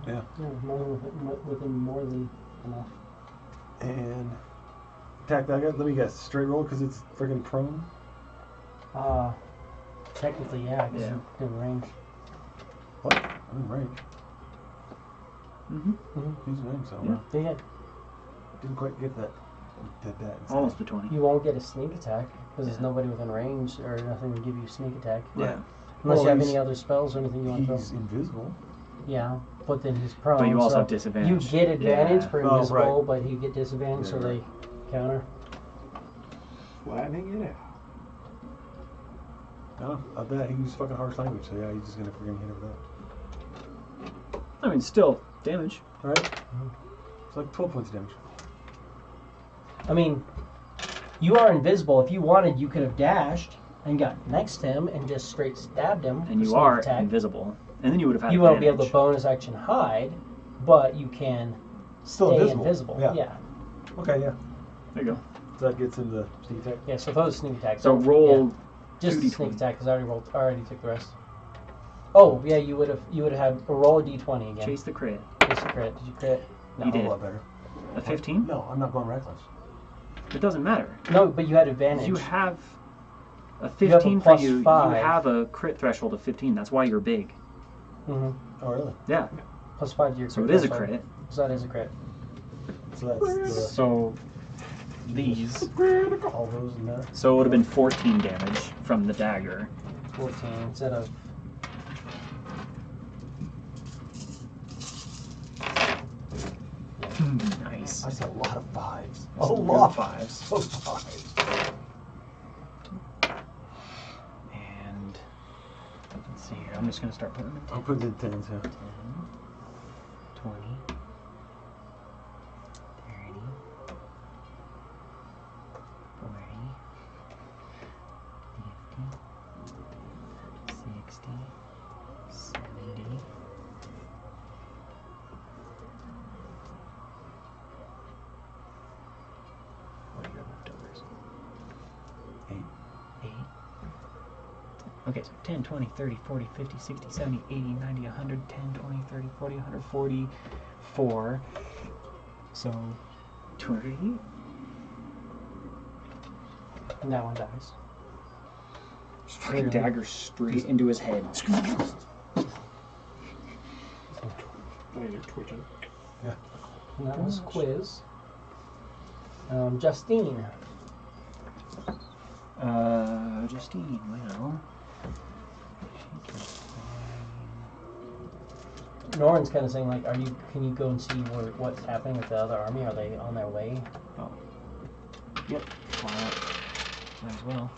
Yeah. Yeah, within more than enough. And attack that guy. Let me guess. Straight roll because it's freaking prone. Technically, yeah, because Yeah. you're in range. What? I'm in range. Mm-hmm. He's in range, so Yeah. Yeah, didn't quite get that. Did that. instead. Almost a 20. you won't get a sneak attack because there's Yeah. nobody within range or nothing to give you a sneak attack. Yeah. Unless Well, you have he's- any other spells or anything you want to He's throw. invisible. Yeah, but then he's prone. But you also so have disadvantage. You get advantage Yeah. for Oh, invisible, right. but you get disadvantage, so Yeah, they counter. Flattening it out. No, I bet he used fucking harsh language, so yeah, he's just gonna freaking hit it with that. I mean, still damage. Alright? It's like 12 points of damage. I mean, you are invisible. If you wanted, you could have dashed and got next to him and just straight stabbed him. And for you sneak are attack. invisible. And then you would have had You won't be able to advantage. bonus action hide, but you can Still stay invisible. invisible. Yeah. Yeah. Okay, yeah. There you go. So that gets into sneak attack. Yeah, so those sneak attack. So don't- roll yeah, just the 2d20. sneak attack because I already took the rest. Oh yeah, you would have had a roll a d20 again. Chase the crit. Chase the crit. Did you crit? No. You A did. lot better. A 15? No, I'm not going reckless. It doesn't matter. No, but you had advantage. You have a You have a 15 for plus you. 5. You have a crit threshold of 15. That's why you're big. Mm-hmm. Oh, really? Yeah. Plus 5 to your So crit. it is a threshold. crit. So that is a crit. So that's So these. all those and that. So it would have been 14 damage from the dagger. 14 instead of. Nice. I said a lot of fives. That's A some lot good fives. of fives. And let's see here. I'm just gonna start putting them in I'll put it in tens, yeah. 10, 20, 30, 40, 50, 60, 70. What are your leftovers? 8. 8. Okay, so 10, 20, 30, 40, 50, 60, 70, 80, 90, 100, 10, 20, 30, 40, 144. So 280. And that one dies. Just fucking dagger straight into his head. Oh, you're twitching. And that was quiz. Justine. Justine, well. Norin's kind of saying like, can you go and see what's happening with the other army? Are they on their way? Oh. Yep. Why not? Might as well.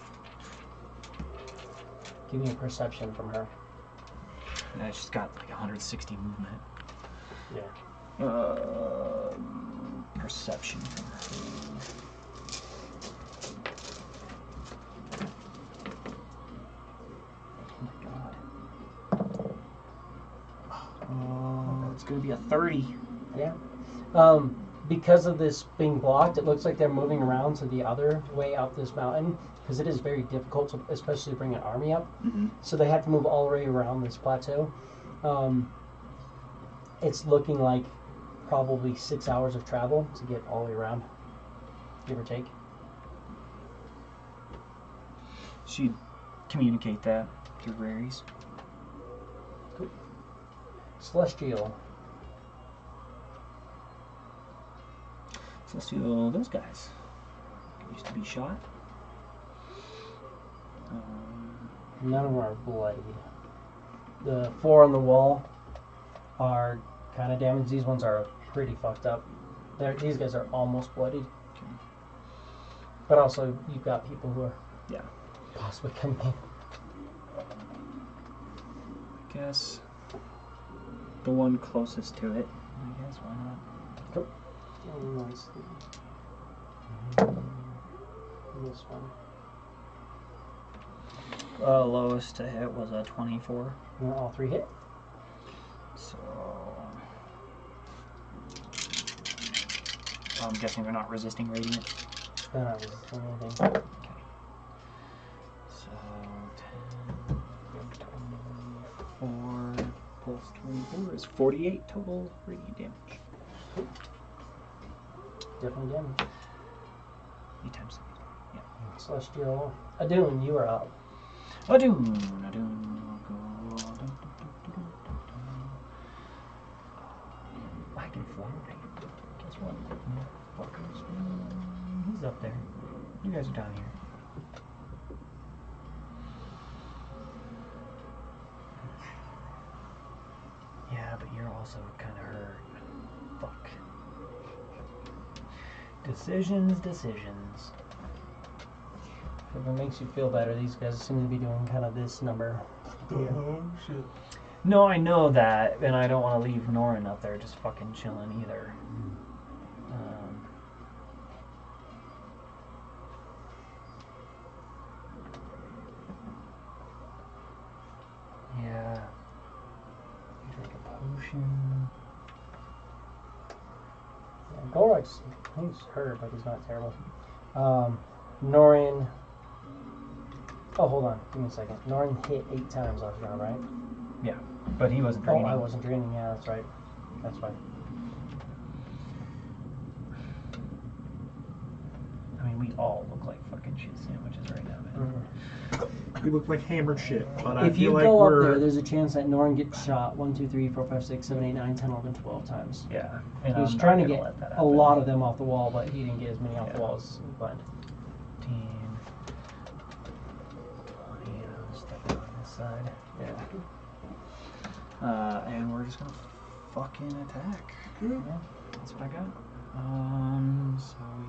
Give me a perception from her. Yeah, she's got like 160 movement. Yeah. Perception from her. Oh my god. It's gonna be a 30. Yeah. Because of this being blocked, it looks like they're moving around to the other way up this mountain because it is very difficult to especially bring an army up. Mm-hmm. So they have to move all the way around this plateau. It's looking like probably 6 hours of travel to get all the way around, give or take. She'd communicate that through raries. Cool. Celestial. So let's do those guys. Used to be shot. None of them are bloodied. The 4 on the wall are kind of damaged. These ones are pretty fucked up. These guys are almost bloodied. Okay. But also, you've got people who are Yeah. possibly coming in. I guess the one closest to it. I guess why not? Cool. Nice. This one. Lowest to hit was a 24. And all 3 hit. So I'm guessing they're not resisting radiant. They're not resisting anything. Okay. So 10, 24 plus 24 is 48 total radiant damage. Different damage. 8 times 3. Yeah. Celestial. Adun, you are up. Adun. I can fly. Guess what? Fuckers. He's up there. You guys are down here. Yeah, but you're also kind of hurt. Fuck. Decisions. If it makes you feel better, these guys seem to be doing kind of this number. Oh shit. No, I know that, and I don't want to leave Norin up there just fucking chilling either. Yeah. Drink a potion. Yeah, Golrak's, he's hurt, but he's not terrible. Norin. Oh, hold on. Give me a second. Norin hit 8 times last round, right? Yeah, but he wasn't Oh, draining. I wasn't draining. Yeah, that's right. That's fine. I mean, we all look like fucking shit sandwiches right now, man. We look like hammered shit, but I If you feel like go up we're there, there's a chance that Norin gets shot 1, 2, 3, 4, 5, 6, 7, 8, 9, 10, 11, 12 times. Yeah. And He was I'm trying not to gonna get let that a happen. lot of them off the wall, but he didn't get as many off the Yeah. wall as he planned. 15, 20, I'll step it on this side. Yeah. And we're just gonna fucking attack. Yeah. That's what I got. So we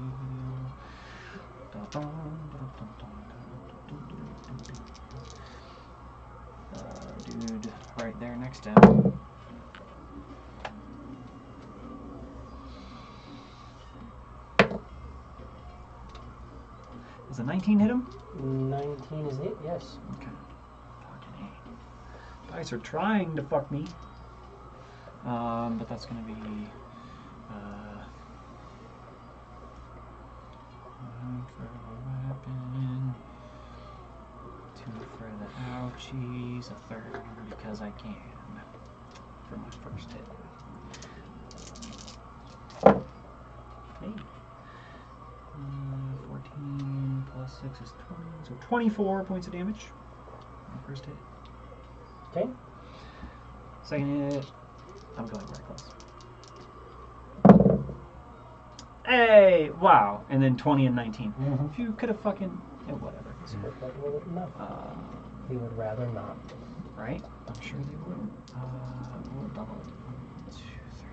dude, right there next to him. Does a 19 hit him? 19 is hit, yes. Okay. Fucking A. Dice are trying to fuck me. But that's gonna be one for the weapon, 2 for the ouchies, a 3rd because I can for my first hit. Hey. 14 plus 6 is 20, so 24 points of damage. My first hit. Okay. Second hit, I'm going reckless. Hey, wow. And then 20 and 19. Mhm. If you could have fucking, whatever. Spoke like a little bit enough. He would rather not. Right? I'm sure they would. We'll double it. 1, 2, 3.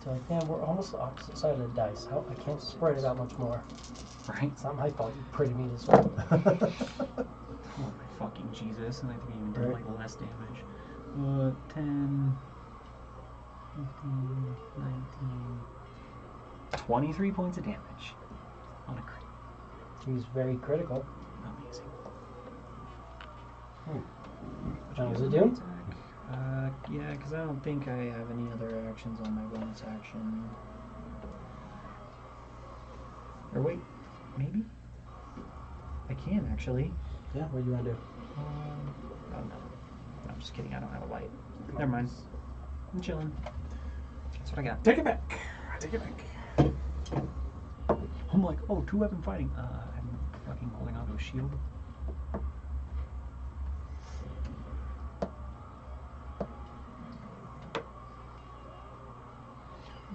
So like, man, we're almost the opposite side of the dice. I can't spread it out much more. Right? It's not my fault you pretty me this way. Oh my fucking Jesus. And I think we even did Right. like less damage. 10. 15, 19, 23 points of damage on a crit. He's very critical. Amazing. That was a doom? Yeah, because I don't think I have any other actions on my bonus action. Or wait, maybe? I can actually. Yeah, what do you want to do? Oh no. I'm just kidding, I don't have a light. Never mind. I'm chilling. That's what I got. Take it back. Take it back. I'm like, oh, 2-weapon fighting. I'm fucking holding onto a shield.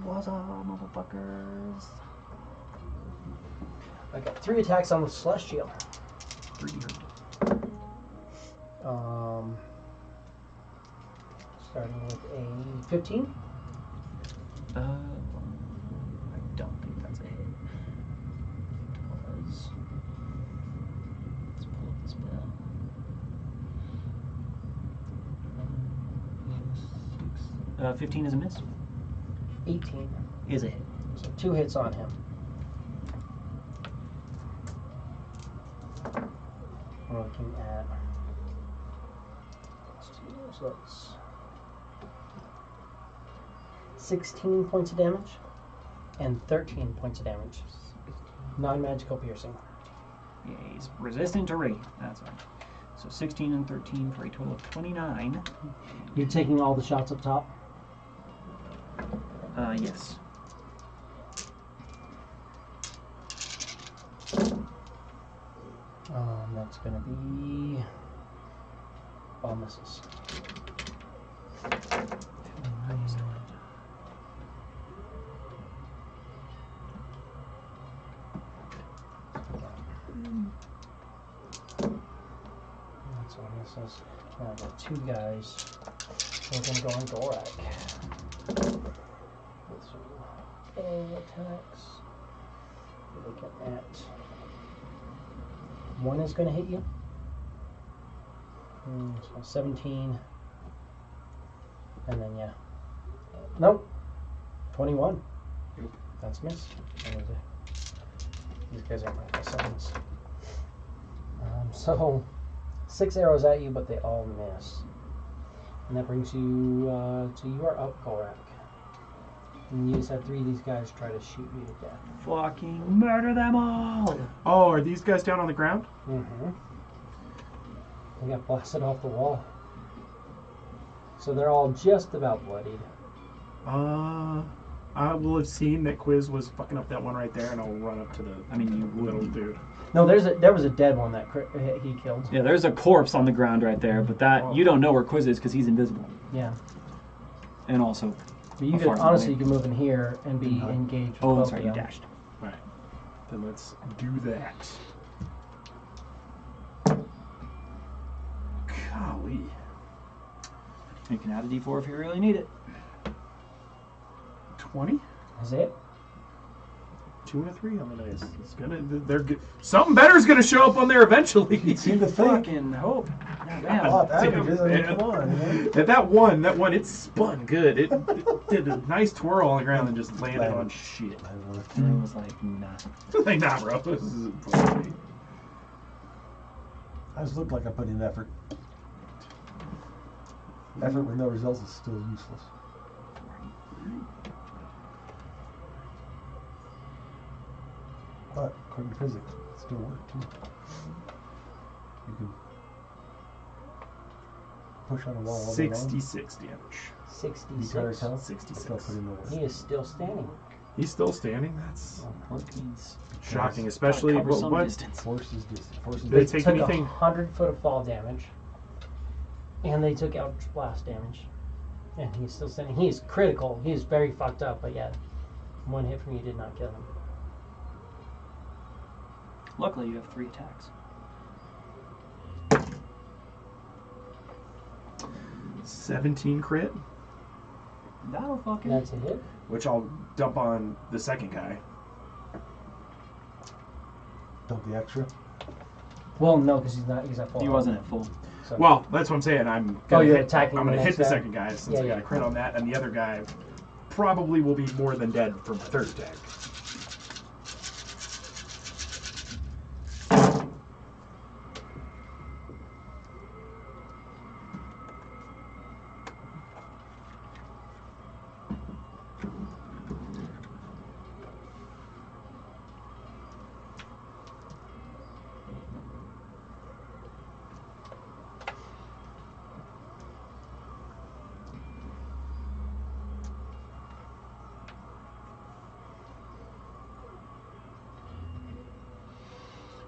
What's up, motherfuckers? I got 3 attacks on the Celestial. 3 hurt. Starting with a 15. I don't think that's a hit. Because let's pull up the spell. 15 is a miss. 18. Is a hit. So 2 hits on him. We're looking at. So that's 16 points of damage and 13 points of damage. Non-magical piercing. Yeah, he's resistant to radiant. That's right. So 16 and 13 for a total of 29. You're taking all the shots up top? Yes. That's going to be all misses. That's all misses. Now I've got 2 guys. We're going to go on Gorak. Let's do attacks. Look at that. 1 is going to hit you. So 17. And then, yeah. Nope. 21. Nope. That's miss. These guys aren't my sevens. So, 6 arrows at you, but they all miss. And that brings you to your up, Gorak. And you just have 3 of these guys try to shoot you to death. Fucking murder them all! Oh, are these guys down on the ground? Mm-hmm. They got blasted off the wall. So they're all just about bloodied. I will have seen that Quiz was fucking up that one right there, and I'll run up to the little dude. No, there was a dead one that he killed. Yeah, there's a corpse on the ground right there, but that you don't know where Quiz is because he's invisible. Yeah. And also, But you could honestly you can move in here and be engaged with oh, both that's right, of you them. dashed. Right. Then let's do that. Golly. You can add a d4 if you really need it. 20? Is it? 2 and a 3 on the dice. It's gonna. Something better's gonna show up on there eventually. You seem to think. Fucking hope. Off averages, I mean, come on, man. At that one, it spun good. It did a nice twirl on the ground and just landed on shit. And I was like, nah. Like, nah, bro. This is bullshit. I just look like I put in effort. Effort with no results is still useless. But according to physics, it still works too. You can push on a wall all day long. 66 damage. You can't 66. tell. 66. Still put in the work. He is still standing. He's still standing. That's He's shocking, especially cover some what distance. Force is distant. Force is They distant. take Took anything. 100 foot of fall damage. And they took Eldritch Blast damage. And he's still standing. He is critical. He is very fucked up, but yeah. 1 hit from you did not kill him. Luckily, you have 3 attacks. 17 crit, That'll fucking. That's a hit. which I'll dump on the second guy. Dump the extra. Well, no, because he's at full. He wasn't at full. So. Well, that's what I'm saying. I'm Oh, gonna you're hit, attacking I'm the gonna next hit the guy? second guy since Yeah, I got yeah. a crit on that, and the other guy probably will be more than dead for my third attack.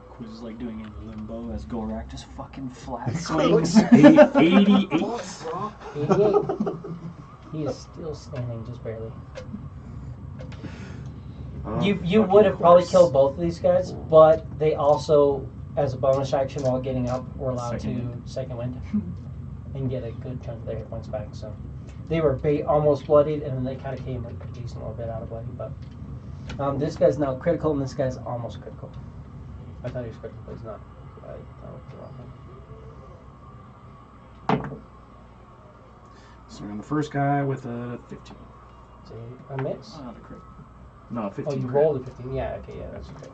Quiz is like doing in limbo as Gorak just fucking flat swings. 88. 88. He is still standing, just barely. You would have probably killed both of these guys, but they also, as a bonus action while getting up, were allowed to second wind and get a good chunk of their hit points back. So they were almost bloodied, and then they kind of came a decent little bit out of bloody. But this guy's now critical, and this guy's almost critical. I thought he was critical, but he's not. I thought the wrong thing. So on the first guy with a 15. Is it a miss? Oh, the crit. No, 15. Oh, you crit. rolled a 15. Yeah, okay, yeah, that's okay.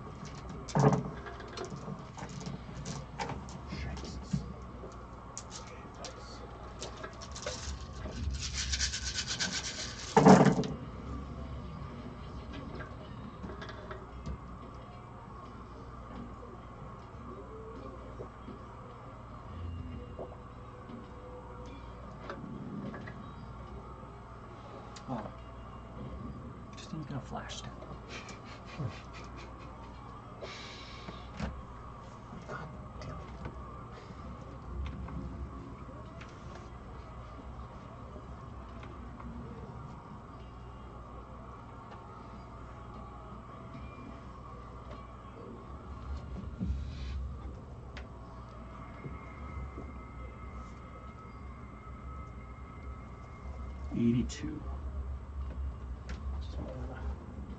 Oh. Just ain't gonna flash still.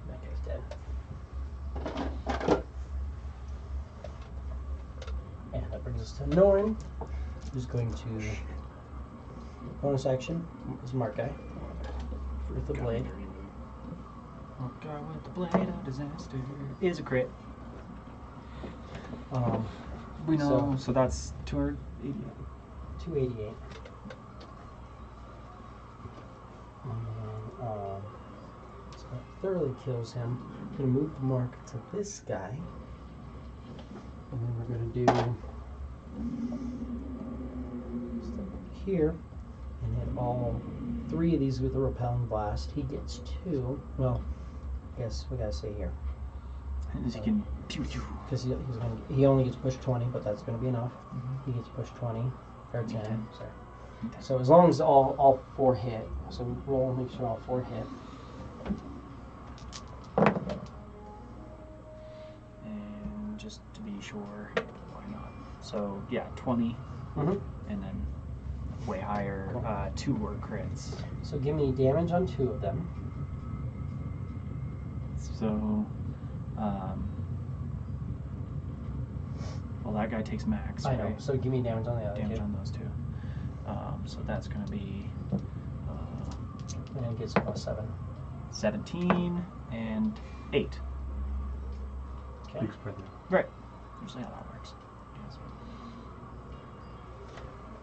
That guy's dead. And that brings us to Norn, who's going to bonus action is Mark guy with the blade. Oh god, with the blade of disaster is a crit. We know, so that's 288. 288. So that thoroughly kills him. I'm going to move the mark to this guy. And then we're going to do step here and hit all three of these with a repelling blast. He gets 2. Well, I guess we got to say here. As you can pew pew. Because he only gets pushed 20, but that's going to be enough. He gets pushed 20, or 10, sorry. So as long as all 4 hit, so roll and make sure all 4 hit. And just to be sure, why not? So yeah, 20, Mm-hmm. and then way higher, Cool. 2 were crits. So give me damage on 2 of them. So, well, that guy takes max, I know. right? So give me damage on the other Damage 2. on those 2. So that's going to be And it gets +7. 17 and 8. Okay. Big spread there. Right. Usually how that works. Yes.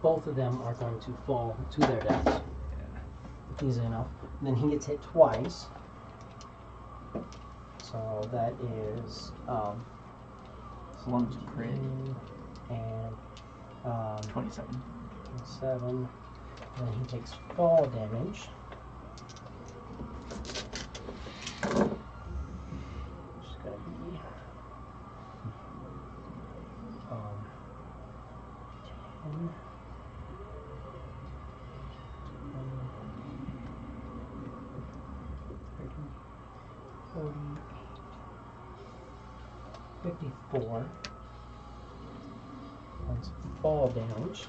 Both of them are going to fall to their deaths. Yeah. Easy enough. And then he gets hit twice. So that is As long as a crit. and 27. 7. And then he takes fall damage. Which is going to be 10, 20, 30, 40, 54 points of fall damage.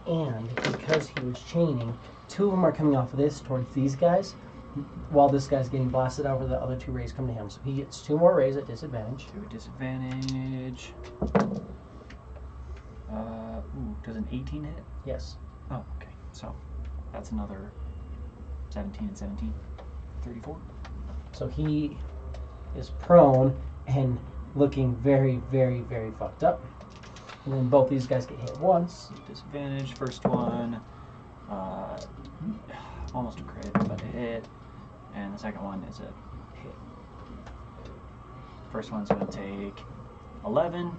And because he was chaining, 2 of them are coming off of this towards these guys, while this guy's getting blasted over, the other 2 rays come to him. So he gets 2 more rays at disadvantage. 2 disadvantage. Ooh, does an 18 hit? Yes. Oh, okay. So that's another 17 and 17. 34. So he is prone and looking very, very, very fucked up. And then both these guys get hit once. Disadvantage. First one, almost a crit, but a hit. And the second one is a hit. First one's going to take 11.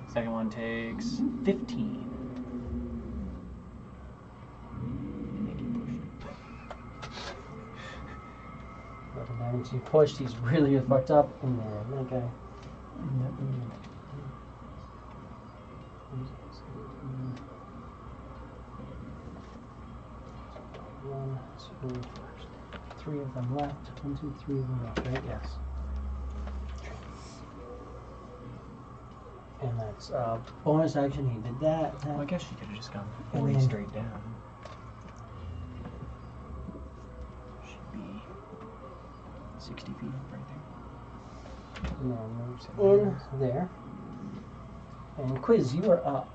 Second one takes 15. Weapon damage. He pushed. He's really fucked up. And then that guy. One, two, three of them left. 1, 2, 3 of them left, right? Yes. And that's bonus action. He did that. Well, I guess she could have just gone And 40 then- straight down. Should be 60 feet right there. And then moves in there. And Quiz, you are up.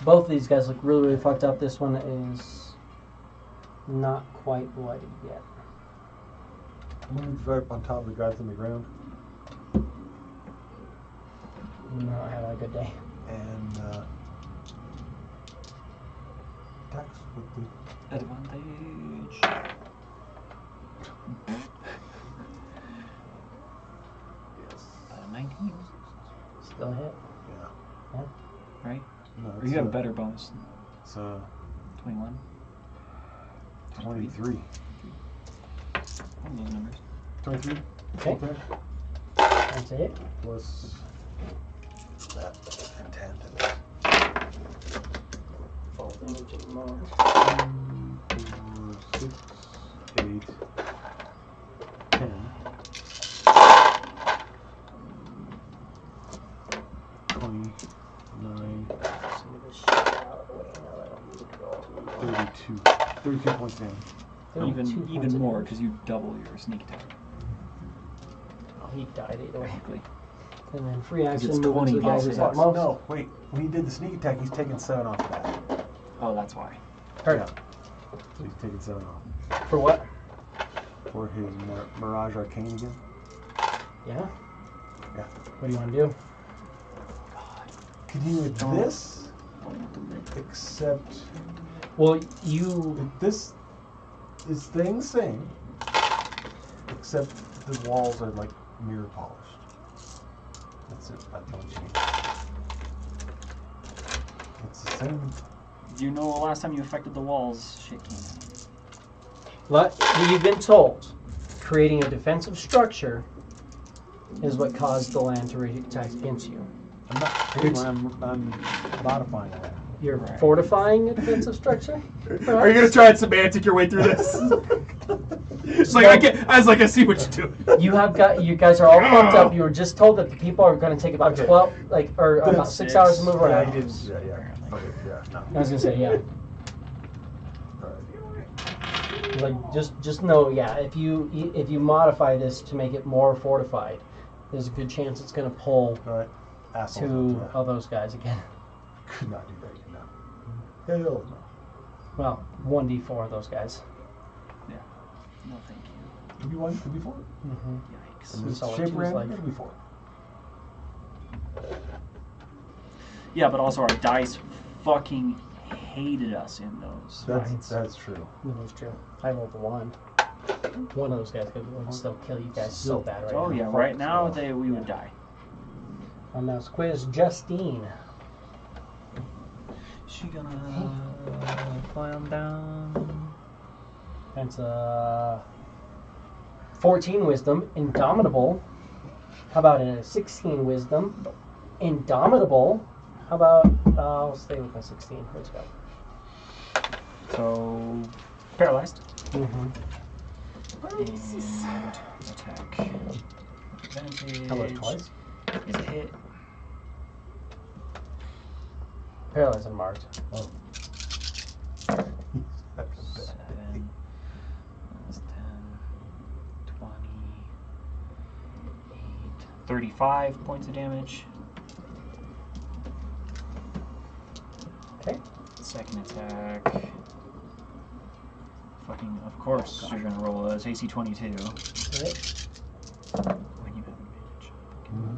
Both of these guys look really, really fucked up. This one is not quite bloody yet. I'm going to drive up on top of the guys on the ground Not having a good day. and attacks with the. Advantage. 19, Still a hit. Yeah. right? No, Or you have a better bonus. It's 21. 23. One of those numbers. 23. Okay. That's it. Plus that and 10. 4 damage at the moment. 2, 4, 6, 8, 10. 29, 32. 32 points down. Even more because you double your sneak attack. Oh, he died either way. Technically. And then free Because action it's move into the 20 guy who's at Plus, most. no, wait. When he did the sneak attack, he's taking 7 off of that. Oh, that's why. Yeah. So he's taking 7 off. For what? For his Mirage Arcane again. Yeah? Yeah. What do you want to do? Continue with this, except Well, you... this is staying the same, except the walls are like mirror polished. That's it. That's the only change. It's the same. You know the last time you affected the walls, shit came out. What you've been told, creating a defensive structure is what caused the land to attack against you. I'm not changing. I'm modifying that. You're fortifying a defensive structure? Are you gonna try and semantic your way through this? It's like I see what you're doing. You guys are all fucked up. You were just told that the people are going to take about Okay. 12, or about 6 hours to move Yeah, around. he didn't. Yeah. Okay. Yeah. No. I was gonna say, yeah. Alright. Like just know, yeah. If you modify this to make it more fortified, there's a good chance it's gonna pull All right. Assholes. 2 Yeah. of those guys again. Could not do that. No. Hell no. Well, 1d4 of those guys. Yeah. No, thank you. Could be 1. Could be 4. Mm-hmm. Yikes. And We this saw what shape two we're is in, like. it'll be 4. Yeah, but also our dice fucking hated us in those. That's true. That's true. I rolled a 1. One of those guys would still kill you guys so bad right Oh now. yeah, right now we would die. And now quiz Justine. She gonna fly on down. That's 14 wisdom, indomitable. How about a 16 wisdom, indomitable? How about I'll stay with my 16. Where's it go? So paralyzed. Mm-hmm. And attack. Advantage. How about twice? Is a hit. Paralyzed and marked. Oh. 7 plus 10, 20, 8, 35 points of damage. Okay. Second attack, fucking, of course, Oh, God. you're gonna roll as AC 22. Right? When you have advantage. Mhm.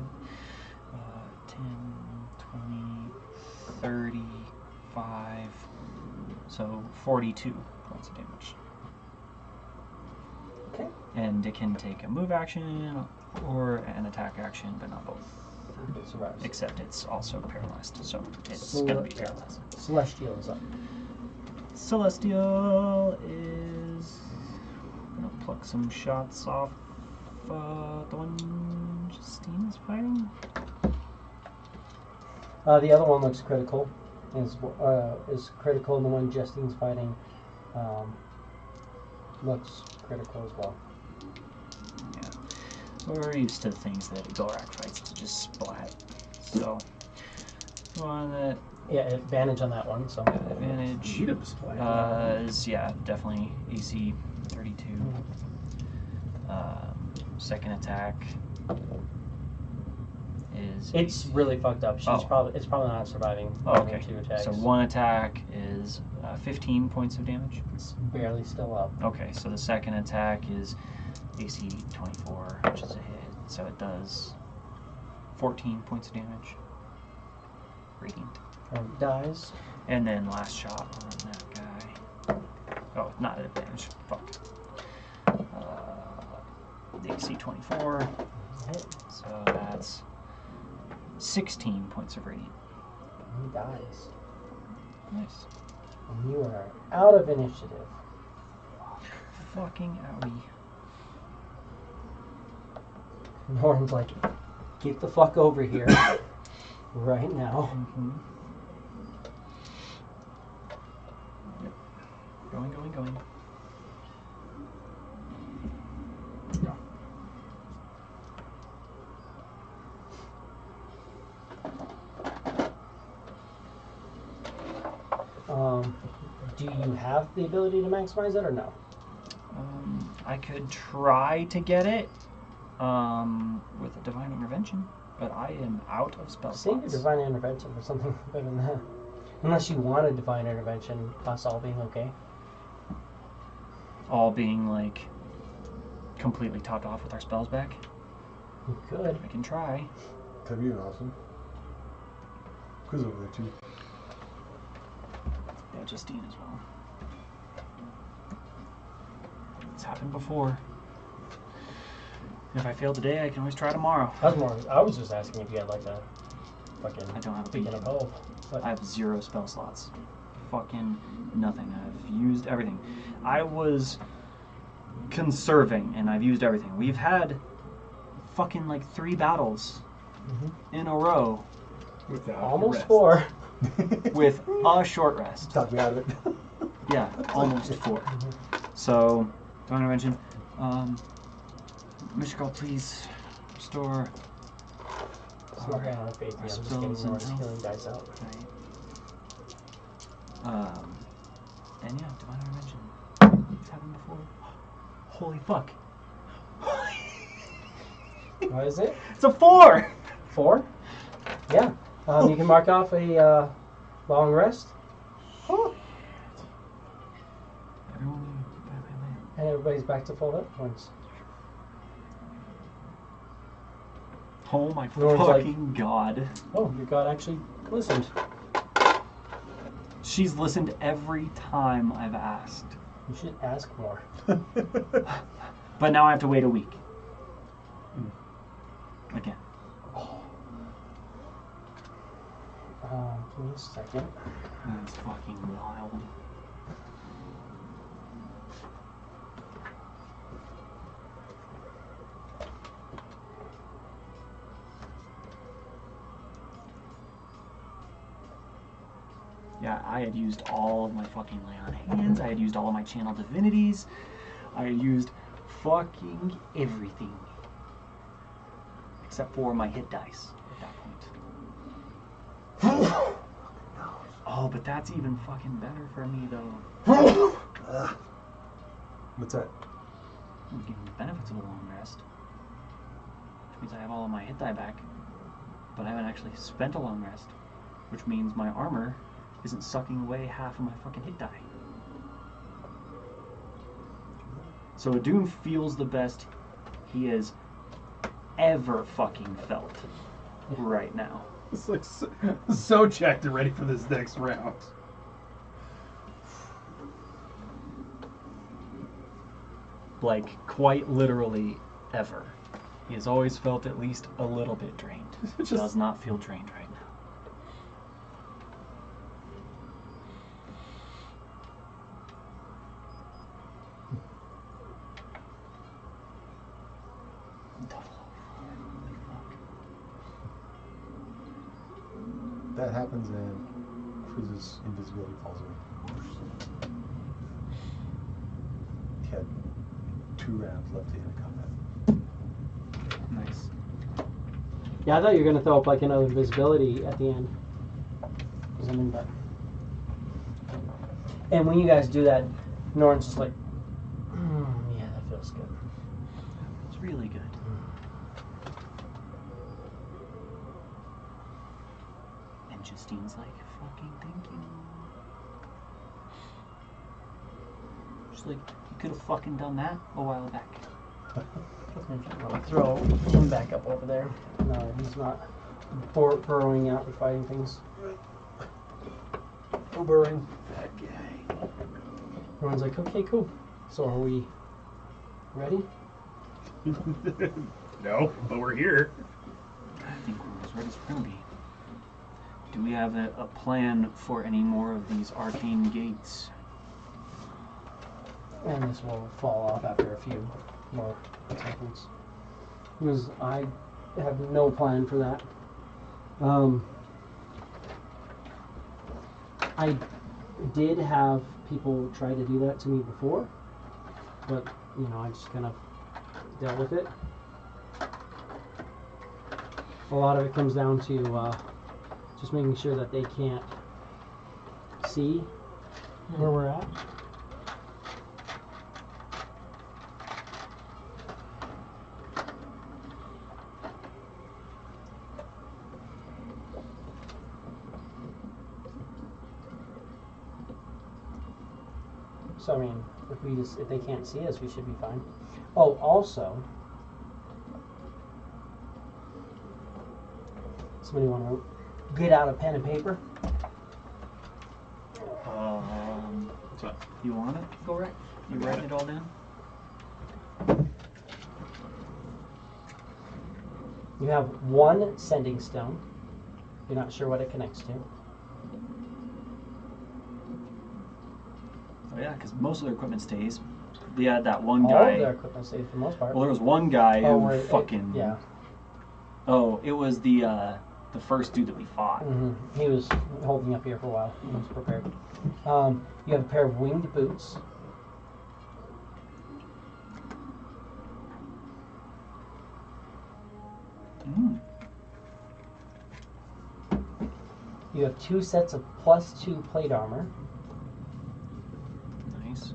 10, 20, 35, so 42 points of damage. Okay. And it can take a move action or an attack action, but not both. It survives. Except it's also paralyzed, so it's So, gonna be yeah. paralyzed. Celestial is up. Celestial is gonna pluck some shots off the one Justine is fighting. The other one looks critical. Is critical, and the one Justine's fighting looks critical as well. Yeah, we're used to things that Gorak fights to just splat. So, one that Yeah, advantage on that one. So. got advantage Need a display. is definitely AC 32. Second attack is. It's really fucked up. It's probably not surviving. Oh, okay. 2 attacks. So one attack is 15 points of damage. It's barely still up. Okay, so the second attack is AC 24, which is a hit. So it does 14 points of damage. Radiant. Dies. And then last shot on that guy. Oh, not at advantage. Fuck. The AC 24. Hit. So that's 16 points of radiant. He dies. Nice. And you are out of initiative. Fucking owie. Norton's like, get the fuck over here right now. Mm-hmm. Yep. Going. Do you have the ability to maximize it or no? I could try to get it with a divine intervention, but I am out of spell Save your slots. divine intervention for something better than that. Unless you want a divine intervention, us all being okay. All being like completely topped off with our spells back. You could. I can try. That'd be awesome. Quiz over there too. Yeah, Justine as well. It's happened before. If I fail today, I can always try tomorrow. I was just asking if you had like a fucking I don't have a beacon of hope. But I have 0 spell slots. Fucking nothing. I've used everything. I was conserving and I've used everything. We've had fucking like 3 battles in a row Without almost rest. 4. with a short rest. Talk me out of it. Yeah, almost 4. So, don't intervention. Mr. Girl, please restore. It's not gonna have faith. I'm just getting more healing dice out. Right. And yeah, divine intervention. It's happened before. Holy fuck. What is it? It's a 4! 4? Yeah. You can mark off a long rest, Everyone, and everybody's back to full hit points. oh my Nor's like- fucking god. Oh, your god actually listened. She's listened every time I've asked. You should ask more. But now I have to wait a week. Again. Give me a second. That's fucking wild. Yeah, I had used all of my fucking lay on hands. I had used all of my channel divinities. I had used fucking everything. Except for my hit dice at that point. Oh, but that's even fucking better for me though. What's that? I'm getting the benefits of a long rest. Which means I have all of my hit die back. But I haven't actually spent a long rest. Which means my armor isn't sucking away half of my fucking hit die. So Adun feels the best he has ever fucking felt right now. It's like so jacked and ready for this next round. Like, quite literally ever. He has always felt at least a little bit drained. Just- Does not feel drained right now. That happens and Cruz's invisibility falls away. He had 2 rounds left to end combat. Nice. Yeah, I thought you were gonna throw up like another invisibility at the end. Or something, but. And when you guys do that, Norton's just like, yeah, that feels good. It's really good. And Justine's like, fucking thank you. She's like, you could have fucking done that a while back. I'll throw him back up over there. No, he's not burrowing out and fighting things. No burrowing. That guy. Everyone's like, okay, cool. So are we ready? No, but we're here. I think we're as ready as we're gonna be. Do we have a plan for any more of these arcane gates? And this will fall off after a few more seconds. Because I have no plan for that. I did have people try to do that to me before, but I just kind of dealt with it. A lot of it comes down to just making sure that they can't see where we're at. So I mean, if they can't see us, we should be fine. Oh, also, somebody want to get out a pen and paper? What's up? You want it? Go right. You got writing it. it all down? You have one sending stone. You're not sure what it connects to. Oh yeah, because most of their equipment stays. They had that one All guy. of their equipment stays for the most part. Well, there was one guy Oh, who where fucking. yeah. Oh, it was the first dude that we fought. He was holding up here for a while. He was prepared. You have a pair of winged boots. Mm. You have 2 sets of +2 plate armor. Nice.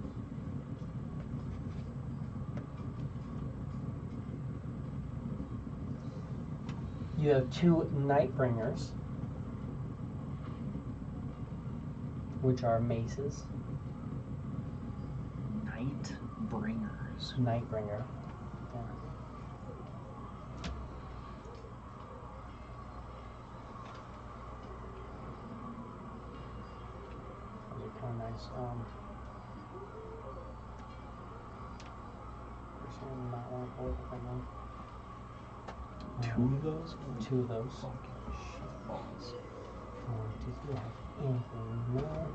You have 2 Nightbringers, which are maces. Night bringers. Nightbringer. Yeah. Those are kind of nice. Personally, not want to pull it right now. 2 of those? 2 of those. Fucking shit balls. Did you have anything more?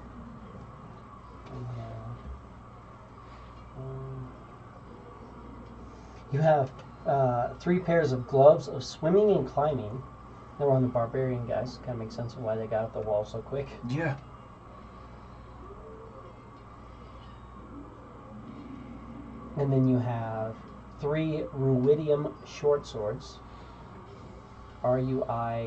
You have 3 pairs of gloves of swimming and climbing. They were on the barbarian guys. Kind of makes sense of why they got up the wall so quick. Yeah. And then you have 3 ruidium short swords. Ruidium.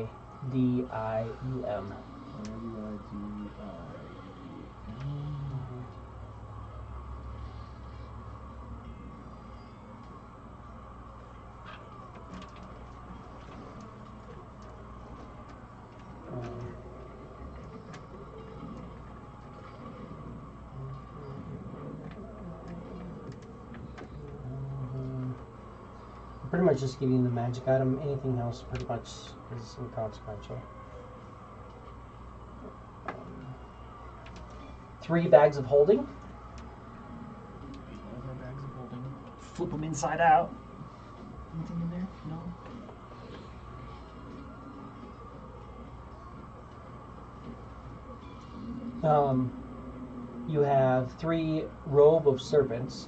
pretty much just giving you the magic item. Anything else pretty much is inconsequential. 3 bags of holding. We love our bags of holding. Flip them inside out. Anything in there? No? You have 3 robe of serpents.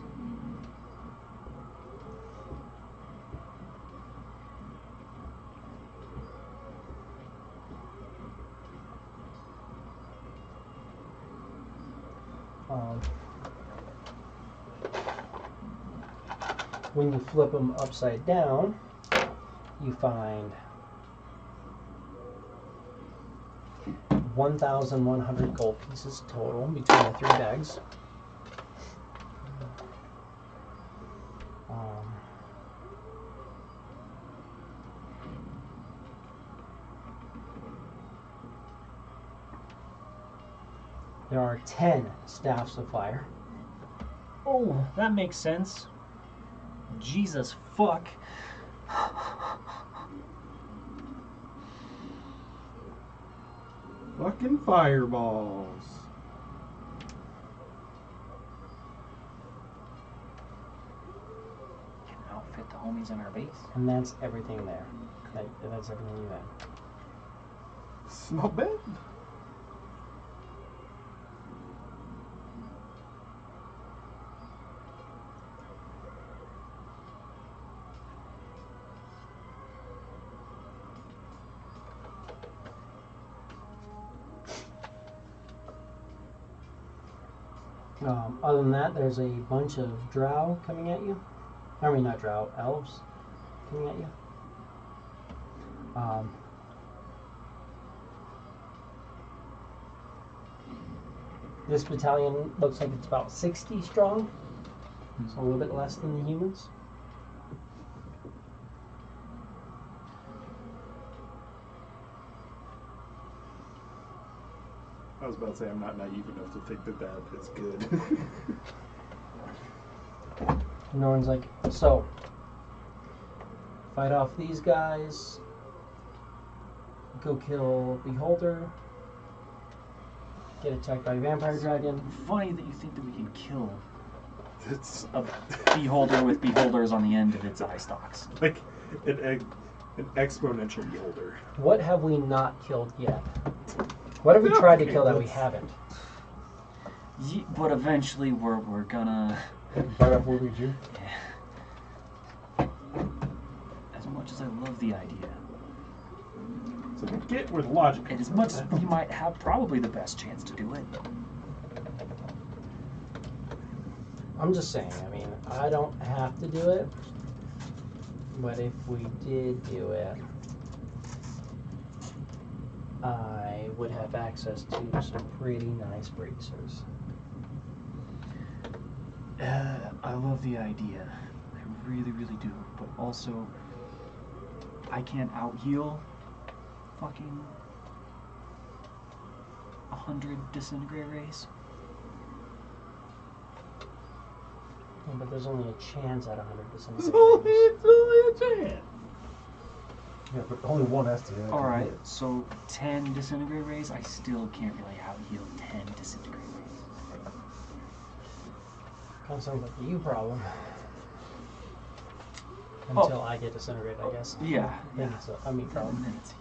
When you flip them upside down, you find 1,100 gold pieces total between the 3 bags. There are 10 staffs of fire. Oh, that makes sense. Jesus fuck. Fucking fireballs. Can outfit the homies in our base. And that's everything there. That's everything you have. It's not bad. Other than that, there's a bunch of drow coming at you. I mean, not drow, elves coming at you. This battalion looks like it's about 60 strong, so a little bit less than the humans. I was about to say I'm not naive enough to think that that is good. Norn's like, so, fight off these guys, go kill Beholder, get attacked by Vampire Dragon. Funny that you think that we can kill It's a beholder with beholders on the end of its eye stalks. like an exponential beholder. What have we not killed yet? What have we tried to kill that we haven't? But eventually we're gonna... Fight off Wormy Jew. Yeah. As much as I love the idea, So get where the logic and is. as much as we might have probably the best chance to do it, I'm just saying, I mean, I don't have to do it, but if we did do it, I would have access to some pretty nice bracers. I love the idea. I really, really do. But also, I can't out-heal fucking 100 disintegrate rays. Yeah, but there's only a chance at 100 It's disintegrate. only a chance. Yeah, but only one has to. Alright, so 10 disintegrate rays, I still can't really out-heal 10 disintegrate rays. Kind of sounds like a you problem. Until I get disintegrated, I guess. Yeah, Then yeah. it's a me problem. Then it's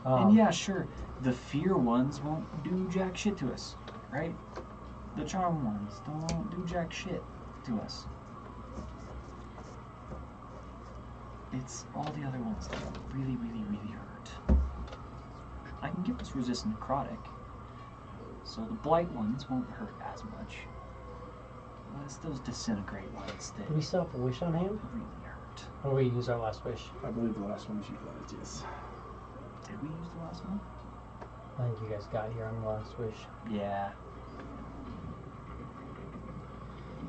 and yeah, sure, the fear ones won't do jack shit to us, right? The charm ones don't do jack shit to us. It's all the other ones that really, really, really hurt. I can give us resistant necrotic, so the blight ones won't hurt as much. But it's those disintegrate ones that Do we still have a wish on hand? really hurt. Or we use our last wish? I believe the last one was you guys, yes. Did we use the last one? I think you guys got here on the last wish. Yeah.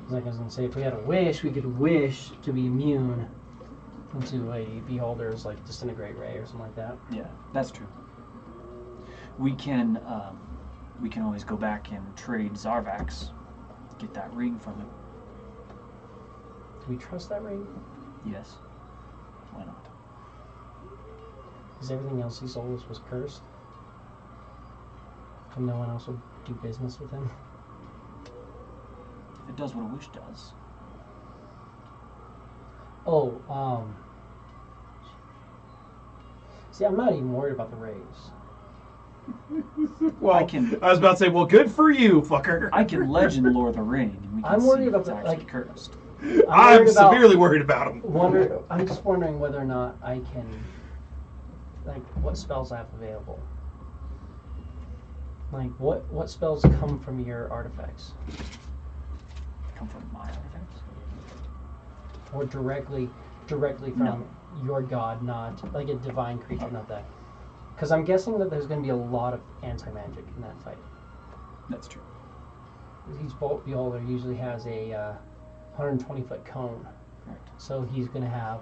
Like I was gonna say, if we had a wish, we could wish to be immune to a beholder's like disintegrate ray or something like that. Yeah, that's true. We can always go back and trade Zarvax, get that ring from him. Do we trust that ring? Yes. Why not? Because everything else he sold us was cursed. And no one else would do business with him. If it does what a wish does. Oh, see, I'm not even worried about the raise. Well, I was about to say, well, good for you, fucker. I can legend lore the ring, and we can I'm see worried if about it's the, actually like- cursed. I'm worried about- severely worried about him. I'm just wondering whether or not I can, like, what spells I have available. Like, what spells come from your artifacts? Come from my artifacts? Or directly from No. your god, not like a divine creature, not that. Because I'm guessing that there's going to be a lot of anti-magic in that fight. That's true. Each bolt beholder usually has a 120-foot cone. Correct. So he's going to have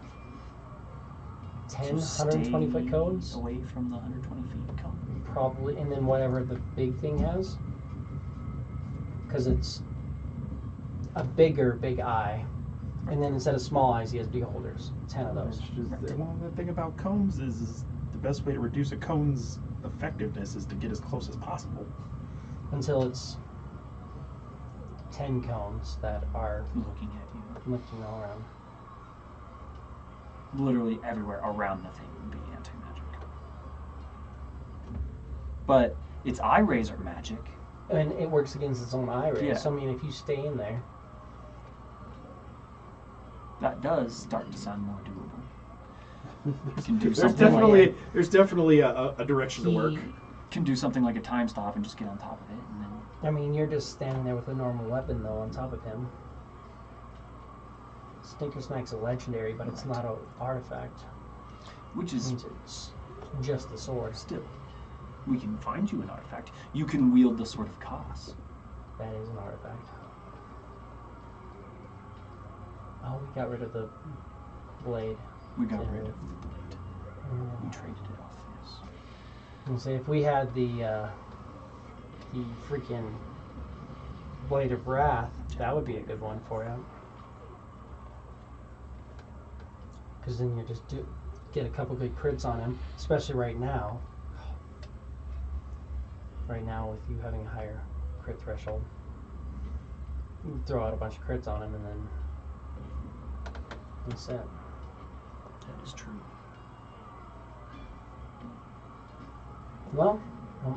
10 So 120-foot stay cones. away from the 120 feet cone. Probably, and then whatever the big thing has. Because it's a big eye. And then instead of small eyes, he has beholders. 10 of those. Well, the thing about cones is the best way to reduce a cone's effectiveness is to get as close as possible. Until it's 10 cones that are Looking at you. looking all around. Literally everywhere around the thing would be anti-magic. But it's eye razor magic. And it works against its own eye rays. Yeah. So, I mean, if you stay in there, That does start to sound more doable. Can do There's something like definitely a direction to work. can do something like a time stop and just get on top of it, and then I mean, you're just standing there with a normal weapon, though, on top of him. Stinker Snack's a legendary, but it's not an artifact. which It is means it's just the sword. still. We can find you an artifact. You can wield the Sword of Kos. That is an artifact. Oh, we got rid of the blade. We got Yeah. rid of the blade. We traded it off. Yes. And say if we had the freaking Blade of Wrath, that would be a good one for you. Because then you just get a couple good crits on him, especially right now. Right now, with you having a higher crit threshold, you can throw out a bunch of crits on him, and then he's set. That is true. Well,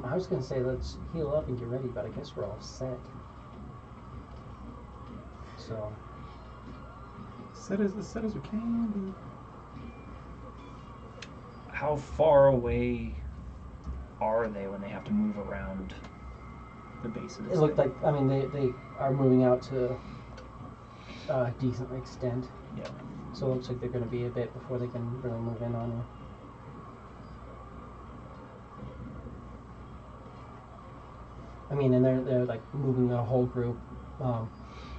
I was gonna say let's heal up and get ready, but I guess we're all set. So. Set as we can be. How far away are they when they have to move around the base of this It looked thing? like, I mean, they are moving out to a decent extent. Yeah. So it looks like they're going to be a bit before they can really move in on you. I mean, and they're like moving the whole group.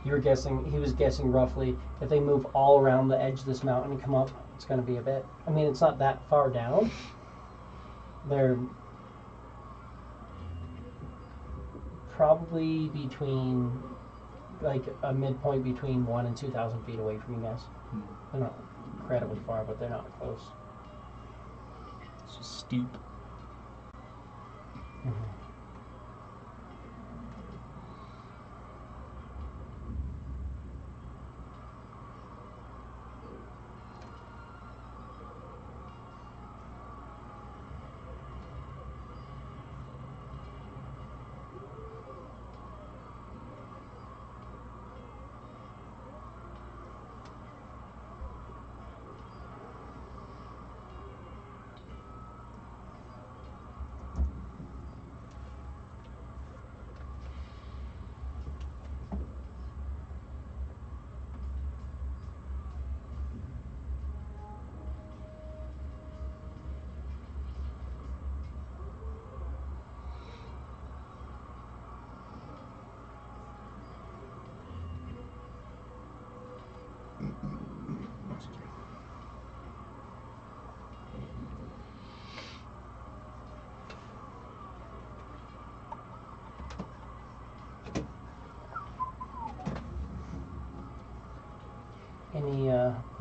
He was guessing roughly if they move all around the edge of this mountain and come up, it's going to be a bit. I mean, it's not that far down. They're probably between, like, a midpoint between 1,000 and 2,000 feet away from you guys. They're not incredibly far, but they're not close. It's just steep.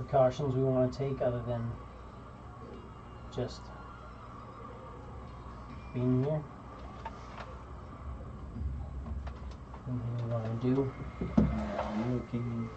precautions we want to take other than just being here? Anything we want to do? Looking.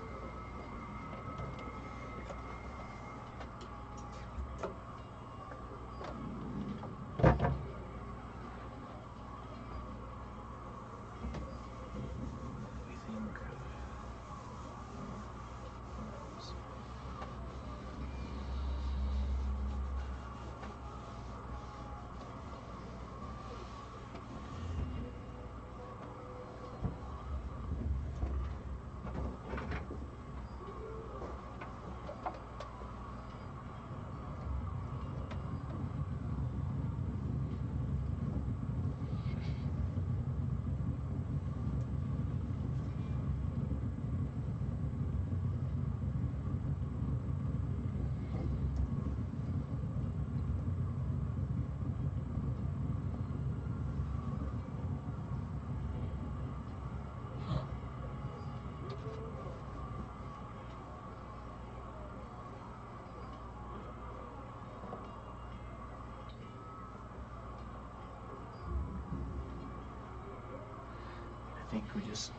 I think we just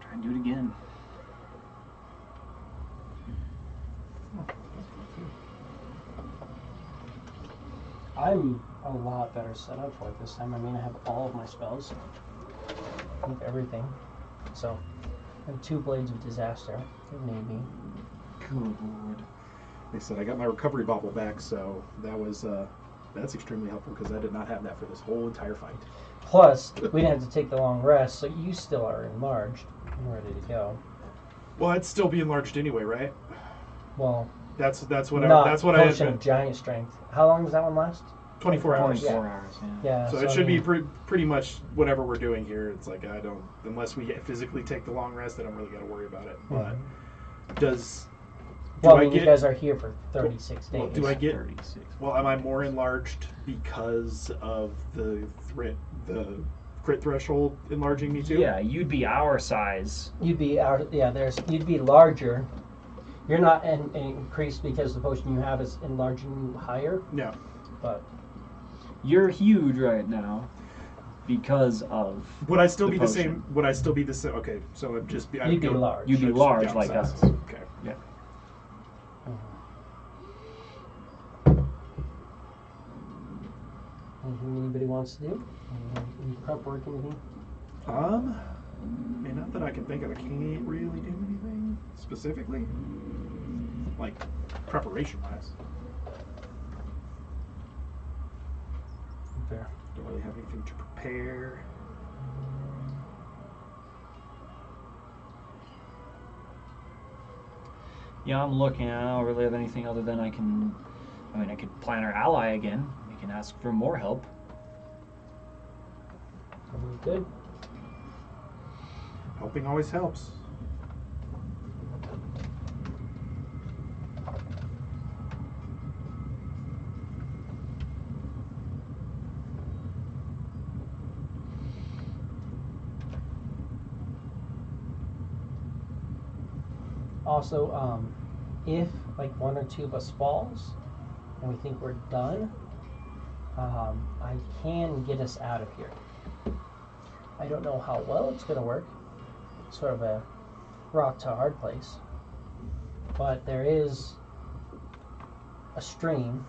try and do it again. I'm a lot better set up for it this time. I mean, I have all of my spells. I have everything. So, I have 2 Blades of Disaster, if need be. Good lord. They said I got my recovery bauble back, so that was that's extremely helpful because I did not have that for this whole entire fight. Plus, we didn't have to take the long rest, so you still are enlarged and ready to go. Well, I'd still be enlarged anyway, right? Well, That's what not that's what I potion had of giant strength. How long does that one last? 24 hours. 24 hours, yeah. Yeah. So it should be pretty much whatever we're doing here. It's like I don't, unless we physically take the long rest, I don't really got to worry about it. But does Well, do I mean, get, you guys are here for 36 days. well, do I get 36. well? Am I more enlarged because of the crit threshold enlarging me too? Yeah, you'd be our size. You'd be out. Yeah, you'd be larger. You're not increased because the potion you have is enlarging you higher. No. But You're huge right now because of. Would I still the be potion. the same? Would I still be the same? Okay, so I'm just you'd be large. You'd be just large like downsize. us. Okay. Yeah. Anything anybody wants to do? Any prep work, anything? Not that I can think of. I can't really do anything specifically, like preparation-wise. Fair. Don't really have anything to prepare. Yeah, I'm looking. I don't really have anything other than I could plan our ally again. We can ask for more help. Probably good. Helping always helps. Also, if like 1 or 2 of us falls and we think we're done, I can get us out of here. I don't know how well it's going to work. It's sort of a rock to hard place. But there is a stream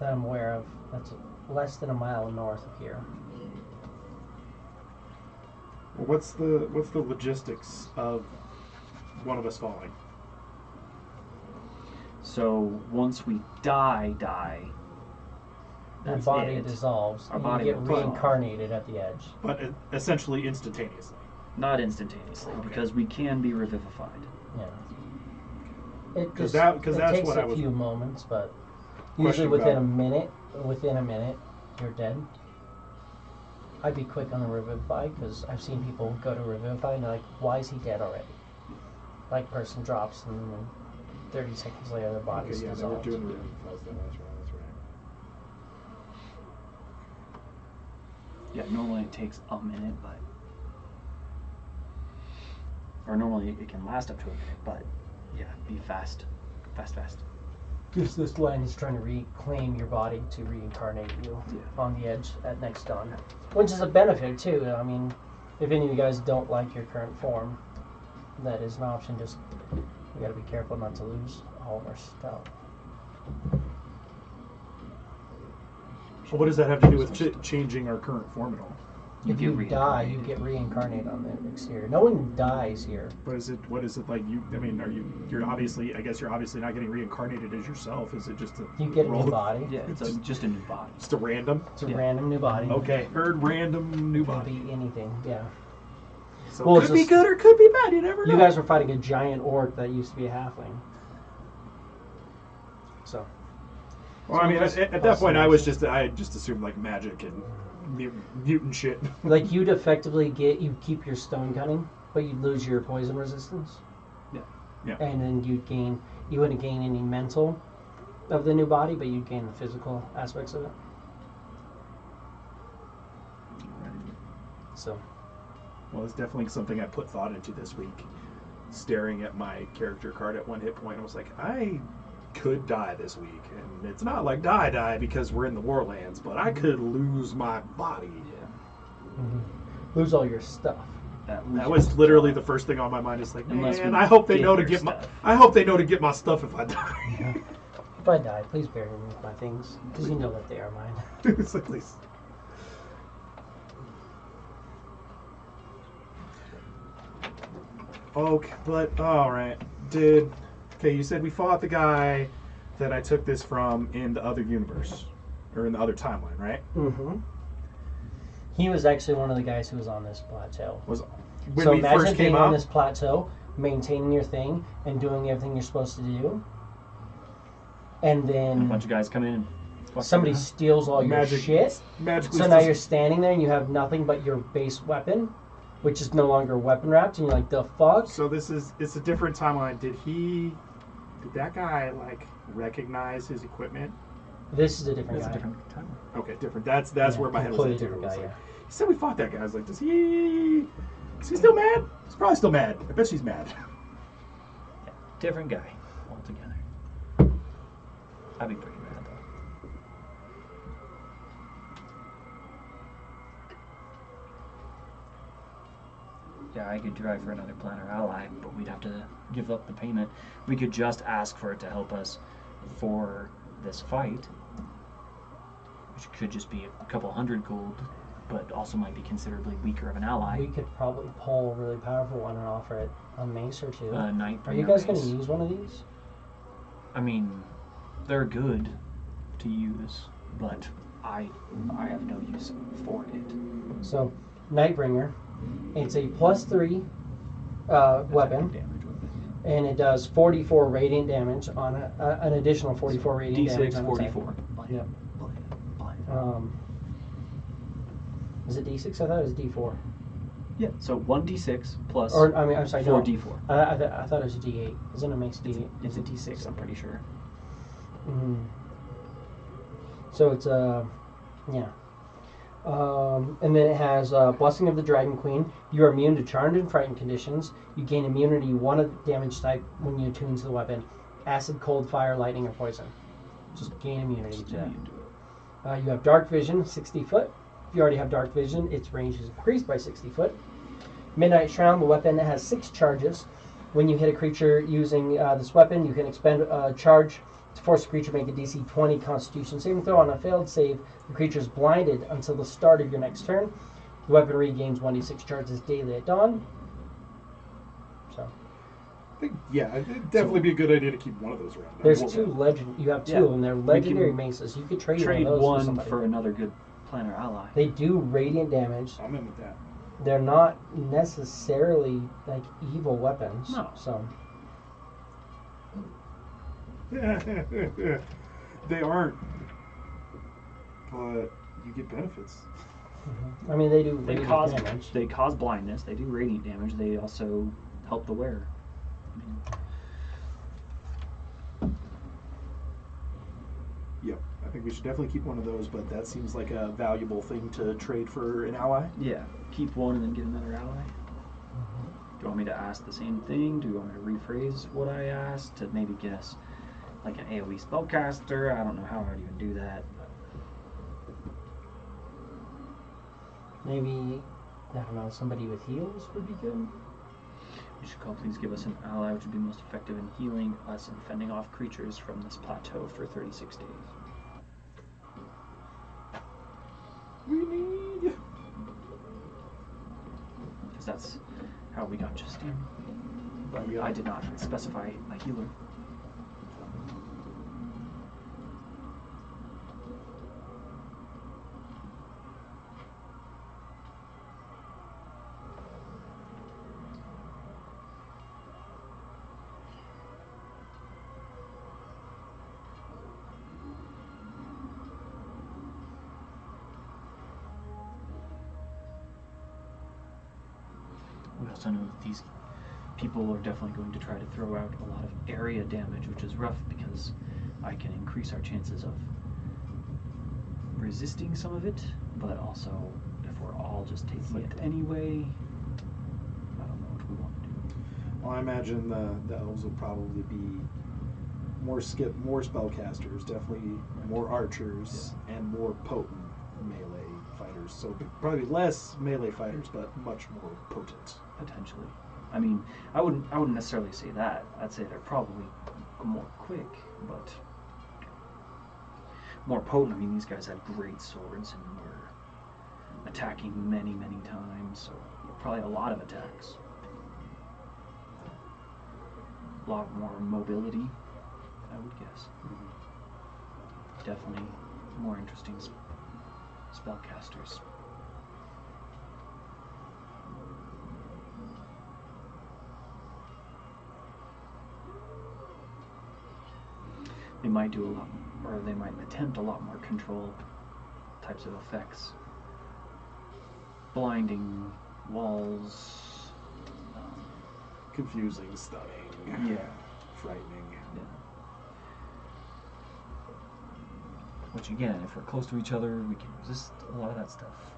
that I'm aware of that's less than a mile north of here. Well, what's the logistics of one of us falling? So once we die, Your that's body it. dissolves Our and body you get will dissolve. reincarnated at the edge. But essentially instantaneously. Not instantaneously, Okay. because we can be revivified. Yeah. It 'Cause just that- 'cause it that's takes what a I was- few moments, but Question usually within about- a minute, you're dead. I'd be quick on the revivify because I've seen people go to revivify and they're like, "Why is he dead already?" Like person drops and then 30 seconds later their body's Okay, yeah, they were dissolved. doing the revivifies then. That's right. Yeah, normally it takes a minute, but or normally it can last up to a minute, but yeah, be fast. Because this land is trying to reclaim your body to reincarnate you on the edge at next dawn. Which is a benefit too. I mean, if any of you guys don't like your current form, that is an option. Just we gotta be careful not to lose all of our stuff. Well, what does that have to do with changing our current form at all? If you die, you get reincarnated on the exterior. No one dies here. What is it like? You're obviously, I guess you're obviously not getting reincarnated as yourself. Is it just a You get a new body. Yeah, it's just a new body. Just a random? It's a random new body. Okay, heard random new It can body. be anything, yeah. So Well, it it's could be just- good or could be bad. You never know. You guys were fighting a giant orc that used to be a halfling. So. Well, I mean, at that point, I just assumed like magic and mutant shit. Like you'd effectively keep your stone cutting, but you'd lose your poison resistance. Yeah. And then you wouldn't gain any mental of the new body, but you'd gain the physical aspects of it. So. Well, it's definitely something I put thought into this week. Staring at my character card at 1 hit point, I was like, I could die this week, and it's not like die because we're in the Warlands, but I could lose my body. Lose all your stuff. That was literally the first thing on my mind. Is like, Unless man, we I hope they get know to your get stuff. I hope they know to get my stuff if I die. If I die, please bury me with my things, because you know that they are mine. It's like, please. Okay, but all right, you said we fought the guy that I took this from in the other universe, or in the other timeline, right? Mm-hmm. He was actually one of the guys who was on this plateau. Was when So we imagine first being came on out. this plateau, maintaining your thing, and doing everything you're supposed to do. And A then bunch of guys come in and fuck somebody you. steals all your shit. Magically. So now you're standing there and you have nothing but your base weapon, which is no longer weapon wrapped, and you're like, the fuck? So it's a different timeline. Did that guy like recognize his equipment? This is a different That's guy. a different time. Okay, different. That's Yeah, where my head was completely at. Too. It different was guy, like, yeah. he said we fought that guy. I was like, is he still mad? He's probably still mad. I bet she's mad. Yeah, different guy altogether. I'd be pretty mad though. Yeah, I could drive for another planet ally, but we'd have to give up the payment. We could just ask for it to help us for this fight, which could just be a couple hundred gold, but also might be considerably weaker of an ally. We could probably pull a really powerful one and offer it a mace or two. Knight Are you bringer guys going to mace. use one of these? I mean, they're good to use, but I have no use for it. So, Nightbringer, it's a +3 weapon, Damage weapon. and it does 44 radiant damage on an additional 44 radiant damage. D6, on 44. Yep. Blank. Is it D6? I thought it was D4. Yeah, so 1d6 plus Or, I mean, I'm sorry, no. 4d4. I thought it was a D8. Isn't it makes D8? It's a d6, I'm pretty sure. Mm. So it's yeah. And then it has Blessing of the Dragon Queen. You are immune to charmed and frightened conditions. You gain immunity 1 of the damage type when you attune to the weapon. Acid, cold, fire, lightning, or poison. Just gain immunity to that. You have Dark Vision, 60 foot. If you already have Dark Vision, its range is increased by 60 foot. Midnight Shroud, the weapon has 6 charges. When you hit a creature using this weapon, you can expend a charge to force the creature to make a DC 20 Constitution saving throw. On a failed save, the creature is blinded until the start of your next turn. The weapon regains 1d6 charges daily at dawn. So I think, yeah, it'd definitely be a good idea to keep one of those around. there's Well, 2 legend. You have 2 Yeah. of them. They're We legendary can maces. You could trade, Trade one of those one for somebody. for another good planar ally. They do radiant damage. I'm in with that. They're not necessarily like evil weapons. No. So They aren't, but you get benefits. I mean, they do They radiant cause damage. they cause blindness. They do radiant damage. They also help the wearer. I mean, Yep, I think we should definitely keep one of those, but that seems like a valuable thing to trade for an ally. yeah, keep one and then get another ally. you want me to ask the same thing? Do you want me to rephrase what I asked to maybe guess like an AoE spellcaster? I don't know how I would even do that. Maybe, I don't know, somebody with heals would be good. Ishiko, please give us an ally which would be most effective in healing us and fending off creatures from this plateau for 36 days. We need. Because that's how we got Justine. But Yeah. I did not specify a healer. We also know that these people are definitely going to try to throw out a lot of area damage, which is rough because I can increase our chances of resisting some of it, but also if we're all just taking it anyway, I don't know what we want to do. Well, I imagine the elves will probably be more spellcasters, definitely more archers, and more potent melee fighters. So probably less melee fighters, but much more potent. Potentially. I mean, I wouldn't necessarily say that. I'd say they're probably more quick, but more potent. I mean, these guys had great swords and were attacking many, many times, so probably a lot of attacks. A lot more mobility, I would guess. Definitely more interesting spellcasters. They might do a lot, or they might attempt a lot more controlled types of effects. Blinding walls. Confusing, stunning, Yeah. frightening. Yeah. Which again, if we're close to each other, we can resist a lot of that stuff.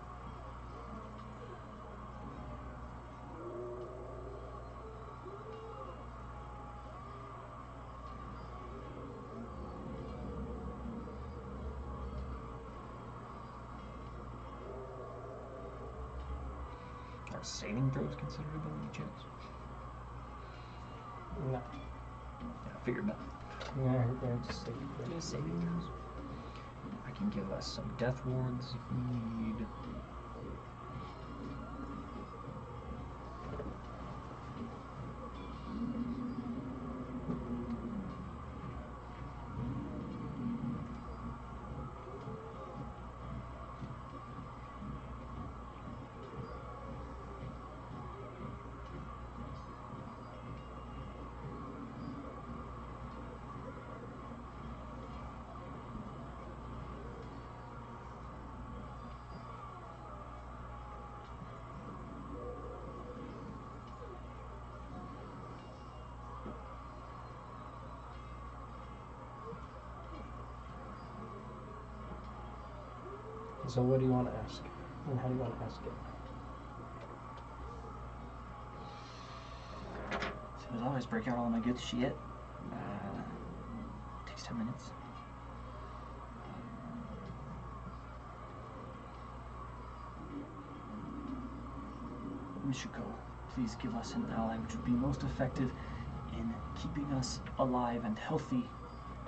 Are saving throws considered ability checks? No. Yeah, I figured not. Yeah, they're just like, Just saving throws. I can give us some death wards if we need. so what do you want to ask? And how do you want to ask it? So as always, break out all my good shit. Takes 10 minutes. Mishiko, please give us an ally which would be most effective in keeping us alive and healthy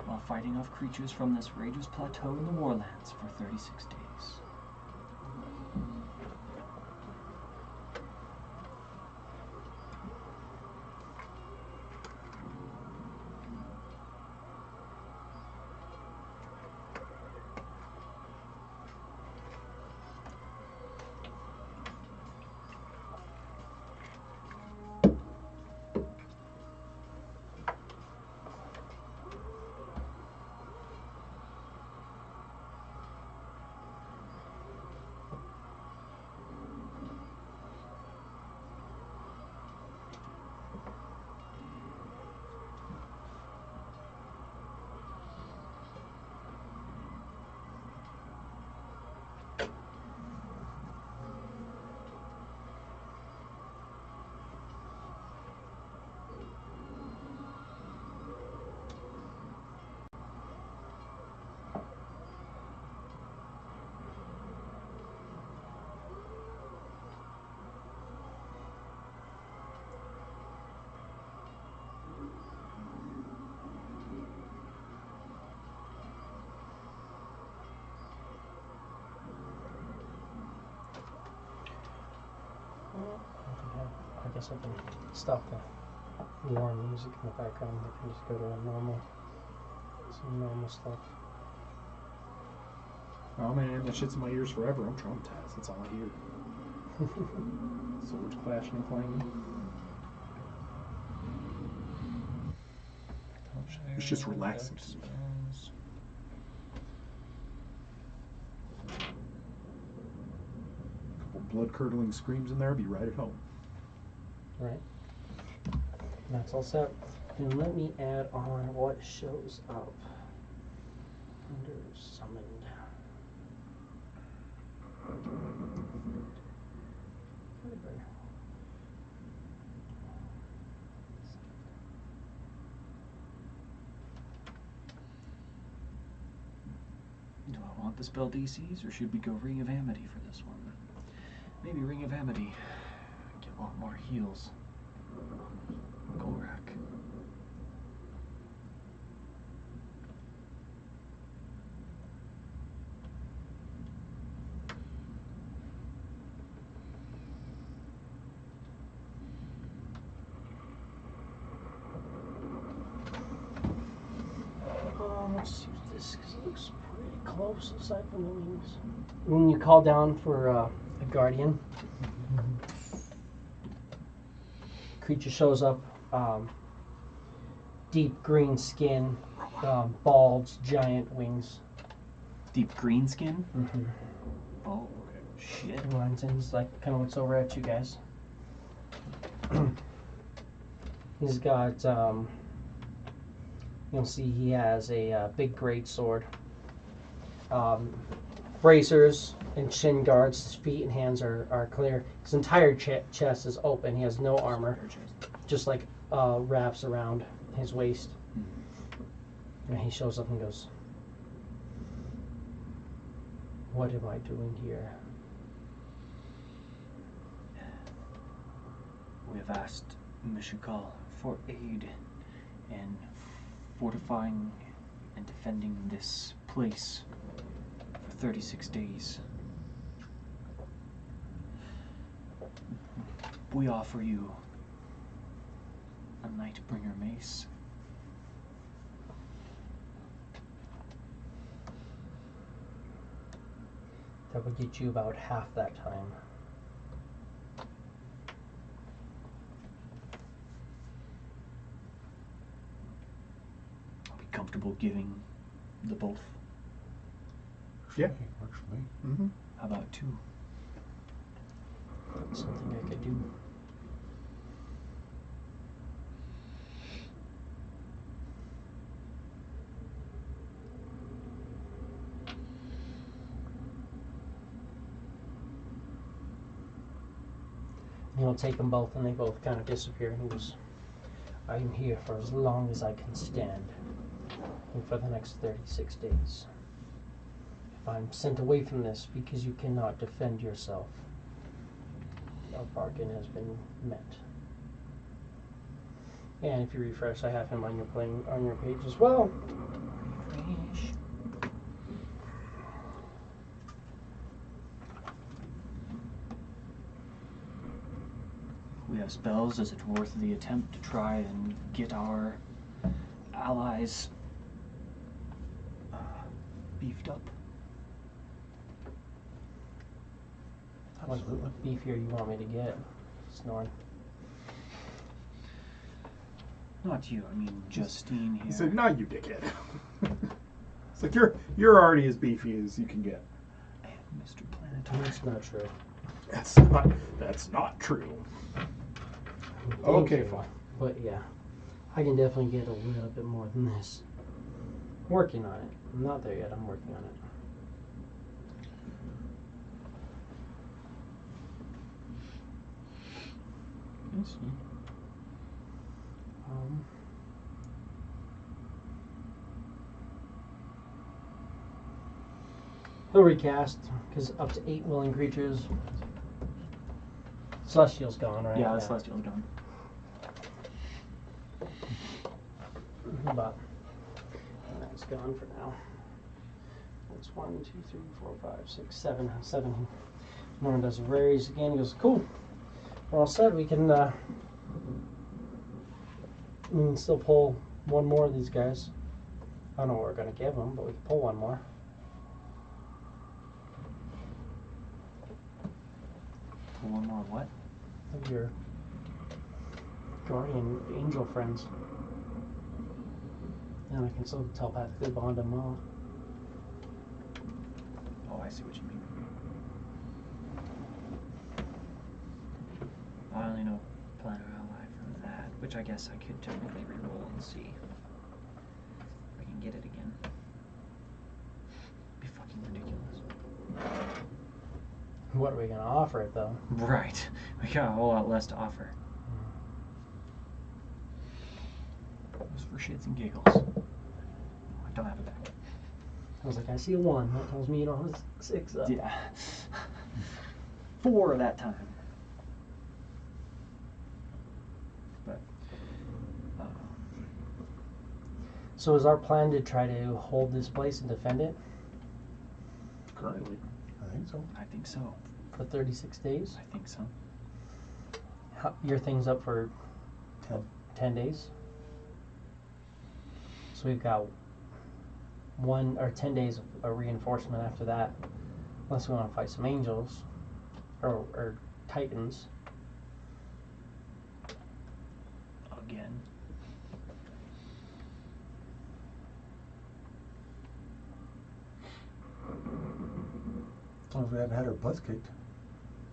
while fighting off creatures from this Rager's Plateau in the Warlands for 36 days. guess I can stop the warm music in the background. I can just go to some normal stuff. Oh man, that shit's in my ears forever. I'm traumatized. That's all I hear. Swords clashing and clanging. It's just relaxing to me. A couple blood-curdling screams in there, be right at home. Right. That's all set. And let me add on what shows up under summoned. Do I want the spell DCs, or should we go Ring of Amity for this one? Maybe Ring of Amity. Get a lot more heals. Gorak. Let's use this because it looks pretty close aside from the wings. When you call down for a guardian, creature shows up, deep green skin, bald, giant wings. Deep green skin? Mm-hmm. Oh, shit. Lines in, he's like kind of looks over at you guys. He's got, you'll see he has a big great sword, bracers and shin guards. His feet and hands are clear. His entire chest is open. He has no armor, just like wraps around his waist. And he shows up and goes, "What am I doing here?" We have asked Mishikal for aid in fortifying and defending this place for 36 days. We offer you a Nightbringer mace. That would get you about half that time. I'll be comfortable giving the both. Yeah. Works for me. Mm-hmm. How about 2? That's something I could do. He'll take them both and they both kind of disappear. And he goes, "I am here for as long as I can stand, and for the next 36 days. If I'm sent away from this because you cannot defend yourself, our bargain has been met." And if you refresh, I have him on your page as well. Refresh. We have spells. Is it worth the attempt to try and get our allies beefed up? What beefier you want me to get? Snoring. Not you. I mean Justine here. He said, "Not you, dickhead." It's like you're already as beefy as you can get. And Mr. Planetary. That's not true. That's not true. Okay, fine. But yeah, I can definitely get a little bit more than this. Working on it. I'm not there yet. I'm working on it. He'll recast because up to 8 willing creatures. Celestial's gone, right? Yeah, the Celestial's gone. But that's gone for now. That's 1, 2, 3, 4, 5, 6, 7. 7. Norman does raise again. He goes, "Cool. We're all set. We can still pull one more of these guys. I don't know what we're going to give them, but we can pull one more. Pull one more what? Of your guardian angel friends. And I can still telepathically bond them all. Oh, I see what you mean. I only know Planner Ally from that, which I guess I could technically reroll and see if I can get it again. Be fucking ridiculous. What are we going to offer it, though? Right. We got a whole lot less to offer. Just for shits and giggles. I don't have it back. I was like, I see a 1. That tells me you don't have a 6 up. Yeah. 4 that time. But. So is our plan to try to hold this place and defend it Currently. I think so. I think so. for 36 days? I think so. Your thing's up for 10. 10 days? So we've got 10 days of reinforcement after that, unless we want to fight some angels or titans. Again. As long as we haven't had our butts kicked,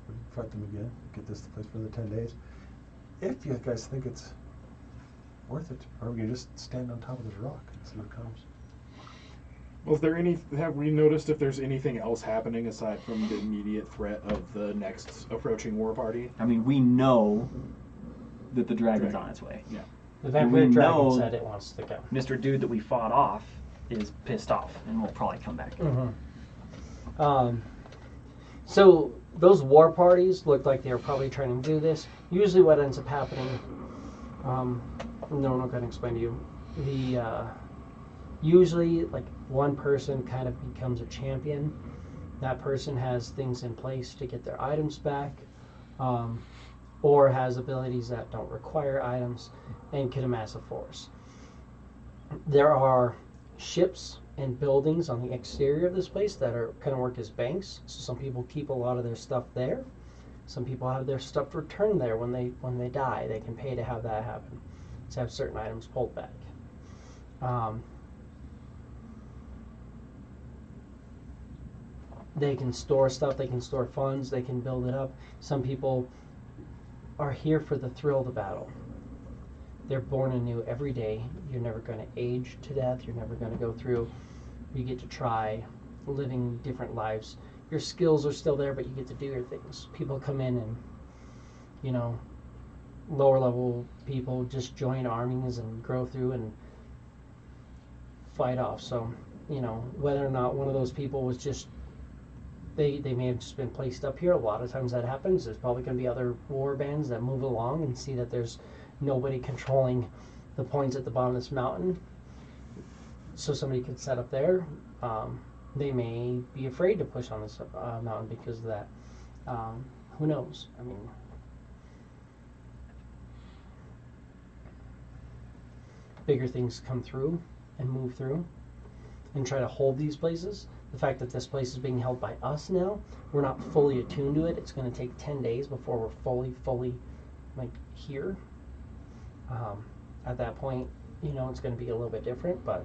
we can fight them again, get this place for the 10 days. If you guys think it's worth it, or we can just stand on top of this rock and see what comes. Well, have we noticed if there's anything else happening aside from the immediate threat of the next approaching war party? I mean, we know that the dragon's on its way. Yeah. The vampire we dragon know- said it wants to go. Mr. Dude that we fought off is pissed off and will probably come back. So those war parties looked like they were probably trying to do this. Usually what ends up happening, no one can explain to you, usually like one person kind of becomes a champion. That person has things in place to get their items back, or has abilities that don't require items and can amass a force. There are ships and buildings on the exterior of this place that are kind of work as banks. So some people keep a lot of their stuff there. Some people have their stuff returned there when they die. They can pay to have that happen, to have certain items pulled back. They can store stuff. They can store funds. They can build it up. Some people are here for the thrill of the battle. They're born anew every day. You're never going to age to death. You're never going to go through. You get to try living different lives. Your skills are still there, but you get to do your things. People come in and, lower level people just join armies and grow through and fight off. So, whether or not one of those people was just, they may have just been placed up here. A lot of times that happens. There's probably going to be other war bands that move along and see that there's nobody controlling the points at the bottom of this mountain, so somebody could set up there. They may be afraid to push on this mountain because of that. Who knows? I mean, bigger things come through and move through and try to hold these places. The fact that this place is being held by us now, we're not fully attuned to it. It's going to take 10 days before we're fully here. At that point, it's going to be a little bit different, but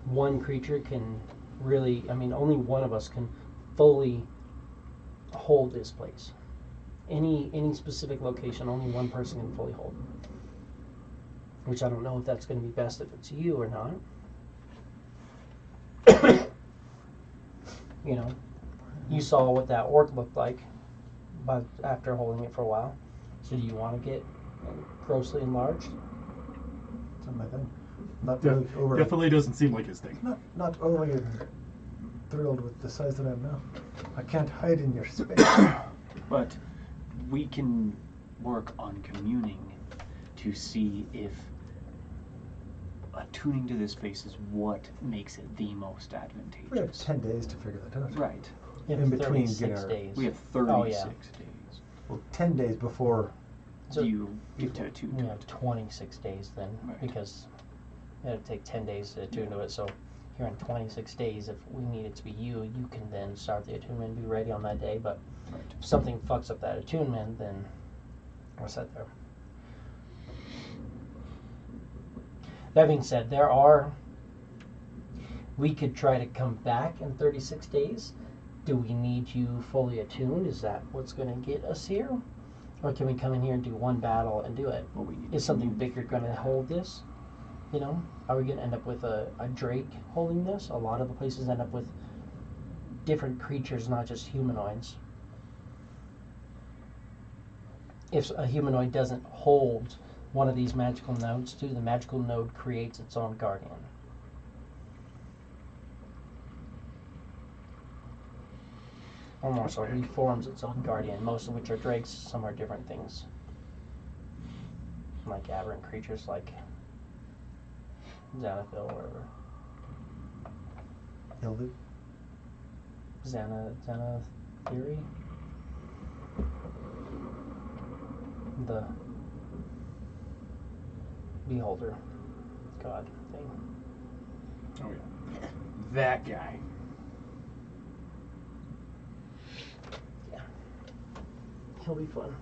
one creature can really, only one of us can fully hold this place. Any specific location, only one person can fully hold. Which I don't know if that's going to be best if it's you or not. You saw what that orc looked like but after holding it for a while. So do you want to get grossly enlarged? It's not my thing. Not really Definitely doesn't seem like his thing. Not overly thrilled with the size that I am now. I can't hide in your space. But we can work on communing to see if attuning to this space is what makes it the most advantageous. We have 10 days to figure that out. Right. Yeah, In between 36 getting our- days. We have 36 days. Well, 10 days before. So you get to attune to Yeah, it. 26 days then, Right. because it'd take 10 days to attune to it. So here in 26 days, if we need it to be you, you can then start the attunement and be ready on that day. But Right. if something fucks up that attunement, then we're set there. That being said, we could try to come back in 36 days. Do we need you fully attuned? Is that what's going to get us here? Or can we come in here and do one battle and do it? What we need Is something to bigger going to hold this? You know? Are we going to end up with a Drake holding this? A lot of the places end up with different creatures, not just humanoids. If a humanoid doesn't hold one of these magical nodes too, the magical node creates its own guardian. Or more so, reforms its own guardian, most of which are drakes, some are different things. Like aberrant creatures like Xanathil or whatever. Hildu? Xana theory? The Beholder God thing. Oh yeah, that guy. Yeah. He'll be fun.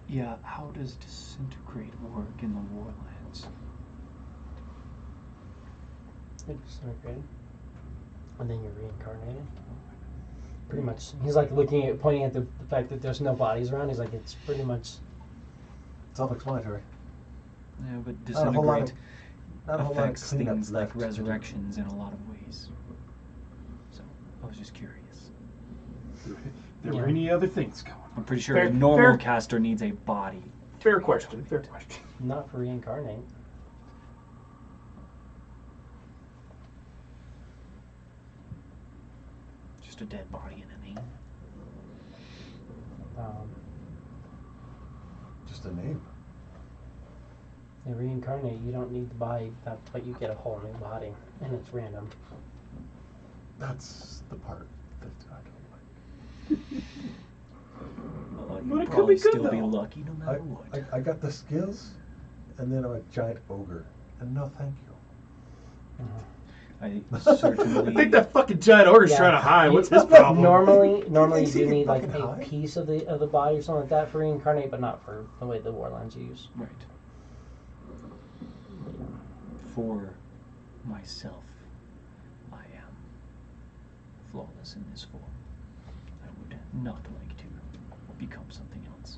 Yeah, how does disintegrate work in the Warlands? You're disintegrated. And then you're reincarnated. Pretty much. He's like pointing at the fact that there's no bodies around. He's like, it's pretty much. Self-explanatory. Yeah, but Not a whole lot disintegrate Not a whole lot of affects cleanup things like left to do. resurrections in a lot of ways. So, I was just curious. There Yeah. were any other things going on. I'm pretty sure Fair- a normal fair- caster needs a body. Fair question. Fair question. Not for reincarnate. Just a dead body in a name. Just a name. You reincarnate, you don't need the body, but you get a whole new body. And it's random. That's the part that I don't like. Well, But you'd it could probably be good, still be though. lucky no matter what. I got the skills, and then I'm a giant ogre. And no thank you. I I certainly. think that fucking giant ogre's Yeah. trying to hide. What's his But problem? normally you Is he do need like fucking a high? piece of the body or something like that for reincarnate, but not for the way the Warlands use. Right. For myself, I am flawless in this form. I would not like to become something else.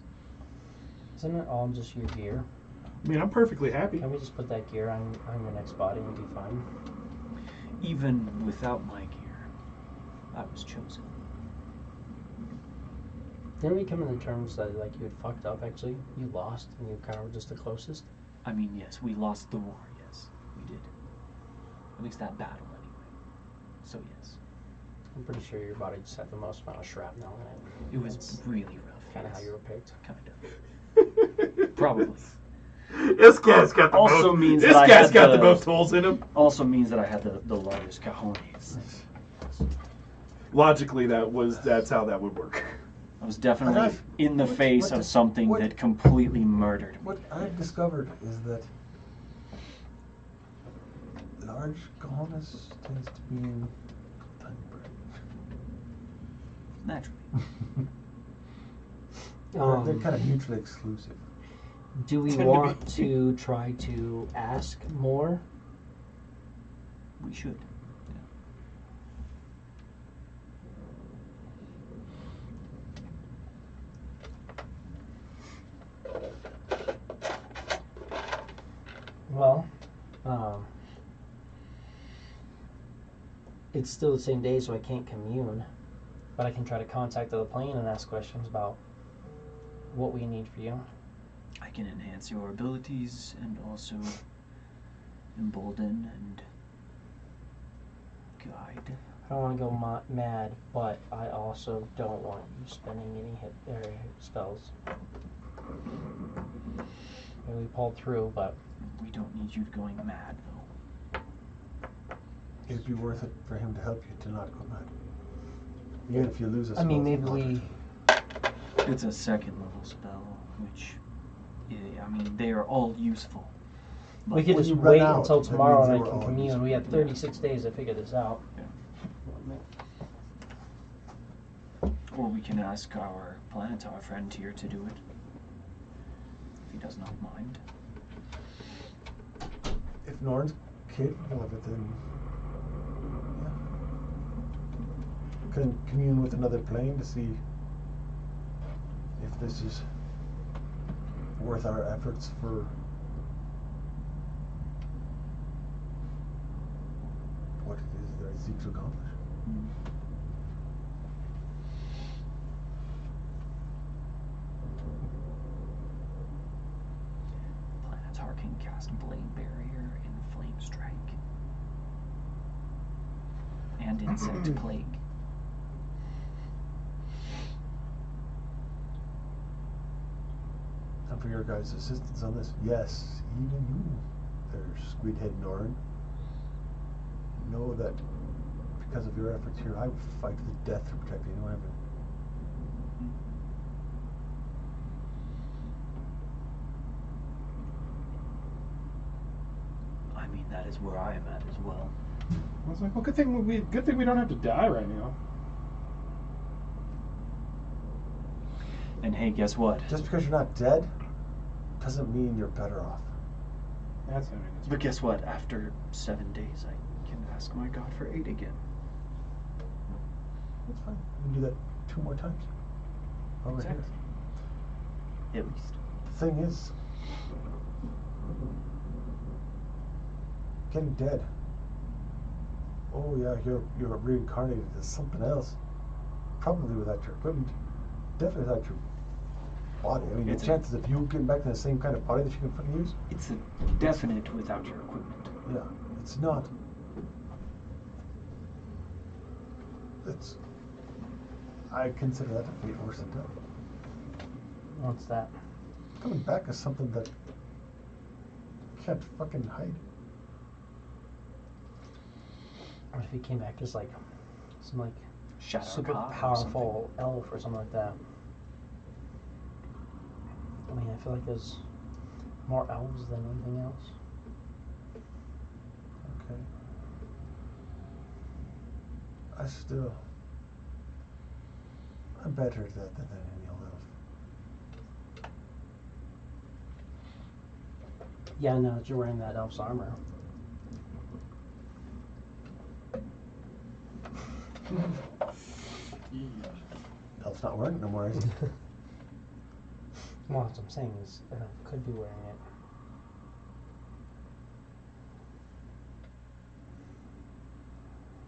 Isn't it all just your gear? I mean, I'm perfectly happy. Can we just put that gear on your next body and be fine? Even without my gear, I was chosen. Didn't we come to the terms that like you had fucked up actually? You lost and you kind of were just the closest? I mean, yes, we lost the war, yes, we did. At least that battle, anyway. So, yes. I'm pretty sure your body just had the most amount of shrapnel in it. It was really rough. Kind of how yes. you were picked. Kind of. Probably. This guy's got the Also most. means This that I guy's had got the the- most holes in him. Also means that I had the largest cojones. Logically, that's how that would work. I was definitely I've- in the what- face what of does- something what- that completely murdered me. What I've discovered is that large cojones tends to mean tiny brain. Naturally. They're kind of mutually exclusive. Do we Tend to want be. to try to ask more? We should. Well, it's still the same day, so I can't commune. But I can try to contact the plane and ask questions about what we need for you. I can enhance your abilities and also embolden and guide. I don't want to go mad, but I also don't want you spending any hit or spells. And we pulled through, but We don't need you going mad, though. it'd be worth it for him to help you to not go mad. Even if you lose us. I mean, maybe we. It's a second level spell, which, I mean, they are all useful. We could when just you run wait out, until that tomorrow means and I they were can all commune. useful. We have 36 days to figure this out. Or we can ask our Planetar friend here to do it, if he does not mind. If Norn's capable of it, then yeah. Can commune with another plane to see if this is worth our efforts for what it is that I seek to accomplish. Planetar can cast Blade Barrier and Flame Strike. And Insect Plague. And for your guys' assistance on this, yes, even you, there, Squidhead Norn, know that because of your efforts here, I would fight to the death to protect anyone ever. I mean, that is where I am at as well. I was like, well, good thing we don't have to die right now. And hey, guess what? Just because you're not dead doesn't mean you're better off. That's I mean, But guess what? After 7 days, I can ask my god for 8 again. That's fine. You can do that 2 more times. Over Exactly. here. At least. The thing is, getting dead. Oh yeah, you're reincarnated as something else. Probably without your equipment. Definitely without your body. I mean, It's the chances of you getting back to the same kind of body that you can fucking use. It's a definite without your equipment. Yeah, it's not. It's. I consider that a fate worse than death. What's that? Coming back is something that you can't fucking hide. Or if he came back as like some like Shadow super God or powerful elf or something like that. I mean, I feel like there's more elves than anything else. Okay. I'm better at that than any old elf. Yeah, now that you're wearing that elf's armor. Elf's not wearing it no more, is he? Well, that's what I'm saying is an elf could be wearing it.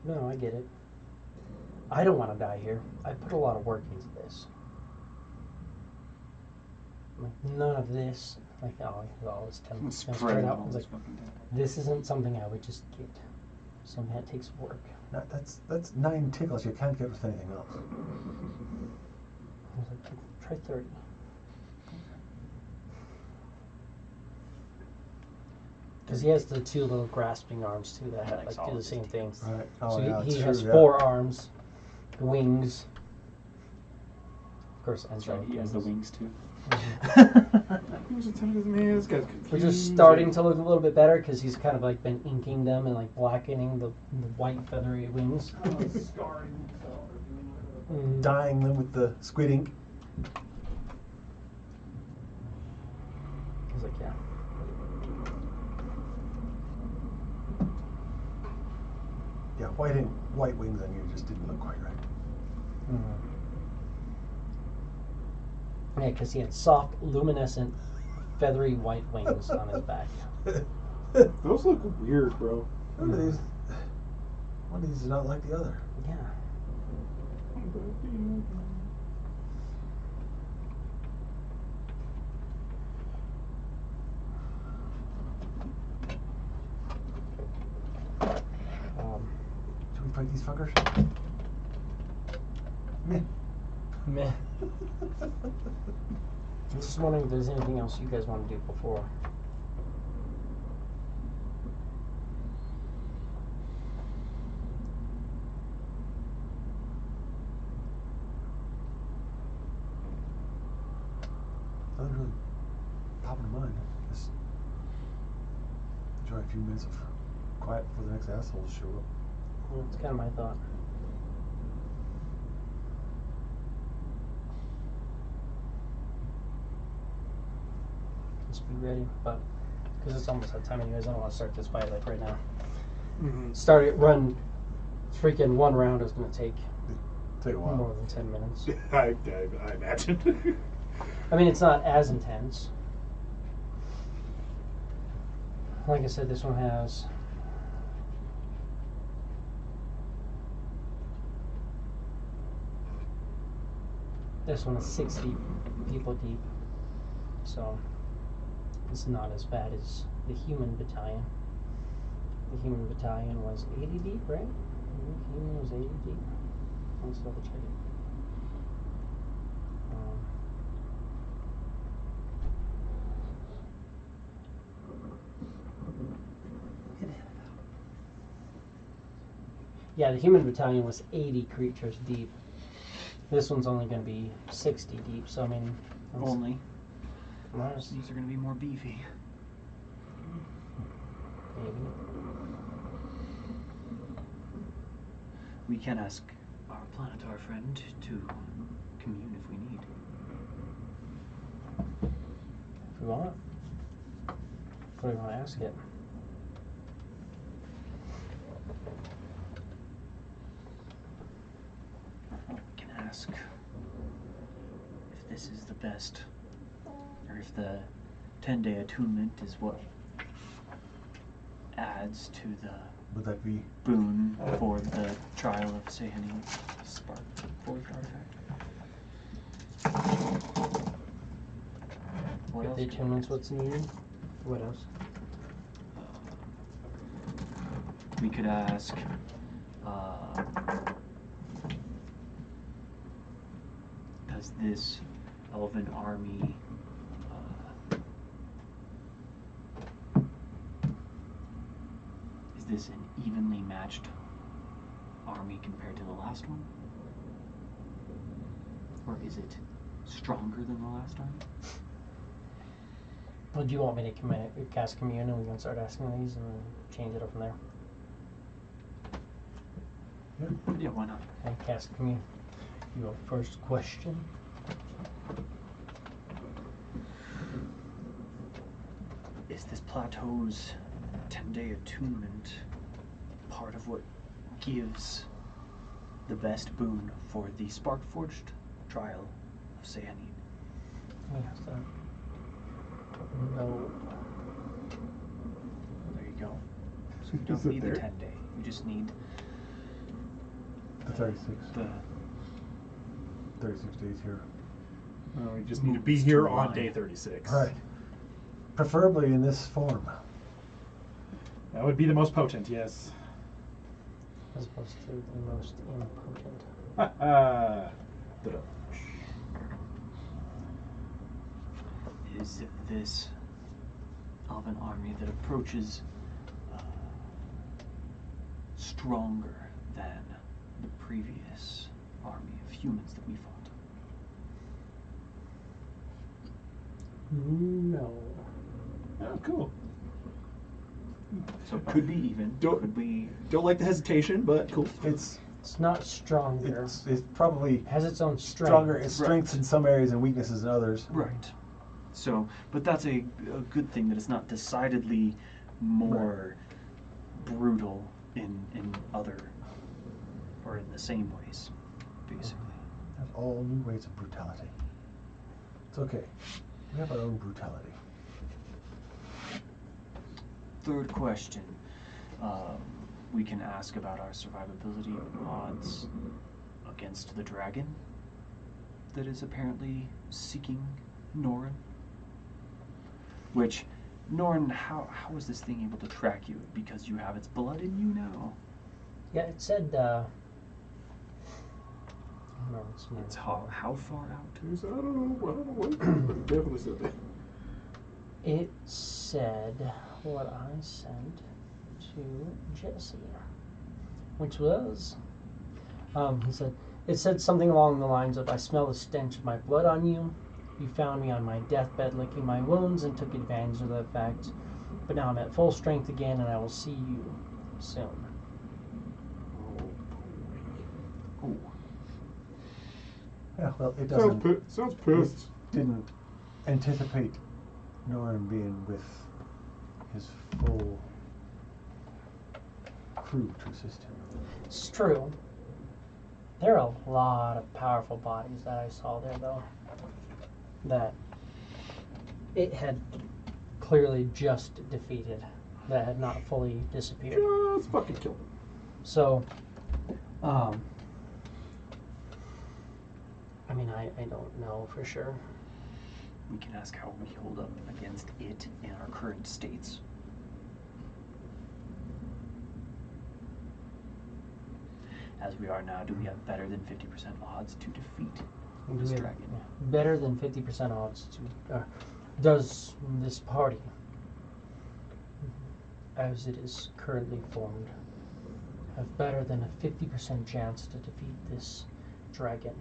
No, I get it. I don't want to die here. I put a lot of work into this. Like, none of this, like, all this time. something. Spread Spread out. out all Like, this fucking time. this isn't something I would just get. Something that takes work. That's 9 tickles you can't get with anything else. I was like, try 30. Because he has the 2 little grasping arms too that Likes like all do the of his same thing. Right. So Oh, yeah, he it's has true, 4 arms, wings. Of course, and So he has the wings too. he was intended as me. This guy's confused. Which is starting to look a little bit better because he's kind of like been inking them and like blackening the white feathery wings. Dyeing them with the squid ink. He's like, yeah. Yeah, white wings on you just didn't look quite right. Yeah, because he had soft, luminescent, feathery white wings on his back. Those look weird, bro. One of these is not like the other. Yeah. Should we fight these fuckers? Meh. Meh. I'm just wondering if there's anything else you guys want to do before. Nothing really popping to mind. Just enjoy a few minutes of quiet before the next asshole show up. Well, that's kind of my thought. Just be ready, but because it's almost that time anyways, I don't want to start this fight like right now. Start it, run, freaking one round is going to take Take a while. more than 10 minutes. I imagine. I mean, it's not as intense. Like I said, this one has this one is 60 people deep, so it's not as bad as the human battalion. The human battalion was 80 deep, right? I think the human was 80 deep. Let's double check it. Yeah, the human battalion was 80 creatures deep. This one's only going to be 60 deep, so I mean... Only. Nice. These are going to be more beefy. Maybe. We can ask our Planetar friend to commune if we need. If we want. What do we want to ask it? We can ask if this is the best, or if the 10-day attunement is what adds to the Would that be? boon for the trial of Sehanine Spark Forge artifact. What If else? the attunement's what's needed. What else? We could ask, does this elven army is this an evenly matched army compared to the last one? Or is it stronger than the last army? Well, do you want me to cast commune and we can start asking these and change it up from there? Yeah, why not? Okay, cast commune. Your first question. Is this plateau's 10-day attunement part of what gives the best boon for the Spark-Forged trial of Sehanine? Yes, no. There you go. So you don't Is it need the there? 10-day. You just need The 36. the 36 days here. We just need to be here on day 36. Right. Preferably in this form. That would be the most potent, yes. As opposed to the most impotent. is this elven army that approaches stronger than the previous army of humans that we fought. No. Oh, cool. So it could be even. Could be. Don't like the hesitation, but cool. It's not stronger. It's probably It has its own strength. stronger in strengths in some areas and weaknesses in others. Right. So, but that's a good thing that it's not decidedly more brutal in other, or in the same ways, basically. There's all new ways of brutality. It's okay. We have our own brutality. Third question. We can ask about our survivability odds against the dragon that is apparently seeking Norn. Which, Norn, how is this thing able to track you? Because you have its blood in you now. Yeah, it said, I don't know, It's how far out? I don't know what, but it definitely said that. It said what I sent to Jesse, which was, it said something along the lines of, I smell the stench of my blood on you. You found me on my deathbed licking my wounds and took advantage of that fact. But now I'm at full strength again, and I will see you soon. Ooh. Yeah, well, it doesn't. Sounds pissed. Didn't anticipate Norm being with his full crew to assist him. It's true. There are a lot of powerful bodies that I saw there, though, that it had clearly just defeated, that had not fully disappeared. Just fucking kill him. So, I mean, I don't know for sure. We can ask how we hold up against it in our current states. As we are now, do we have better than 50% odds to defeat this We have dragon? better than 50% odds to. Does this party, as it is currently formed, have better than a 50% chance to defeat this dragon?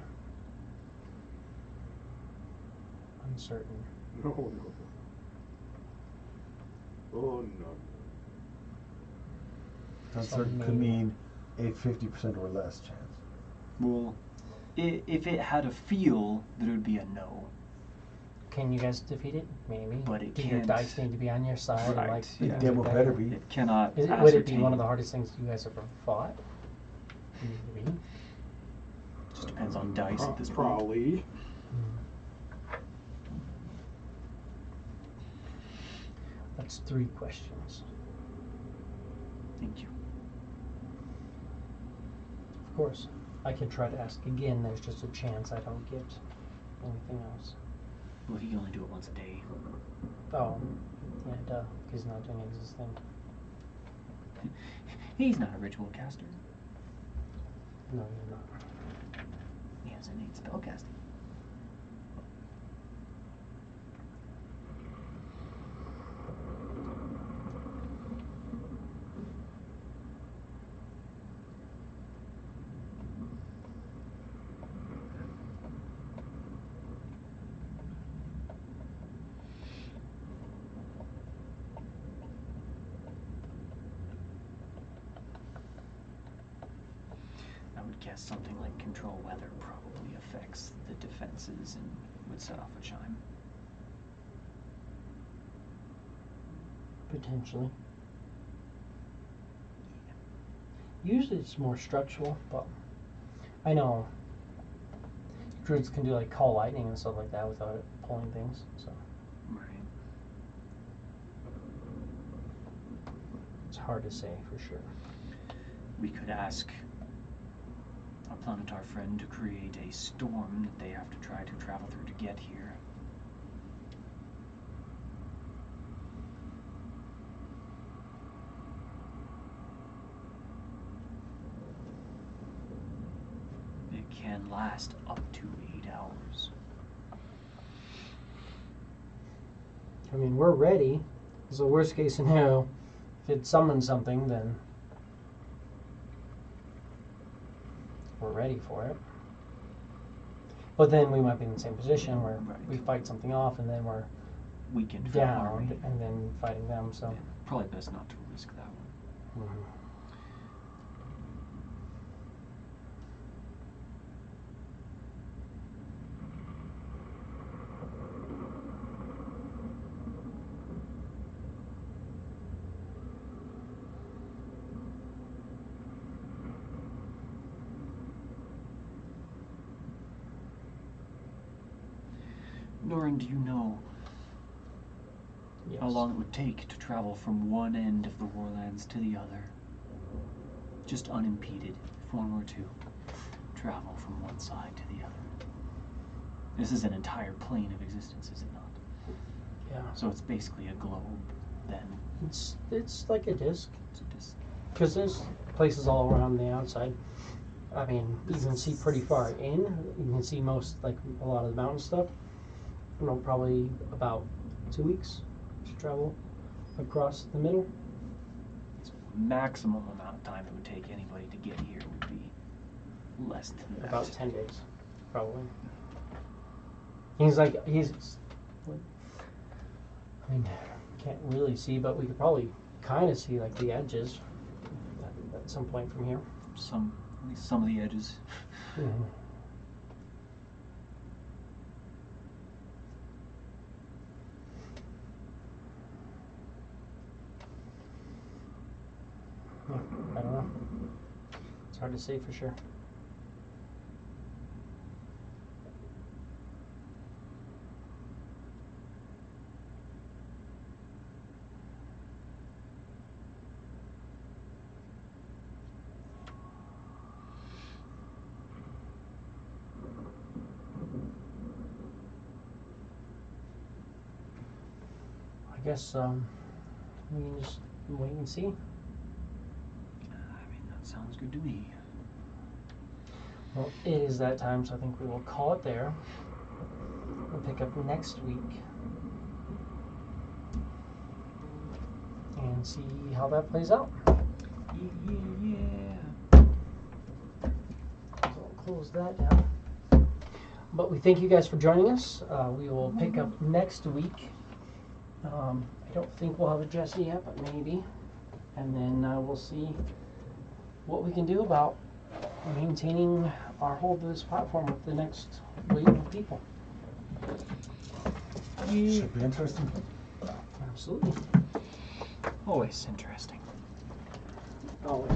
Uncertain. No, no. Oh, no. Uncertain could mean a 50% or less chance. Well, if it had a feel, that it would be a no. Can you guys defeat it? Maybe. But it Do your can't. dice need to be on your side? And Right, like, yeah. things Devil like that? better be. It cannot Would ascertain. it be one of the hardest things you guys ever fought? Maybe. Just depends on dice at this point. Probably. That's 3 questions. Thank you. Of course, I can try to ask again. There's just a chance I don't get anything else. Well, he can only do it once a day. Oh, yeah, duh. He's not doing existing. He's not a ritual caster. No, you're not. He has innate spellcasting. I would guess something like control weather probably affects the defenses and would set off a chime. Potentially. Usually it's more structural, but I know druids can do like call lightning and stuff like that without it pulling things. So Right. it's hard to say for sure. We could ask our planetar friend to create a storm that they have to try to travel through to get here. It can last up to 8 hours. I mean, we're ready. It's the worst case scenario. If it summons something, then we're ready for it. But then we might be in the same position where Right. we fight something off and then we're Weakened for an army. down and then fighting them. So Yeah, probably best not to risk that one. Mhm. Norin, do you know Yes. how long it would take to travel from one end of the Warlands to the other? Just unimpeded, if one were to travel from one side to the other. This is an entire plane of existence, is it not? Yeah. So it's basically a globe, then. It's like a disc. It's just, Because there's places all around the outside. I mean, you can see pretty far in. You can see most, like a lot of the mountain stuff. You know, probably about 2 weeks to travel across the middle. maximum amount of time it would take anybody to get here would be less than that. About 10 days, probably. He's like, I mean, can't really see, but we could probably kind of see like the edges at some point from here. At least some of the edges. Mhm. Yeah, I don't know. It's hard to say for sure. I guess we can just wait and see. I mean, that sounds good to me. Well, it is that time, so I think we will call it there. We'll pick up next week and see how that plays out. Yeah. So I'll close that down. But we thank you guys for joining us. We will pick up next week. I don't think we'll have a Jesse yet, but maybe. And then we'll see what we can do about maintaining our hold of this platform with the next wave of people. Should be interesting. Absolutely. Always interesting. Always.